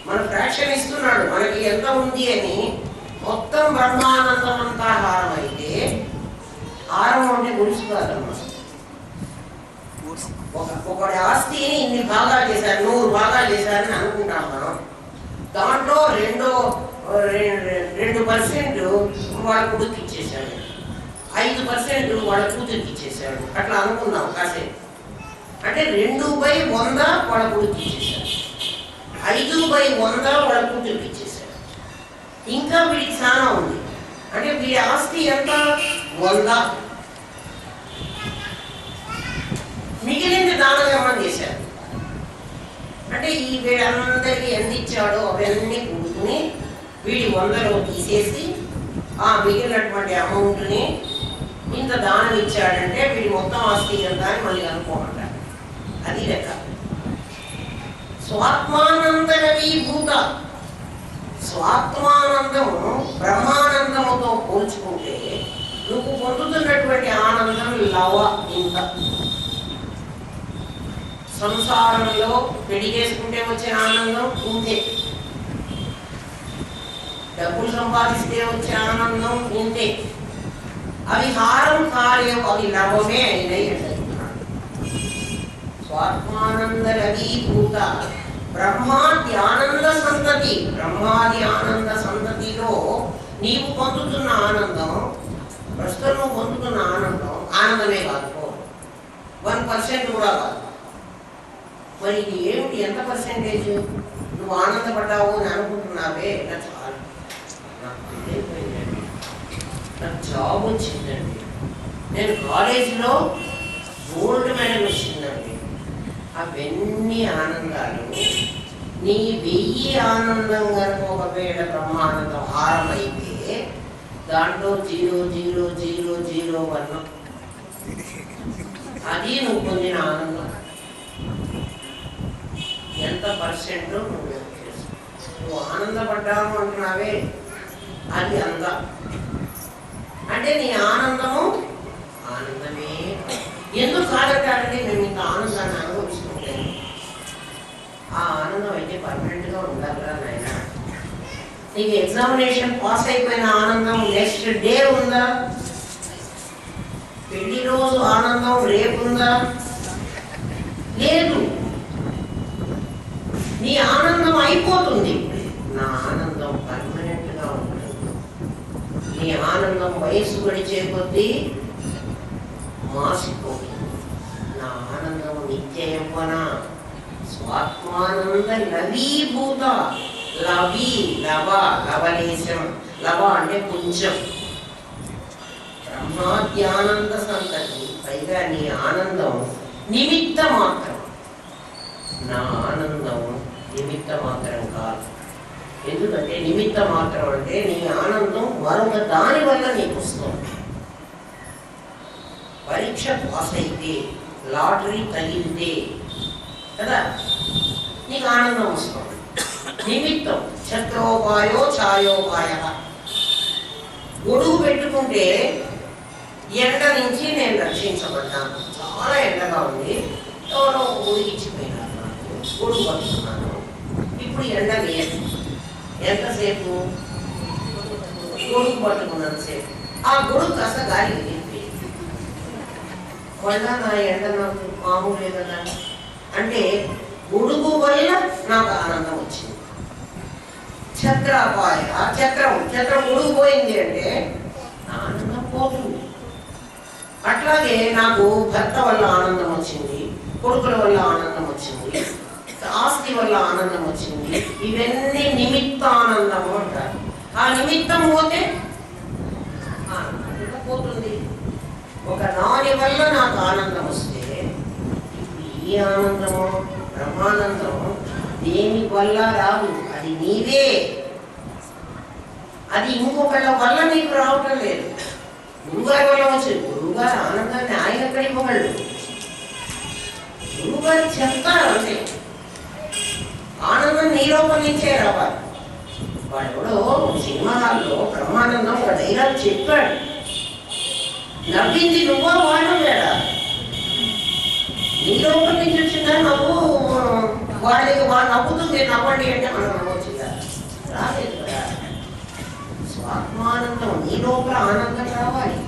A: మన ఫ్రాక్షన్ ఇస్తున్నాడు, మనకి ఎంత ఉంది అని. మొత్తం బ్రహ్మానందం అంతా హారం అయితే, హారం అంటే గురుసు కాదమ్మా. ఒకటి ఆస్తిని ఇన్ని భాగాలు చేశారు, 100 భాగాలు చేశారని అనుకుంటాం మనం. దాంట్లో 2% వాళ్ళ కొడుకు ఇచ్చేసాడు, 5% వాళ్ళ కూతురికి ఇచ్చేసాడు. అట్లా అనుకున్నాం కాసేపు. అంటే 2/100 వాళ్ళ కొడుకు ఇచ్చేసాడు, 5/100 వాళ్ళ కూతురికి ఇచ్చేసాడు. ఇంకా వీడికి చాలా ఉంది. అంటే వీడి ఆస్తి ఎంత? 100. మిగిలింది దానధర్మం చేశారు. అంటే ఈ వీడందరికీ ఎంత ఇచ్చాడో అవన్నీ కూడుకుని వీడి 100లో తీసేసి ఆ మిగిలినటువంటి అమౌంట్ని ఇంత దానం ఇచ్చాడంటే వీడి మొత్తం ఆస్తి ఎంత అని మళ్ళీ అనుకోమంటారు. అది లెక్క. స్వాత్మానందరవీభూత, స్వాత్మానందము బ్రహ్మానందముతో పోల్చుకుంటే నువ్వు పొందుతున్నటువంటి ఆనందం లవ ఇంత. సంసారంలో పెళ్లి చేసుకుంటే వచ్చే ఆనందం ఇంతే, డబ్బులు సంపాదిస్తే వచ్చే ఆనందం ఇంతే. అవి హారం కార్యం, అవి లవమే అయినాయి అంటున్నాడు. స్వాత్మానంద రవీభూత బ్రహ్మాది ఆనంద సంతతి, బ్రహ్మాది ఆనంద సంతతిలో నీవు పొందుతున్న ఆనందం, ప్రస్తుతం నువ్వు పొందుతున్న ఆనందమే కాదు, 1% కూడా కాదు. మరి ఇది ఏమిటి? ఎంత పర్సెంటేజ్ నువ్వు ఆనందపడ్డావు అని అనుకుంటున్నావే? ఇలా చాలు. నాకు తెలియపోయిందండి, నాకు జాబ్ వచ్చిందండి, నేను కాలేజీలో గోల్డ్ మెడల్ వచ్చిందండి. అవన్నీ ఆనందాలు నీ 1000 ఆనందం కనుక ఒకవేళ బ్రహ్మానందం హారం అయితే దాంట్లో 0.0001 అది నువ్వు పొందిన ఆనందం. ఎంత పర్సెంట్ నువ్వు ఆనందపడ్డావు అంటున్నావే అది అంత. అంటే నీ ఆనందము ఆనందమే. ఎందుకు కాదంటే మేము ఇంత ఆనందాన్ని అనుభవిస్తుంటాము. ఆ ఆనందం అయితే పర్మనెంట్గా ఉండాలి కదా నాయన. నీకు ఎగ్జామినేషన్ పాస్ అయిపోయిన ఆనందం నెక్స్ట్ డే ఉందా? పెళ్లి రోజు ఆనందం రేపు ఉందా? లేదు. నీ ఆనందం అయిపోతుంది, నా ఆనందం పర్మనెంట్గా ఉంటుంది. నీ ఆనందం వయసు గడిచే కొద్దీ మాసిపోతుంది. నా ఆనందం నిత్య యవ్వన. స్వాత్మానంద లవీభూత. లవి లవ, లవలేశం. లవ అంటే కొంచెం. బ్రహ్మాద్యానంద సంతతి. పైగా నీ ఆనందం నిమిత్త మాత్రం. నా ఆనందం నిమిత్త మాత్రం కాదు. ఎందుకంటే నిమిత్త మాత్రం అంటే నీ ఆనందం మరొక దాని వల్ల నీకు వస్తుంది. పరీక్ష పాస్ అయితే, లాటరీ తగిలితే కదా నీకు ఆనందం వస్తుంది. నిమిత్తం. ఛత్రోపాయో ఛాయోపాయ. గొడుగు పెట్టుకుంటే ఎండ నుంచి నేను రక్షించబడ్డాను. చాలా ఎండగా ఉంది, ఎవరో ఊరికిచ్చిపోయినారు, నాకు గొడుగు పట్టుకున్నాను. ఇప్పుడు ఎండ లేదు. ఎంతసేపు? గొడుగు పట్టుకున్నంతసేపు. ఆ గొడుగు కాస్త గాలి వెళ్ళిపోయింది. మళ్ళా నా ఎండ నాకు మామూలే కదా. అంటే గొడుగు వల్ల నాకు ఆనందం వచ్చింది. ఛత్రాపాయ, ఛత్రం గొడుగు పోయింది అంటే ఆనందం పోతుంది. అట్లాగే నాకు భర్త వల్ల ఆనందం వచ్చింది, కొడుకుల వల్ల ఆనందం వచ్చింది, ఆస్తి వల్ల ఆనందం వచ్చింది. ఇవన్నీ నిమిత్త ఆనందము అంటారు. ఆ నిమిత్తం పోతే ఆనందం పోతుంది. ఒక దాని వల్ల నాకు ఆనందం వస్తే ఈ ఆనందము బ్రహ్మానందం దేని వల్ల రాదు, అది నీవే. అది ఇంకొకళ్ళ వల్ల నీకు రావటం లేదు. గురువుగారి వల్ల వచ్చింది. గురువుగారు ఆనందాన్ని ఆయన ఎక్కడ ఇవ్వగలడు? గురువుగారు చెప్తారు అంతే. ఆనందం నీ లోపల నుంచే రావాలి. వాడెవడో సినిమా హాల్లో బ్రహ్మానందం ఒక డైలాగ్ చెప్పాడు, నవ్వింది నువ్వా వాడు వేడా? నీ లోపల నుంచి వచ్చిందా నవ్వు? వాడికి వాడు నవ్వుతుంది నవ్వండి అంటే మనం నవ్వచ్చుగా, రాలేదు కదా. స్వాత్మానందం నీ లోపల ఆనందం రావాలి.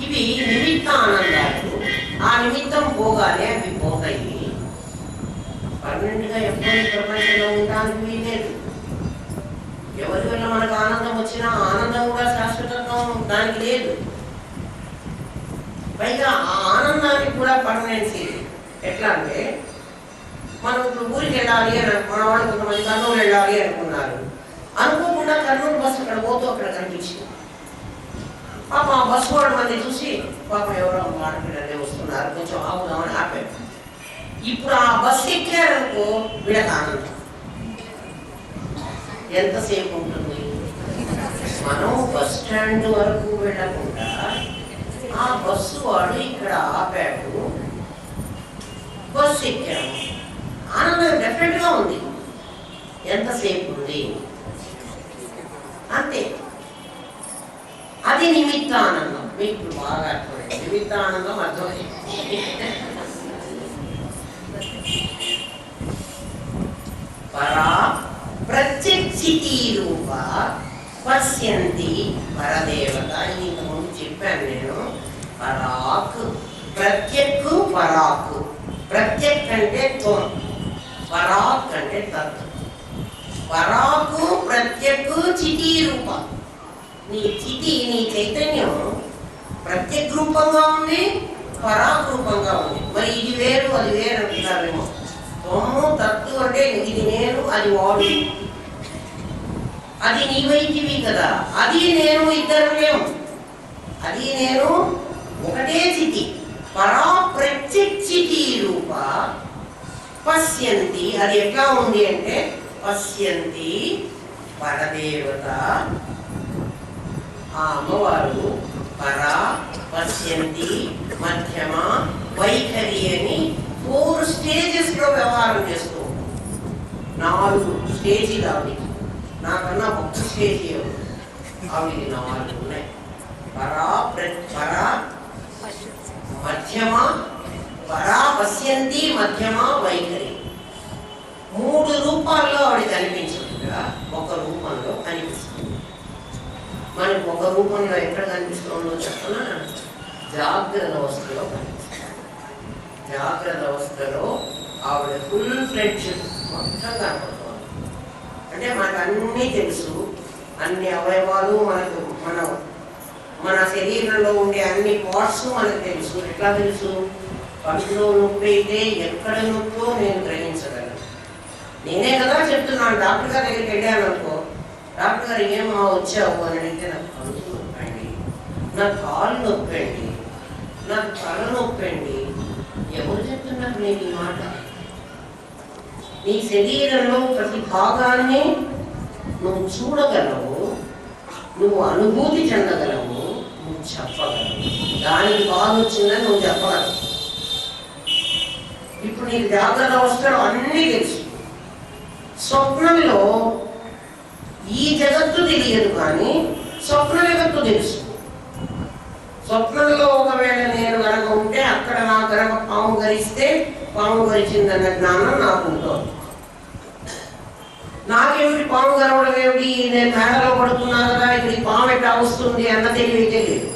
A: ఇవి నిమిత్త ఆనందాలు. ఆ నిమిత్తం పోగానే అవి పోతాయి. పర్మనెంట్గా ఎప్పుడు ప్రపంచంలో ఉండడానికి వీలేదు. ఎవరి వల్ల మనకు ఆనందం వచ్చినా ఆనందం కూడా శాశ్వతత్వం దానికి లేదు. పైగా ఆ ఆనందానికి కూడా పర్మనెన్సీ. ఎట్లా అంటే మనం ఇప్పుడు ఊరికి వెళ్ళాలి అని మన వాళ్ళు కొంతమంది కర్నూలు వెళ్ళాలి అనుకున్నారు. అనుకోకుండా కర్నూలు బస్సు అక్కడ పోతూ అక్కడ కనిపించింది. పాపం ఆ బస్సు వాడు మంది చూసి పాపం ఎవరో ఆడపిల్లలే వస్తున్నారు కొంచెం ఆపుదామని ఆపారు. ఇప్పుడు ఆ బస్సు ఎక్కారనుకో వీళ్ళకి ఆనందం ఎంతసేపు ఉంటుంది? మనం బస్ స్టాండ్ వరకు వెళ్ళకుండా ఆ బస్సు వాడు ఇక్కడ ఆపాడు, బస్సు ఎక్కాము, ఆనందం డెఫినెట్గా ఉంది. ఎంతసేపు ఉంది అంతే. అది నిమిత్త ఆనందం. మీకు బాగా అర్థమైంది. నిమిత్త ఆనందం అర్థమైంది. పరా ప్రత్యక్షితి రూప పశ్యంతి పరదేవత. ఇంతకుముందు చెప్పాను నేను. పరాక్ ప్రత్యక్ పరాక్. ప్రత్యక్ అంటే త్వం, పరాక్ అంటే తత్. పరాకు ప్రత్యక్ చితి రూప. నీ చితి నీ చైతన్యం ప్రత్యక్ రూపంగా ఉంది, పరాక్ రూపంగా ఉంది. మరి ఇది వేరు అది వేరు అంటున్నారేమో. త్వము తత్తు అంటే ఇది నేను అది వాడు. అది నీవైతివి కదా, అది నేను ఇద్దరు లేము. అది నేను ఒకటే చితి. పరా ప్రత్యక్షితి రూప పశ్యంతి. అది ఎట్లా ఉంది అంటే పశ్యంతి పరదేవత. ఆ అమ్మవారు పర, పశ్యంతి, మధ్యమ, వైఖరి అని 4 స్టేజెస్లో వ్యవహారం చేస్తూ 4 స్టేజీలు ఆవిడ. నాకన్నా ఒక్క స్టేజీ ఆవిడ 4 ఉన్నాయి. పరా పరా మధ్యమ, పరా పశ్యంతి, మధ్యమ, వైఖరి. 3 రూపాల్లో ఆవిడ కనిపించకుండా ఒక రూపంలో కనిపిస్తుంది. మనకు ఒక రూపంలో ఎక్కడ కనిపిస్తుందో చెప్పనా? జాగ్రత్త అవస్థలో కనిపిస్తుంది. జాగ్రత్త అవస్థలో ఆవిడ ఫుల్ ఫ్లెడ్జ్ మొత్తం కనపడుతుంది. అంటే మనకు అన్నీ తెలుసు, అన్ని అవయవాలు మనకు మన శరీరంలో ఉండే అన్ని పార్ట్స్ మనకు తెలుసు. ఎట్లా తెలుసు? కడుపులో నొప్పి అయితే ఎక్కడ నొప్పో నేను గ్రహించగలను. నేనే కదా చెప్తున్నాను. డాక్టర్ గారి దగ్గరికి వెళ్ళాను అనుకో, డాక్టర్ గారు ఏమో వచ్చావు అని అడిగితే నాకు కడుపు నొప్పండి, నాకు కాలు నొప్పండి, నాకు తల నొప్పండి. ఎవరు చెప్తున్నారు నేను ఈ మాట? నీ శరీరంలో ప్రతి భాగాన్ని నువ్వు చూడగలవు, నువ్వు అనుభూతి చెందగలవు, నువ్వు చెప్పగలవు. దానికి బాధ వచ్చిందని నువ్వు చెప్పగలవు. ఇప్పుడు నీకు జాగ్రత్త అవస్థలు అన్నీ తెలుసు. స్వప్నంలో ఈ జగత్తు తెలియదు కానీ స్వప్న జగత్తు తెలుసు. స్వప్నంలో ఒకవేళ నేను కనుక ఉంటే అక్కడ నా కనుక పాము గరిస్తే పాము గరిచిందన్న జ్ఞానం నాకు ఉంటుంది. నాకేమిటి పాము గరవడం ఏమిటి, నేను మేడలో పడుతున్నా కదా, ఇక్కడ పాము ఎట్లా వస్తుంది అన్న తెలివి తెలియదు.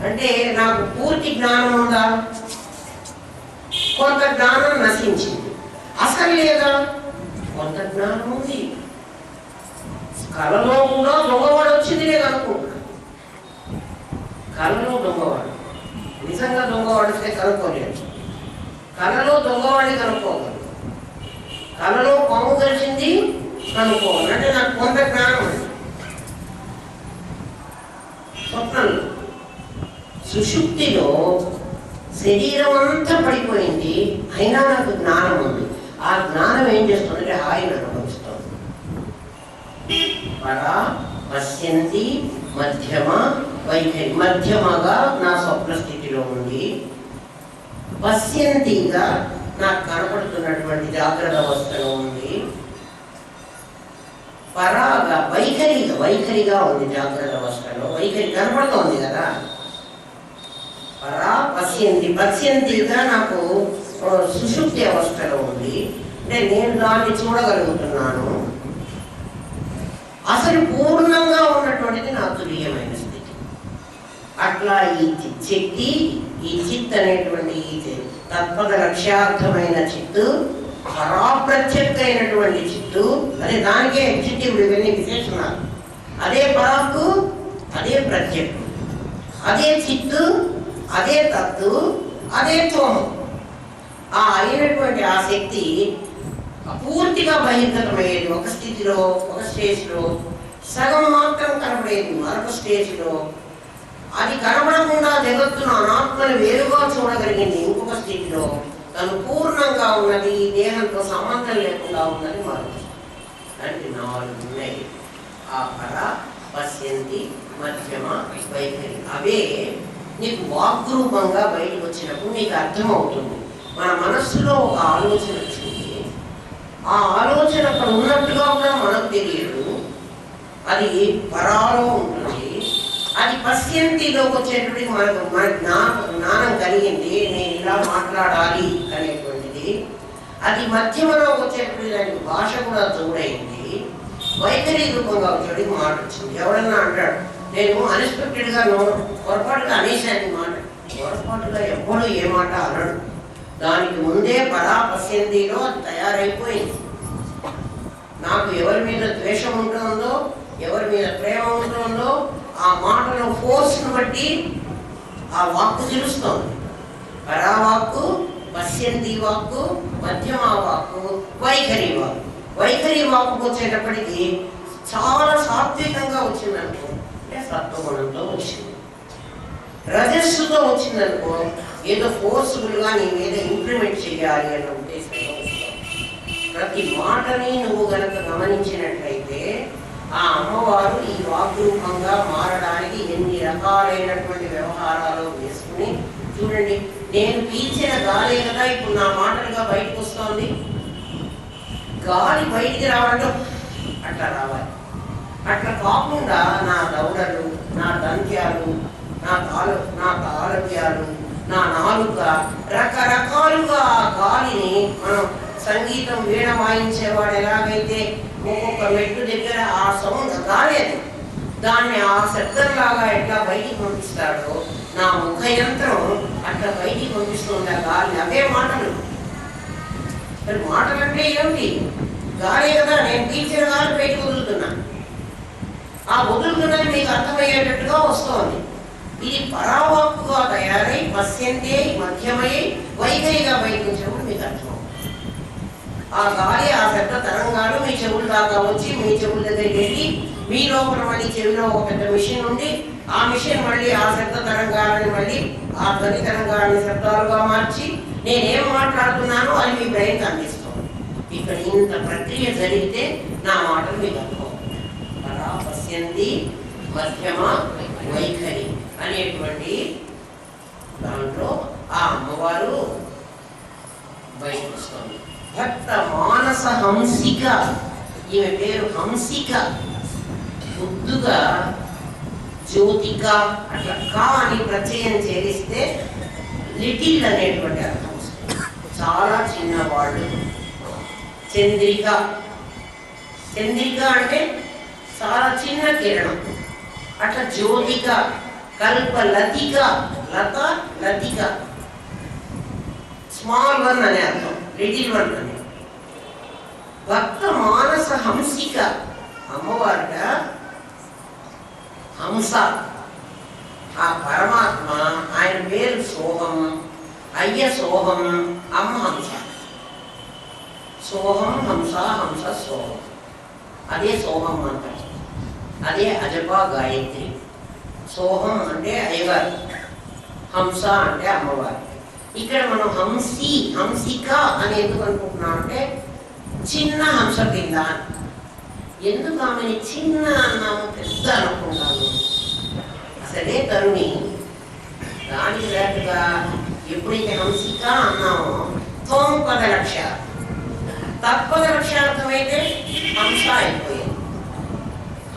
A: అంటే నాకు పూర్తి జ్ఞానం ఉందా? కొంత జ్ఞానం నశించింది. అసలు లేదా? కొంత జ్ఞానం ఉంది. కళలో కూడా దొంగవాడు వచ్చింది నేను అనుకుంటున్నా. కళలో దొంగవాడు నిజంగా దొంగవాడు వస్తే కనుక్కోలేదు. కళలో దొంగవాడిని కనుక్కోగలరు. కళలో పాము కలిసింది కనుక్కోవాలి. అంటే నాకు కొంత జ్ఞానం ఉంది. స్వప్నంలో సుషుప్తిలో శరీరం అంతా పడిపోయింది, అయినా నాకు జ్ఞానం ఉంది. ఆ జ్ఞానం ఏం చేస్తుందంటే హాయిని అనుభవిస్తుంది. పరా పశ్యంతి మధ్యమ వైఖరి. మధ్యమగా నా స్వప్న స్థితిలో ఉంది, పశ్యంతిగా నాకు కనపడుతున్నటువంటి జాగ్రత్త అవస్థలో ఉంది. పరాగ వైఖరిగా ఉంది జాగ్రత్త అవస్థలో. వైఖరి కనపడుతోంది కదా. పరా పశ్యంతిగా నాకు సుషుప్తి అవస్థలో ఉంది. అంటే నేను దాన్ని చూడగలుగుతున్నాను. అసలు పూర్ణంగా ఉన్నటువంటిది నా తుల్యమైన స్థితి. అట్లా ఈ శక్తి, ఈ చిత్ అనేటువంటి తత్పద లక్ష్యార్థమైన చిత్తు, పరాప్రత్యక్ష అయినటువంటి చిత్తు, అదే దానికే ఎగ్జిక్యూటివ్ ఇవన్నీ విశేషణాలు. అదే పరాకు, అదే ప్రత్యక్షం, అదే చిత్తు, అదే తత్తు, అదే తోము. ఆ అయినటువంటి ఆ శక్తి పూర్తిగా బహిర్గతమయ్యేది ఒక స్థితిలో, ఒక స్టేజ్లో. సగం మాత్రం కనపడేది మరొక స్టేజ్లో. అది కనపడకుండా జగత్తును అనాత్మను వేరుగా చూడగలిగింది ఇంకొక స్థితిలో. తను పూర్ణంగా ఉన్నది, ఈ దేహంతో సంబంధం లేకుండా ఉన్నది మరొక. అంటే 4 ఉన్నాయి. ఆ పర, పశ్యంతి, మధ్యమ, వైఖరి. అవే నీకు వాగ్రూపంగా బయటకు వచ్చినప్పుడు నీకు అర్థమవుతుంది. మన మనస్సులో ఒక ఆలోచన వచ్చింది, ఆ ఆలోచన అక్కడ ఉన్నట్టుగా కూడా మనకు తెలియదు. అది పరాలో ఉంటుంది. అది పశ్యంతిలోకి వచ్చేటప్పటికి మన జ్ఞానం కలిగింది, నేను ఇలా మాట్లాడాలి అనేటువంటిది. అది మధ్యమలోకి వచ్చేటప్పటికి దానికి భాష కూడా తోడైంది. వైఖరి రూపంగా వచ్చేటికి మాట వచ్చింది. ఎవడన్నా అంటాడు, నేను అన్ఎక్స్పెక్టెడ్గా పొరపాటుగా అనేసాను మాట. పొరపాటుగా ఎప్పుడూ ఏ మాట అనడు. దానికి ముందే పరాపశ్యంతిలో అది తయారైపోయింది. నాకు ఎవరి మీద ద్వేషం ఉంటుందో, ఎవరి మీద ప్రేమ ఉంటుందో, ఆ మాటలో ఫోర్స్ను బట్టి ఆ వాక్కు తెలుస్తోంది. పరావాక్కు, పశ్యంతి వాక్కు, మధ్యమ వాక్కు, వైఖరి వాక్కు. వైఖరి వాక్కు వచ్చేటప్పటికి చాలా సాత్వికంగా వచ్చిందనుకో, అంటే సత్వగుణంతో వచ్చింది. రజస్సుతో వచ్చిందనుకో, ఏదో ఫోర్స్ఫుల్గా నీ మీద ఇంప్లిమెంట్ చేయాలి అన్న ఉద్దేశంలో వస్తావు. ప్రతి మాటని నువ్వు గనక గమనించినట్లయితే ఆ అమ్మవారు ఈ వాగ్రూపంగా మారడానికి ఎన్ని రకాలైనటువంటి వ్యవహారాలు వేసుకుని, చూడండి, నేను పీల్చిన గాలే కదా ఇప్పుడు నా మాటలుగా బయటకు వస్తోంది. గాలి బయటికి రావడం అట్లా రావాలి. అట్లా కాకుండా నా దౌడలు, నా దంత్యాలు, నా తాళవ్యాలు, నా నాలుక, రకరకాలుగా ఆ గాలిని మనం సంగీతం వీణ వాయించేవాడు ఎలాగైతే ఒక్కొక్క మెట్టు దగ్గర ఆ సౌండ్ గాలి అది, దాన్ని ఆ శబ్దంలాగా ఎట్లా బయటికి పంపిస్తాడో నా ముఖ యంత్రం అట్లా బయటికి పంపిస్తుంది ఆ గాలి. అవే మాటలు. మరి మాటలు అంటే ఏమిటి? గాలి కదా, నేను పీల్చిన గాలి బయటకు వదులుతున్నా. ఆ వదులుతున్నది మీకు అర్థమయ్యేటట్టుగా వస్తుంది. ఇది పరావాక్కుగా తయారై పశ్యంతే మధ్యమై వైఖరిగా బయటకు వచ్చినప్పుడు మీకు అర్థమవుతుంది. ఆ గాలి, ఆ పెద్ద తరంగాలు మీ చెవుల దాకా వచ్చి మీ చెవుల దగ్గరికి వెళ్ళి మీ లోపల మళ్ళీ చెవిలో ఒక పెద్ద మిషన్ ఉండి ఆ మిషన్ మళ్ళీ ఆ శబ్ద తరంగాలని మళ్ళీ ఆ ధ్వని తరంగాలని శబ్దాలుగా మార్చి నేనేం మాట్లాడుతున్నానో అది మీ బ్రెయిన్కి అందిస్తుంది. ఇక్కడ ఇంత ప్రక్రియ జరిగితే నా మాటలు మీకు అర్థమవుతుంది. పరా పశ్యంతి మధ్యమ వైఖరి అనేటువంటి దాంట్లో ఆ అమ్మవారు బయటకు వస్తుంది. భక్త మానస హంసిక, ఈమె పేరు హంసిక. ముద్దుగా జ్యోతిక అట్లా కా అని ప్రత్యయం చేరిస్తే లిటిల్ అనేటువంటి అర్థం వస్తుంది. చాలా చిన్నవాళ్ళు. చంద్రిక, చంద్రిక అంటే చాలా చిన్న కిరణం. అట్లా జ్యోతిక, కల్ప లతిక, లత లతిక, స్మాల్ వన్ అనే అర్థం, లిటిల్ వన్ అని. భక్త మానస హంసిక, అమ్మవారిట హంస. ఆ పరమాత్మ, ఆయన పేరు సోహం, అయ్య సోహం, అమ్మ హంస. సోహం హంస, హంస సోహం, అదే సోహం మంత్రం, అదే అజపా గాయత్రి. సోహం అంటే అయ్యగారు, హంస అంటే అమ్మవారు. ఇక్కడ మనం హంసిక అని ఎందుకు అనుకుంటున్నాం అంటే చిన్న హంస కింద. ఎందుకు ఆమెని చిన్న అన్నాము, పెద్ద అనుకుంటాము? అసలే తరుణి. దానికి లేకగా ఎప్పుడైతే హంసిక అన్నామో త్వం పద లక్ష. తత్పద లక్ష్యార్థమైతే హంస అయిపోయింది.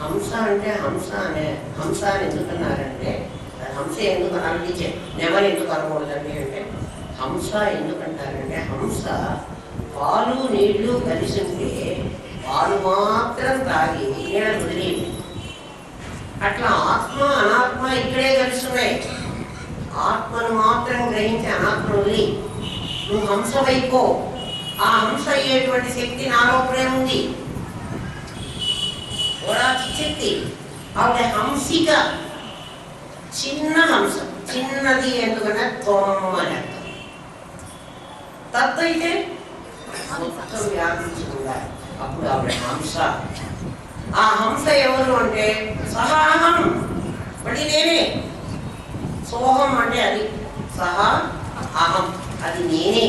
A: హంస అంటే హంస అని ఎందుకన్నారంటే, హంస ఎందుకు అనాలి, నెమలి ఎందుకు అనకూడదండి అంటే, హంస ఎందుకంటారంటే, హంస పాలు నీళ్లు కలిసి ఉంటే పాలు మాత్రం తాగి నీళ్ళ వదిలేదు. అట్లా ఆత్మ అనాత్మ ఇక్కడే కలిసి ఉన్నాయి. ఆత్మను మాత్రం గ్రహించి ఆత్మ వదిలి నువ్వు హంస వైపో. ఆ హంస అయ్యేటువంటి శక్తి నాలోపడే ఉంది. శక్తి ఆవిడ హంసిక, చిన్న హంస. చిన్నది ఎందుకంటే తోమని అర్థం. తత్తైతే మొత్తం వ్యాపించుకుంటారు. అప్పుడు ఆవిడ హంస. ఆ హంస ఎవరు అంటే సహాహం, మళ్ళీ నేనే. సోహం అంటే అది, సహా అహం అది నేనే.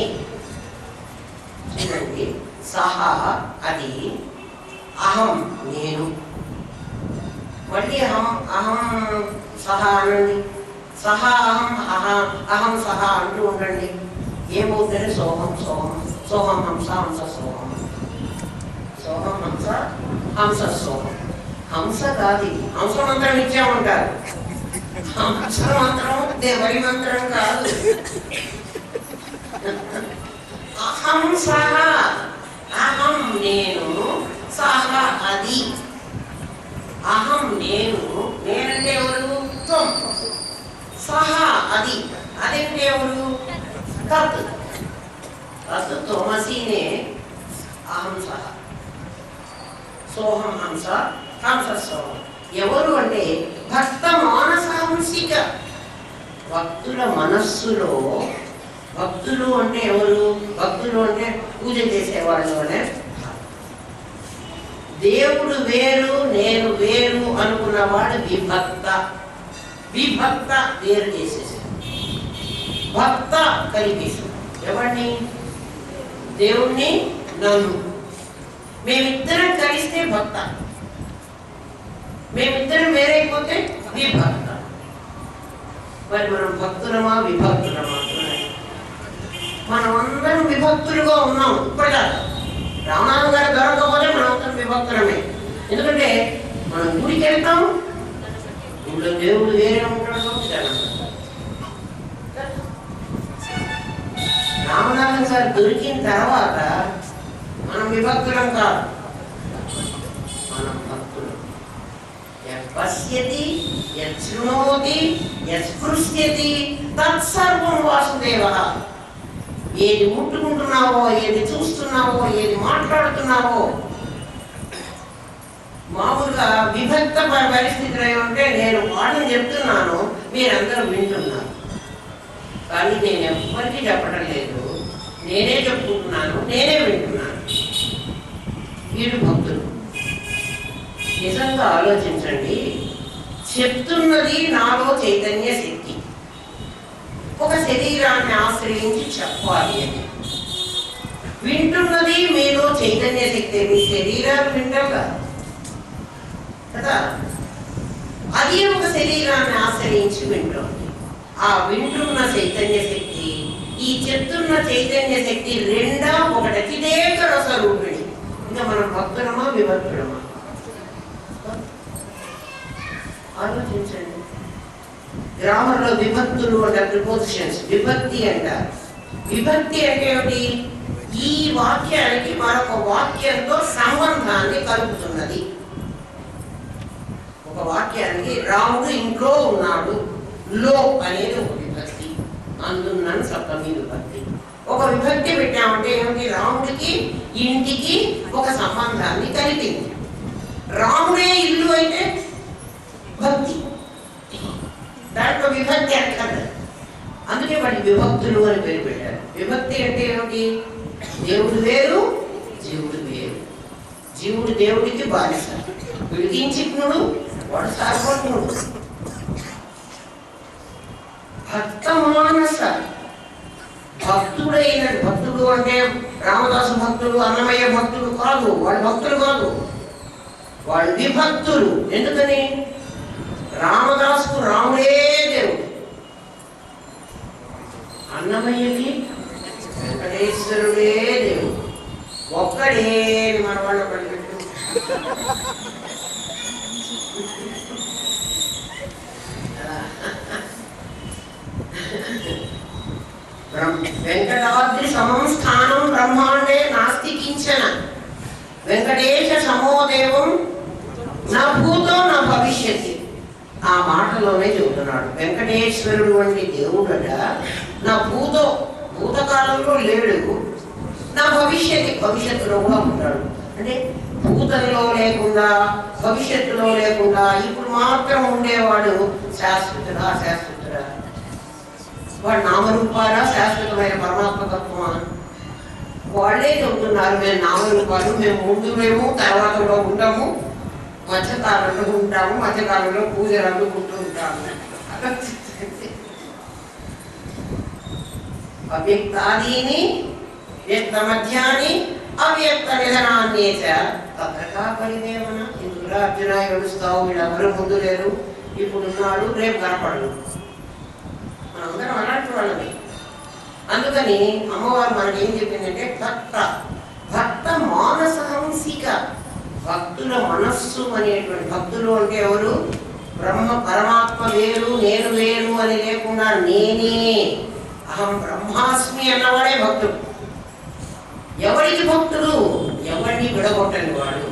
A: చూడండి, సహా అది, అహం నేను. మళ్ళీ అహం సహా అనండి. సహా అహం సహా అంటూ ఉండండి. ఏమవుతుంది? సోహం సోహం సోహం హంస హంస సోహం. సోహం హంస హంస సోహం. హంస కాదు ఇది. హంస మంత్రం ఇచ్చామంటారు. హంస మంత్రం దేవరి మంత్రం కాదు. అహం సహ, అహం నేను, సహ అది. అహం నేను, నేనంటే ఎవరు? త్వం. సహ అది, అదంటే ఎవరు? తత్. తత్ త్వమసినే అహం సహ. సోహం హంస హంస సోహం. ఎవరు అంటే భక్త మానస హంసిక. భక్తుల మనస్సులో, భక్తులు అంటే ఎవరు? భక్తులు అంటే పూజ చేసేవాళ్ళు అనే. దేవుడు వేరు నేను వేరు అనుకున్నవాడు విభక్త. విభక్త వేరు చేసేసాడు, భక్త కలిపేశాడు. ఎవరిని? దేవుణ్ణి నన్ను. మేమిద్దరం కలిస్తే భక్త, మేమిద్దరం వేరైపోతే విభక్త. మరి మనం భక్తులమా విభక్తులమా? మనం అందరం విభక్తులుగా ఉన్నాం ఇప్పటిదాకా. రామనాథం గారు దొరకకపోతే మనం అందరం విభక్తులమే. ఎందుకంటే మనం గుడికి వెళ్తాం, ఇంట్లో దేవుడు వేరే ఉంటాడు. రామనాథం గారు దొరికిన తర్వాత మనం విభక్తులం కాదు, మనం భక్తులు. పశ్యతి యశృణోతి యస్పృశ్యతి తత్సర్వం వాసుదేవ. ఏది ముట్టుకుంటున్నావో, ఏది చూస్తున్నావో, ఏది మాట్లాడుతున్నావో. మామూలుగా విభక్త పరిస్థితులు ఏమంటే నేను వాడిని చెప్తున్నాను, మీరందరూ వింటున్నారు. కానీ నేను ఎవ్వరికీ చెప్పడం లేదు, నేనే చెప్పుకుంటున్నాను, నేనే వింటున్నాను. వీడు భక్తులు. నిజంగా ఆలోచించండి. చెప్తున్నది నాలో చైతన్య శక్తి, ఒక శరీరాన్ని ఆశ్రయించి చెప్పాలి అని. వింటున్నది మీలో చైతన్య శక్తి, మీ శరీరాలు వింటాం కదా, అది ఒక శరీరాన్ని ఆశ్రయించి వింటుంది. ఆ వింటున్న చైతన్య శక్తి, ఈ చెప్తున్న చైతన్య శక్తి రెండా ఒకటి అతిదేక రసరూపిణి. ఇంకా మనం భక్తులమా విభక్తులమా? ఆలోచించండి. గ్రామంలో విభక్తులు అంటే ప్రిపోజిషన్స్, విభక్తి అంటారు. విభక్తి అంటే ఏమిటి? ఈ వాక్యానికి మరొక వాక్యంతో సంబంధాన్ని కలుపుతున్నది. ఒక వాక్యానికి రాముడు ఇంట్లో ఉన్నాడు, లో అనేది ఒక విభక్తి, అందున్నని సప్తమి విభక్తి. ఒక విభక్తి పెట్టామంటే ఏమిటి? రాముడికి ఇంటికి ఒక సంబంధాన్ని కలిపింది. రాముడే ఇల్లు అయితే భక్తి, దాంట్లో విభక్తి అక్కర్లేదు. అందుకే వాటి విభక్తులు అని పేరు పెట్టారు. విభక్తి అంటే ఏమిటి? దేవుడు వేరు, జీవుడు వేరు. జీవుడు దేవుడికి బానిస, విడిగించినుడు వాడు సార్వజ్ఞుడు. భక్త మానస, భక్తుడైన. భక్తుడు అంటే రామదాసు భక్తుడు, అన్నమయ్య భక్తుడు కాదు, వాళ్ళు భక్తులు కాదు, వాళ్ళు విభక్తులు. ఎందుకని? రామదాసుకు రాముడే దేవుడు, అన్నమయ్యకి వెంకటేశ్వరుడే దేవుడు, ఒక్కడే మన వాళ్ళు పడిపెట్టు. వెంకటాద్రి సమం స్థానం బ్రహ్మాండే నాస్తి కించన, వెంకటేశ సమోదేవం నా భూతో నా భవిష్యత్తు. ఆ మాటలోనే చెబుతున్నాడు, వెంకటేశ్వరుడు వంటి దేవుడట నా భూతకాలంలో లేడు, నా భవిష్యత్తులో కూడా ఉంటాడు. అంటే భూతంలో లేకుండా భవిష్యత్తులో లేకుండా ఇప్పుడు మాత్రం ఉండేవాడు శాశ్వతుడా? వాడు నామరూపాలా శాశ్వతమైన పరమాత్మతత్వమా? వాళ్ళే చెబుతున్నారు, మేము నామరూపాలు, మేము ముందు తర్వాత ఉంటాము, మధ్యకాలంలో ఉంటాము, మధ్యకాలంలో పూజలు అందుకుంటూ ఉంటాము. అవ్యక్తాదీని వ్యక్త మధ్యాన్ని అవ్యక్త నిధనాన్యేచ తత్రకా పరిదేవన. ఎందుకురా అర్జున ఏడుస్తావు? వీళ్ళెవరు ముందు లేరు, ఇప్పుడు ఉన్నాడు, రేపు కనపడదు. మనందరం అలాంటి వాళ్ళని. అందుకని అమ్మవారు మనకేం చెప్పిందంటే భక్త మానసహంసిక, భక్తుల మనస్సు అనేటువంటి, భక్తులు అంటే ఎవరు? పరమాత్మ వేరు నేను వేరు అని లేకుండా నేనే అహం బ్రహ్మాస్మి అన్నవాడే భక్తుడు. ఎవరికి భక్తుడు? ఎవరిని విడగొట్టని వాడు,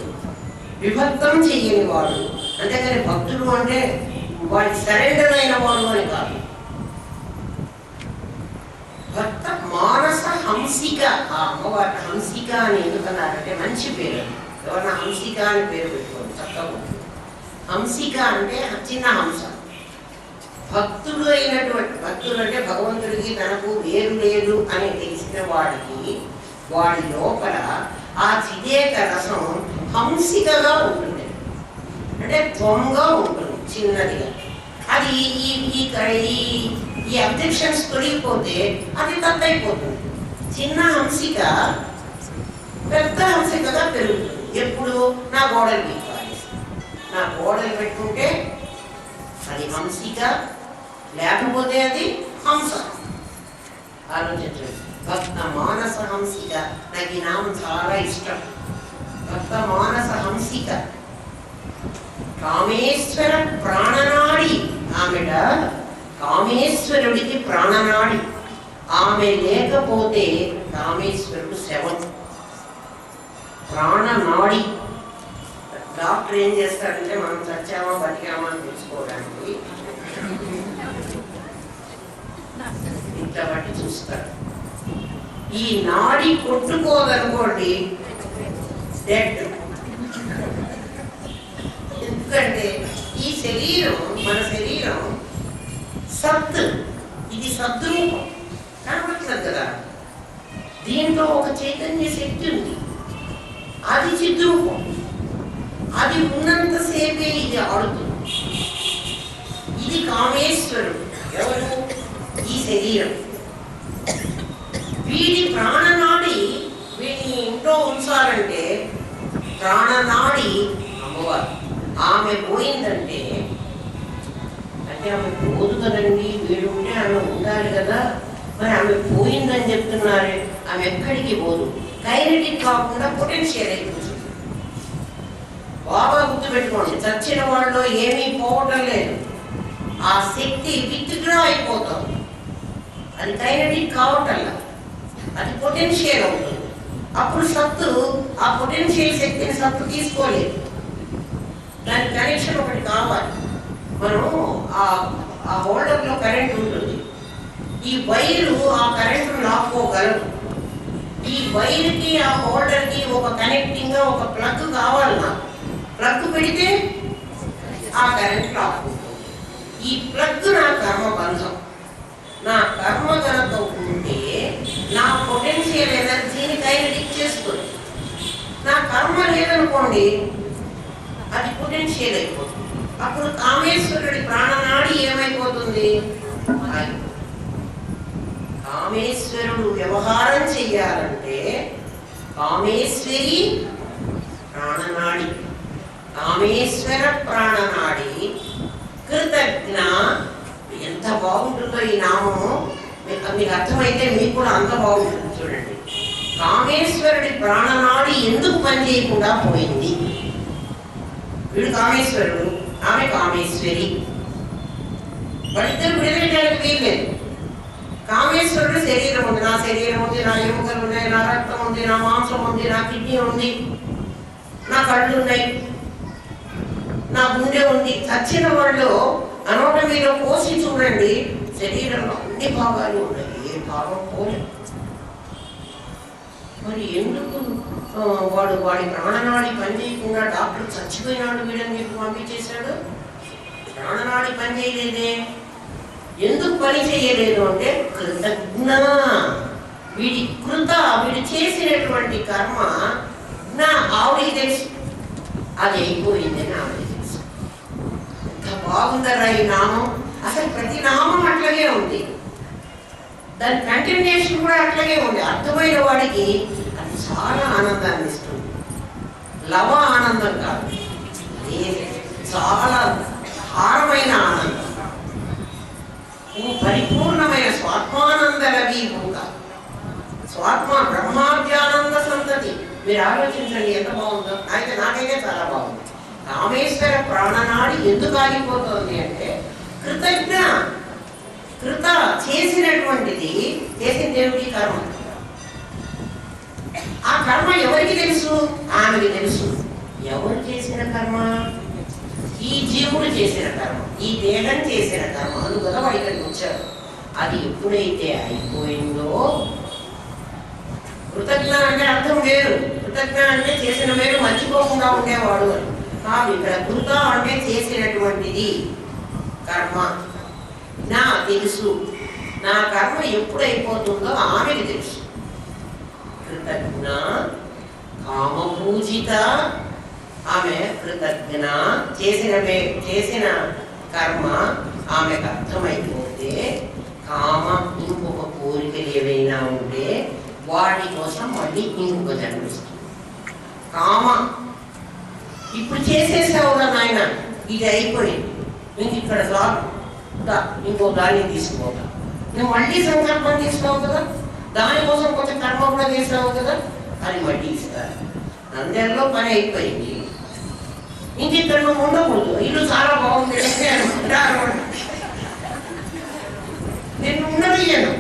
A: విభక్తం చెయ్యని వాడు. అంతేకాని భక్తుడు అంటే వాడి సరెండర్ అయిన వాడు అని కాదు. భక్త మానస హంసిక. ఆ అమ్మవారి హంసిక అని ఎందుకన్నారంటే మంచి పేరు. ఎవరన్నా హంసిక అని పేరు పెట్టుకోండి, చక్కగా. హంసిక అంటే చిన్న హంస. భక్తుడు అయినటువంటి, భక్తుడు అంటే భగవంతుడికి తనకు వేరు లేదు అని తెలిసిన వాడికి, వాడి లోపల ఆ చిదేక రసం హంసికగా ఉంటుంది, అంటే త్వంగా ఉంటుంది, చిన్నదిగా. అది ఈ అబ్జెక్షన్స్ తొలగిపోతే అది తత్తైపోతుంది. చిన్న హంసిక పెద్ద హంసికగా పెరుగుతుంది. ఎప్పుడు? నా గోడలు పెట్టుకోవాలి. నా గోడలు పెట్టుకుంటే అది హంసిక, లేకపోతే అది హంస. ఆలోచించండి. భక్త మానస హంసిక, నాకు ఈ నామం చాలా ఇష్టం. భక్త మానస హంసిక, కామేశ్వర ప్రాణనాడి. ఆమెడ కామేశ్వరుడికి ప్రాణనాడి. ఆమె లేకపోతే కామేశ్వరుడు శవం. ప్రాణనాడి. డాక్టర్ ఏం చేస్తాడంటే మనం చచ్చామా బతికామా అని తెలుసుకోవడానికి ఇంత బట్టి చూస్తాడు. ఈ నాడి కొట్టుకోదనుకోండి డెడ్. ఎందుకంటే ఈ శరీరం, మన శరీరం సత్, ఇది సద్రూపం, కనపడుతుంది కదా. దీంట్లో ఒక చైతన్య శక్తి ఉంది, అది చిద్రూపం. అది ఉన్నంతసేపే ఇది ఆడుతుంది. ఇది కామేశ్వరుడు. ఎవరు? ఈ శరీరం. వీడి ప్రాణనాడి, వీడిని ఇంట్లో ఉంచాలంటే ప్రాణనాడి అమ్మవారు. ఆమె పోయిందంటే, అంటే ఆమె పోదు కదండి, వీడు ఉంటే ఆమె ఉండాలి కదా. మరి ఆమె పోయిందని చెప్తున్నారే, ఆమె ఎక్కడికి పోదు. కైనటిక్ కాకుండా పొటెన్షియల్ అయిపోతుంది. బాగా గుర్తుపెట్టుకోండి, చచ్చిన వాళ్ళలో ఏమీ పోవటం లేదు. ఆ శక్తి విత్డ్రా అయిపోతుంది. అది కైనటిక్ కావటంలా, అది పొటెన్షియల్ అవుతుంది. అప్పుడు సత్తు ఆ పొటెన్షియల్ శక్తిని సత్తు తీసుకోలేదు. దాని కనెక్షన్ ఒకటి కావాలి. మనం ఆ హోల్డర్లో కరెంట్ ఉంటుంది. ఈ వైరు ఆ కరెంటును లాక్కోగలదు. ఈ వైర్కి ఆ హోల్డర్కి ఒక కనెక్టింగ్గా ఒక ప్లగ్ కావాలి. నాకు ప్లగ్ పెడితే ఆ కరెంట్ లాక్కుంటుంది. ఈ ప్లగ్ నా కర్మబంధం. నా కర్మ కనుక ఉంటే నా పొటెన్షియల్ ఎనర్జీని కైనటిక్ చేస్తుంది. నా కర్మ లేదనుకోండి, అది పొటెన్షియల్ అయిపోతుంది. అప్పుడు కామేశ్వరుడి ప్రాణనాడి ఏమైపోతుంది? కామేశ్వరుడు వ్యవహారం చెయ్యాలంటే కామేశ్వరి ప్రాణనాడి, కామేశ్వర ప్రాణనాడి కృతజ్ఞ. ఎంత బాగుంటుందో ఈ నామము. మీకు అర్థమైతే మీకు కూడా అంత బాగుంటుంది. చూడండి, కామేశ్వరుడి ప్రాణనాడి ఎందుకు పనిచేయకుండా పోయింది? వీడు కామేశ్వరుడు, ఆమె కామేశ్వరి, వాళ్ళిద్దరు విడదీయడానికి వీల్లేదు. కామేశ్వరుడు శరీరం ఉంది, నా శరీరం ఉంది, నా ఎముకలు ఉన్నాయి, నా రక్తం ఉంది, నా మాంసం ఉంది, నా కిడ్నీ ఉంది, నా కళ్ళు ఉన్నాయి, నా గుండె ఉంది. చచ్చిన వాళ్ళు అనోటమీలో కోసి చూడండి, శరీరంలో అన్ని భాగాలు ఉన్నాయి, ఏ భాగం పోలేదు. మరి ఎందుకు వాడి ప్రాణనాడి పనిచేయకుండా డాక్టర్ చచ్చిపోయినాడు వీడని చెప్పి పంపించేశాడు? ప్రాణనాడి పనిచేయలేదే. ఎందుకు పని చేయలేదు అంటే కృతజ్ఞ. వీడు చేసినటువంటి కర్మ నా ఆవిడికి తెలుసు, అది అయిపోయిందని ఆవిడికి తెలుసు. ఎంత బాగుందరా ఈ నామం! అసలు ప్రతి నామం అట్లాగే ఉంది, దాని కంటిన్యూషన్ కూడా అట్లాగే ఉంది. అర్థమైన వాడికి అది చాలా ఆనందాన్ని ఇస్తుంది. లవ ఆనందం కాదు, చాలా హారమైన ఆనందం, పరిపూర్ణమైన స్వాత్మానంద రవీభూత, స్వాత్మ బ్రహ్మాద్యానంద సంతతి. మీరు ఆలోచించండి ఎంత బాగుందో. నాకైతే చాలా బాగుంది. రామేశ్వర ప్రాణనాడి ఎందుకు ఆగిపోతుంది అంటే కృత చేసినటువంటిది, చేసిన దేవుడి కర్మ. ఆ కర్మ ఎవరికి తెలుసు? ఆమెకి తెలుసు. ఎవరు చేసిన కర్మ? ఈ జీవుడు చేసిన కర్మ, ఈ దేహం చేసిన కర్మ. అందువల్ల వాడు ఇక్కడికి వచ్చాడు. అది ఎప్పుడైతే అయిపోయిందో, కృతజ్ఞ అంటే అర్థం వేరు. కృతజ్ఞ అంటే చేసిన వేరు, మర్చిపోకుండా ఉండేవాడు అని కాదు. ఇక్కడ కృత అంటే చేసినటువంటిది కర్మ. నా తెలుసు, నా కర్మ ఎప్పుడైపోతుందో ఆమెకి తెలుసు. కృతజ్ఞ కామపూజిత, ఆమె కృతజ్ఞ. చేసిన కర్మ ఆమెకు అర్థమైపోతే, కామ ఇంకొక కోరికలు ఏవైనా ఉంటే వాటి కోసం మళ్ళీ ఇంకొక జన్మిస్తుంది. కామ ఇప్పుడు చేసేసావు కదా నాయన, ఇది అయిపోయింది, ఇంక ఇక్కడ చాలు, ఇంకో దాన్ని తీసుకోగా, నువ్వు మళ్ళీ సంకల్పం తీసుకోవు కదా, దానికోసం కొంచెం కర్మ కూడా చేసావు కదా, అది మళ్ళీ ఇస్తారు. అందరిలో పని అయిపోయింది, ఇంక ఇక్కడ నువ్వు ఉండకూడదు, ఇల్లు చాలా బాగుంది నేను ఉండలేను.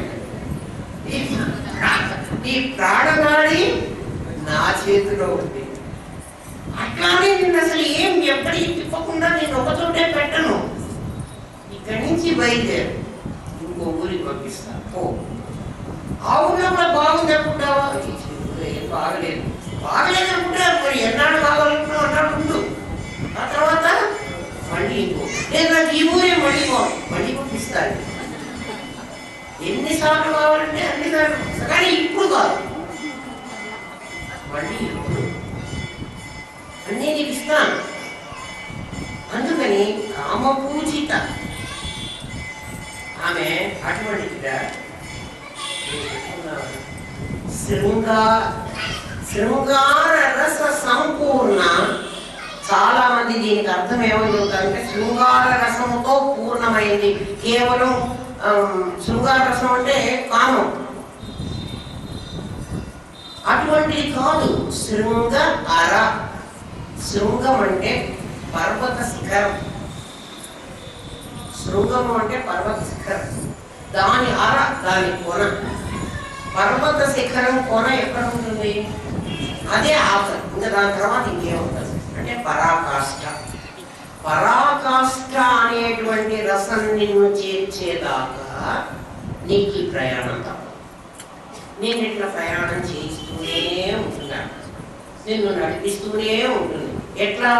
A: ఈ ప్రాణనాడి నా చేతిలో ఉంది. అట్లానే నేను అసలు ఏం ఎప్పటికీ తిప్పకుండా నేను ఒకచోటే పెట్టను. ఇక్కడి నుంచి బయలుదేరు, ఇంకో ఊరికి పంపిస్తాను. ఓ ఆ ఊళ్ళో కూడా బాగుంది అనుకుంటావా? ఏం బాగలేదు, బాగలేదు అనుకుంటే మరి ఎన్నాడు కావాలనుకున్నావు అన్నాడు ఉండు. ఆ తర్వాత మళ్ళీ ఇంకో, నేను నాకు ఈ ఊరే మళ్ళీ పంపిస్తాను. ఎన్నిసార్లు కావాలంటే అన్నిసార్లు, కానీ ఇప్పుడు కాదు, మళ్ళీ ఇప్పుడు అన్నీ నీకు ఇస్తాను. అందుకని కామపూజిత ఆమె అటువంటిదిగా శృంగార రస సంపూర్ణ. చాలా మంది దీనికి అర్థం ఏమని చెబుతారంటే శృంగార రసముతో పూర్ణమైంది. కేవలం శృంగార రసం అంటే కామం, అటువంటిది కాదు. శృంగ అర, శృంగం అంటే పర్వత శిఖరం, శృంగము అంటే పర్వత శిఖరం, దాని అర దాని కొన. పర్వత శిఖరం కొన ఎక్కడ ఉంటుంది? అదే ఆఖరు, ఇంకా దాని తర్వాత ఇంకేముంటుంది అంటే పరాకాష్ఠ. పరాకాష్ఠ అనేటువంటి రసం నిన్ను చేర్చేదాకా నీకు ఈ ప్రయాణం తప్ప. నేను ఇట్లా ప్రయాణం చేయిస్తూనే ఉంటున్నాను, నిన్ను నడిపిస్తూనే ఉంటుంది. ఎట్లా?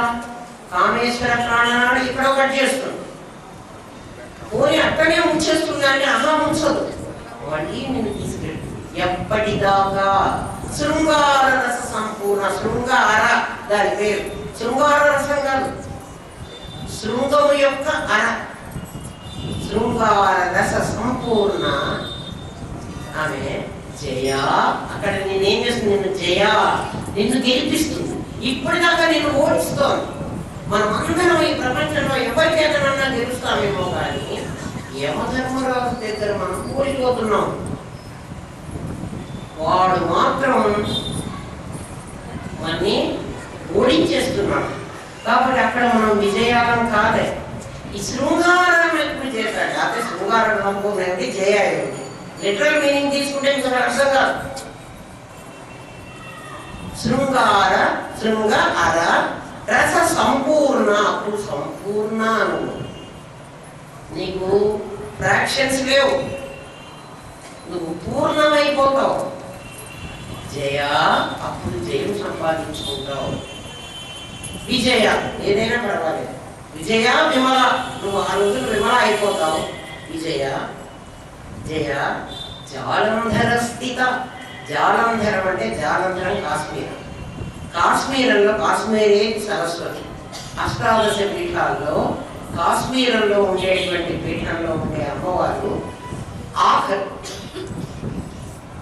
A: కామేశ్వర ప్రాణనాడు ఇక్కడ ఒకటి చేస్తుంది, పోనీ అక్కడే ఉంచేస్తుందంటే అలా ఉంచదు, మళ్ళీ నిన్ను తీసుకెళ్ళి ఎప్పటిదాకా శృంగార రస సంపూర్ణ. శృంగార దాని పేరు, శృంగార రసం కాదు, శృంగము యొక్క అర. శృంగార రస సంపూర్ణ ఆమె జయ. అక్కడ నేనేం చేస్తుంది? నిన్ను జయ, నిన్ను గెలిపిస్తుంది. ఇప్పటిదాకా నేను ఓడిస్తోంది. మనం అందరం ఈ ప్రపంచంలో ఎవరి చేతనన్నా గెలుస్తామేమో కానీ యమధర్మరాజు దగ్గర మనం ఓడిపోతున్నాం. వాడు మాత్రం మనని ఓడించేస్తున్నాడు. కాబట్టి అక్కడ మనం విజయాలం కాదే. ఈ శృంగారం ఎప్పుడు చేశాడు అయితే శృంగారం అనుకోనండి జయ లిటరల్ మీనింగ్ తీసుకుంటే మీకు అర్థం కాదు. శృంగార శృంగ అర రస సంపూర్ణ. అప్పుడు సంపూర్ణ అను నీకు ఫ్రాక్షన్స్ లేవు, నువ్వు పూర్ణమైపోతావు. జయ అప్పుడు జయం సంపాదించుకుంటావు. విజయ ఏదైనా పర్వాలేదు. విజయ విమల నువ్వు ఆ రోజులు విమల అయిపోతావు. విజయ జయ జాలంధర స్థిత. జాలంధరం అంటే జాలంధరం కాశ్మీరం. కాశ్మీరంలో కాశ్మీరే సరస్వతి. అష్టాదశ పీఠాల్లో కాశ్మీరంలో ఉండేటువంటి పీఠంలో ఉండే అమ్మవారు ఆఖరు.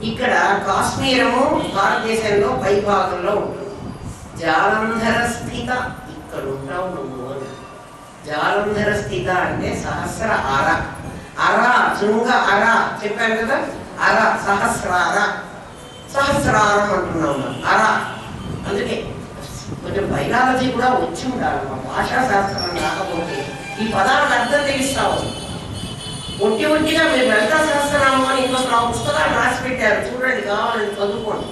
A: ఇక్కడ కాశ్మీరము భారతదేశంలో పైభాగంలో ఉంటుంది. జాలంధర స్థిత ఇక్కడ ఉంటావు నువ్వు అని. జాలంధర స్థిత అంటే సహస్ర అర. అర శృంగ అర చెప్పాను కదా. అర సహస్రార సహస్రారం అంటున్నాం అర. అందుకే కొంచెం బైలాలజీ కూడా వచ్చి ఉండాలి. మా భాషా శాస్త్రం రాకపోతే ఈ పదాలకు అర్థం తెలుస్తావు. ఒట్టిగా మీరు లలితా సహస్రనామం అని ఇంకొక పుస్తకాలు రాసి పెట్టారు చూడండి, కావాలని చదువుకోండి.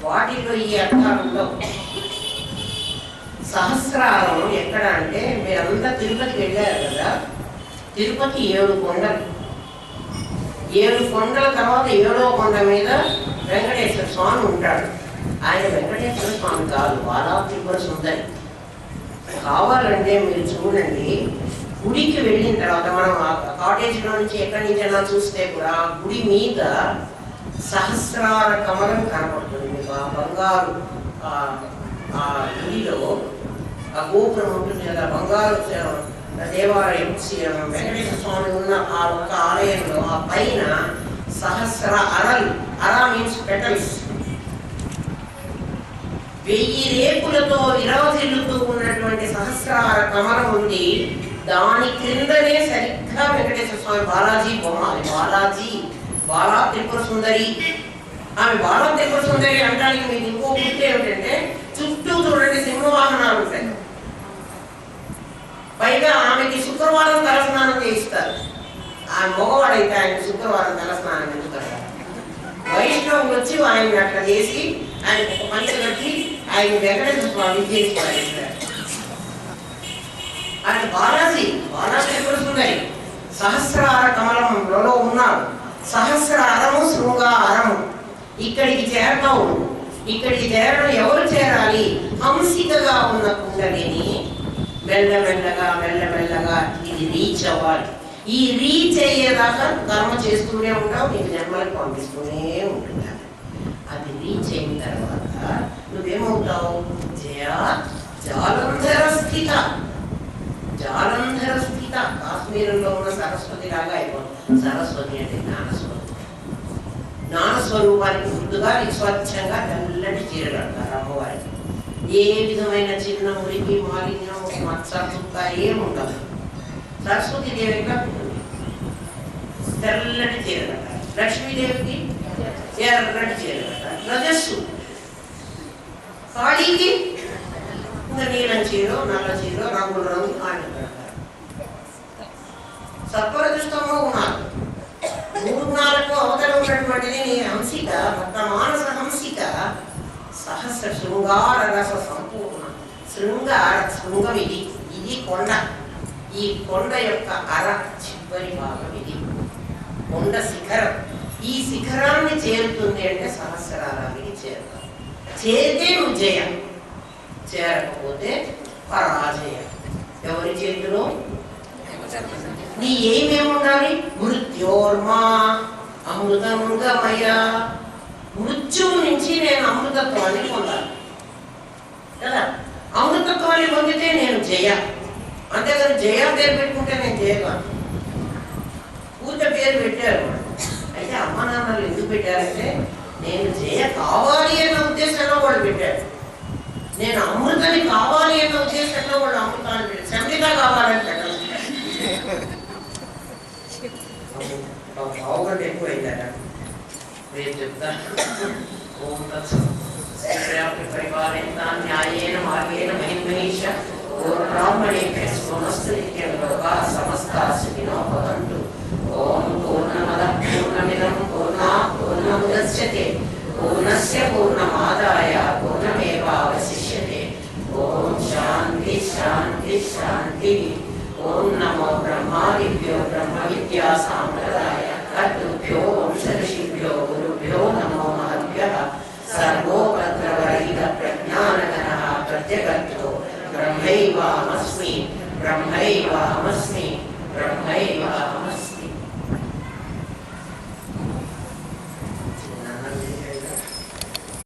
A: వాటిలో ఈ అర్థాలు ఉండవు. సహస్రారం ఎక్కడ అంటే మీరంతా తిరుపతికి వెళ్ళారు కదా. తిరుపతి 7 కొండలు. 7 కొండల తర్వాత 7వ కొండ మీద వెంకటేశ్వర స్వామి ఉంటాడు. ఆయన వెంకటేశ్వర స్వామి కాదు, బాలా త్రిపుర సుందరి. కావాలంటే మీరు చూడండి, గుడికి వెళ్ళిన తర్వాత మనం కాటేజ్లో నుంచి ఎక్కడి నుంచైనా చూస్తే కూడా గుడి మీద సహస్రార కమలం కనపడుతుంది. మీకు ఆ బంగారు ఆ గుడిలో ఆ గోపురం ఉంటుంది కదా, బంగారు దేవాలయం వెంకటేశ్వర స్వామి ఉన్న ఆ ఒక ఆలయంలో ఆ పైన సహస్ర అరలు. అర మీన్స్ పెటల్స్. 1000 రేకులతో విరాజిల్లుతూ ఉన్నటువంటి సహస్రార కమలం ఉంది. దాని క్రిందనే సరిగ్గా వెంకటేశ్వర స్వామి బాలాజీ బొమ్మ. అది బాలాజీ, బాలా త్రిపుర సుందరి. ఆమె బాలా త్రిపుర సుందరి అంటానికి మీకు ఇంకో గుర్తు ఏమిటంటే చుట్టూ చూడండి సింహవాహనాలు ఉంటాయి. పైగా ఆమెకి శుక్రవారం తలస్నానం చేయిస్తారు. ఆ మగవాడైతే ఆయన శుక్రవారం తలస్నానం ఎందుకంటారు. వైష్ణవులు వచ్చి ఆయన అట్లా చేసి ఆయన ఒక పంచ కట్టి ఆయన వెంకటేశ్వర స్వామి చేసి పాటిస్తారు. ఆయన బాలాజీ, బాలా త్రిపుర సుందరి సహస్రార కమలంలో ఉన్నాడు. సహస్రారము శృంగారము. ఇక్కడికి చేరతావు. ఇక్కడికి చేరడం ఎవరు చేరాలి? హంసికగా ఉన్న కుండలిని మెల్లమెల్లగా మెల్లమెల్లగా ఇది రీచ్ అవ్వాలి. ఈ రీచ్ అయ్యేదాకా కర్మ చేస్తూనే ఉంటావు, నీకు జన్మలకు పంపిస్తూనే ఉంటున్నాను. అది రీచ్ అయిన తర్వాత నువ్వేమవుతావు? జాలంధర స్థిత. జాలంధర స్థిత కాశ్మీరంలో ఉన్న సరస్వతి లాగా అయిపోతుంది. సరస్వతి అంటే జ్ఞానస్వరూపం. జ్ఞానస్వరూపానికి గుర్తుగా స్వచ్ఛంగా తెల్లటి చీర కడతారు అమ్మవారికి. ఏ విధమైన చిన్న మురికి మాలిన్యం మచ్చ చుక్క ఏముండదు. సరస్వతి దేవిగా ఉంటుంది, తెల్లటి చీర కట్టాలి. లక్ష్మీదేవికి ఎర్రటి చీర కట్టాలి. రజస్సు. కాళీకి ఇంకా నీలం చీర, నల్ల చీర, రంగుల రంగు కాళీ కడతారు. సత్వరజస్తమో ఉన్నారు. 3-4 అవతల ఉన్నటువంటిది నీ హంసిక, భక్త మానస హంసిక సహస్ర శృంగార రస సంపూర్ణ. శృంగం ఇది. ఇది కొండ. ఈ కొండ యొక్క అర చివరి భాగం ఇది. కొండ శిఖరం. ఈ శిఖరాన్ని చేరుతుంది అంటే సహస్రారానికి చేరుతాం. చేరితే నువ్వు జయ, చేరకపోతే పరాజయ. ఎవరి చేతిలో? నీ ఏమేముండాలి? మృత్యోర్మా అమృతముగమయ. మృత్యువు నుంచి నేను అమృతత్వాన్ని పొందాలి కదా. అమృతత్వాన్ని పొందితే నేను జయ. అంతేగాని జయ పేరు పెట్టుకుంటే నేను జయగాను. పూజ పేరు పెట్టారు. అయితే అమ్మ నాన్నలు ఎందుకు పెట్టారంటే నేను జయ కావాలి అన్న ఉద్దేశంలో వాళ్ళు పెట్టారు. నేను అమృతని కావాలి అన్న ఉద్దేశంలో వాళ్ళు అమృతాన్ని పెట్టారు. సంగీత కావాలని పెట్టారు. పావుగంట ఎక్కువ అయిందట. రేపు చెప్తాను. ఓం తత్సత్. పరిపాలయంతాం న్యాయేన మార్గేణ మహిమహేష బ్రాహ్మణేభ్యः శుభమస్తు నిత్యం లోకాః సమస్తాః సుఖినో భవంతు. ఓం పూర్ణమదః పూర్ణమిదం పూర్ణాత్ పూర్ణముదచ్యతే పూర్ణస్య పూర్ణమాదాయ పూర్ణమేవావశిష్యతే. ఓం శాంతి శాంతి శాంతి. ఓం నమో బ్రహ్మాదిభ్యో బ్రహ్మ విద్యా సాంప్రదాయ కర్తృభ్యో వంశఋషిభ్యో గురుభ్యో నమో మహద్భ్యః. సర్వోపద్రవరహిత ప్రజ్ఞానగణః ప్రత్యగర్తో బ్రహ్మైవాహమస్మి బ్రహ్మైవాహమస్మి బ్రహ్మైవాహమస్మి.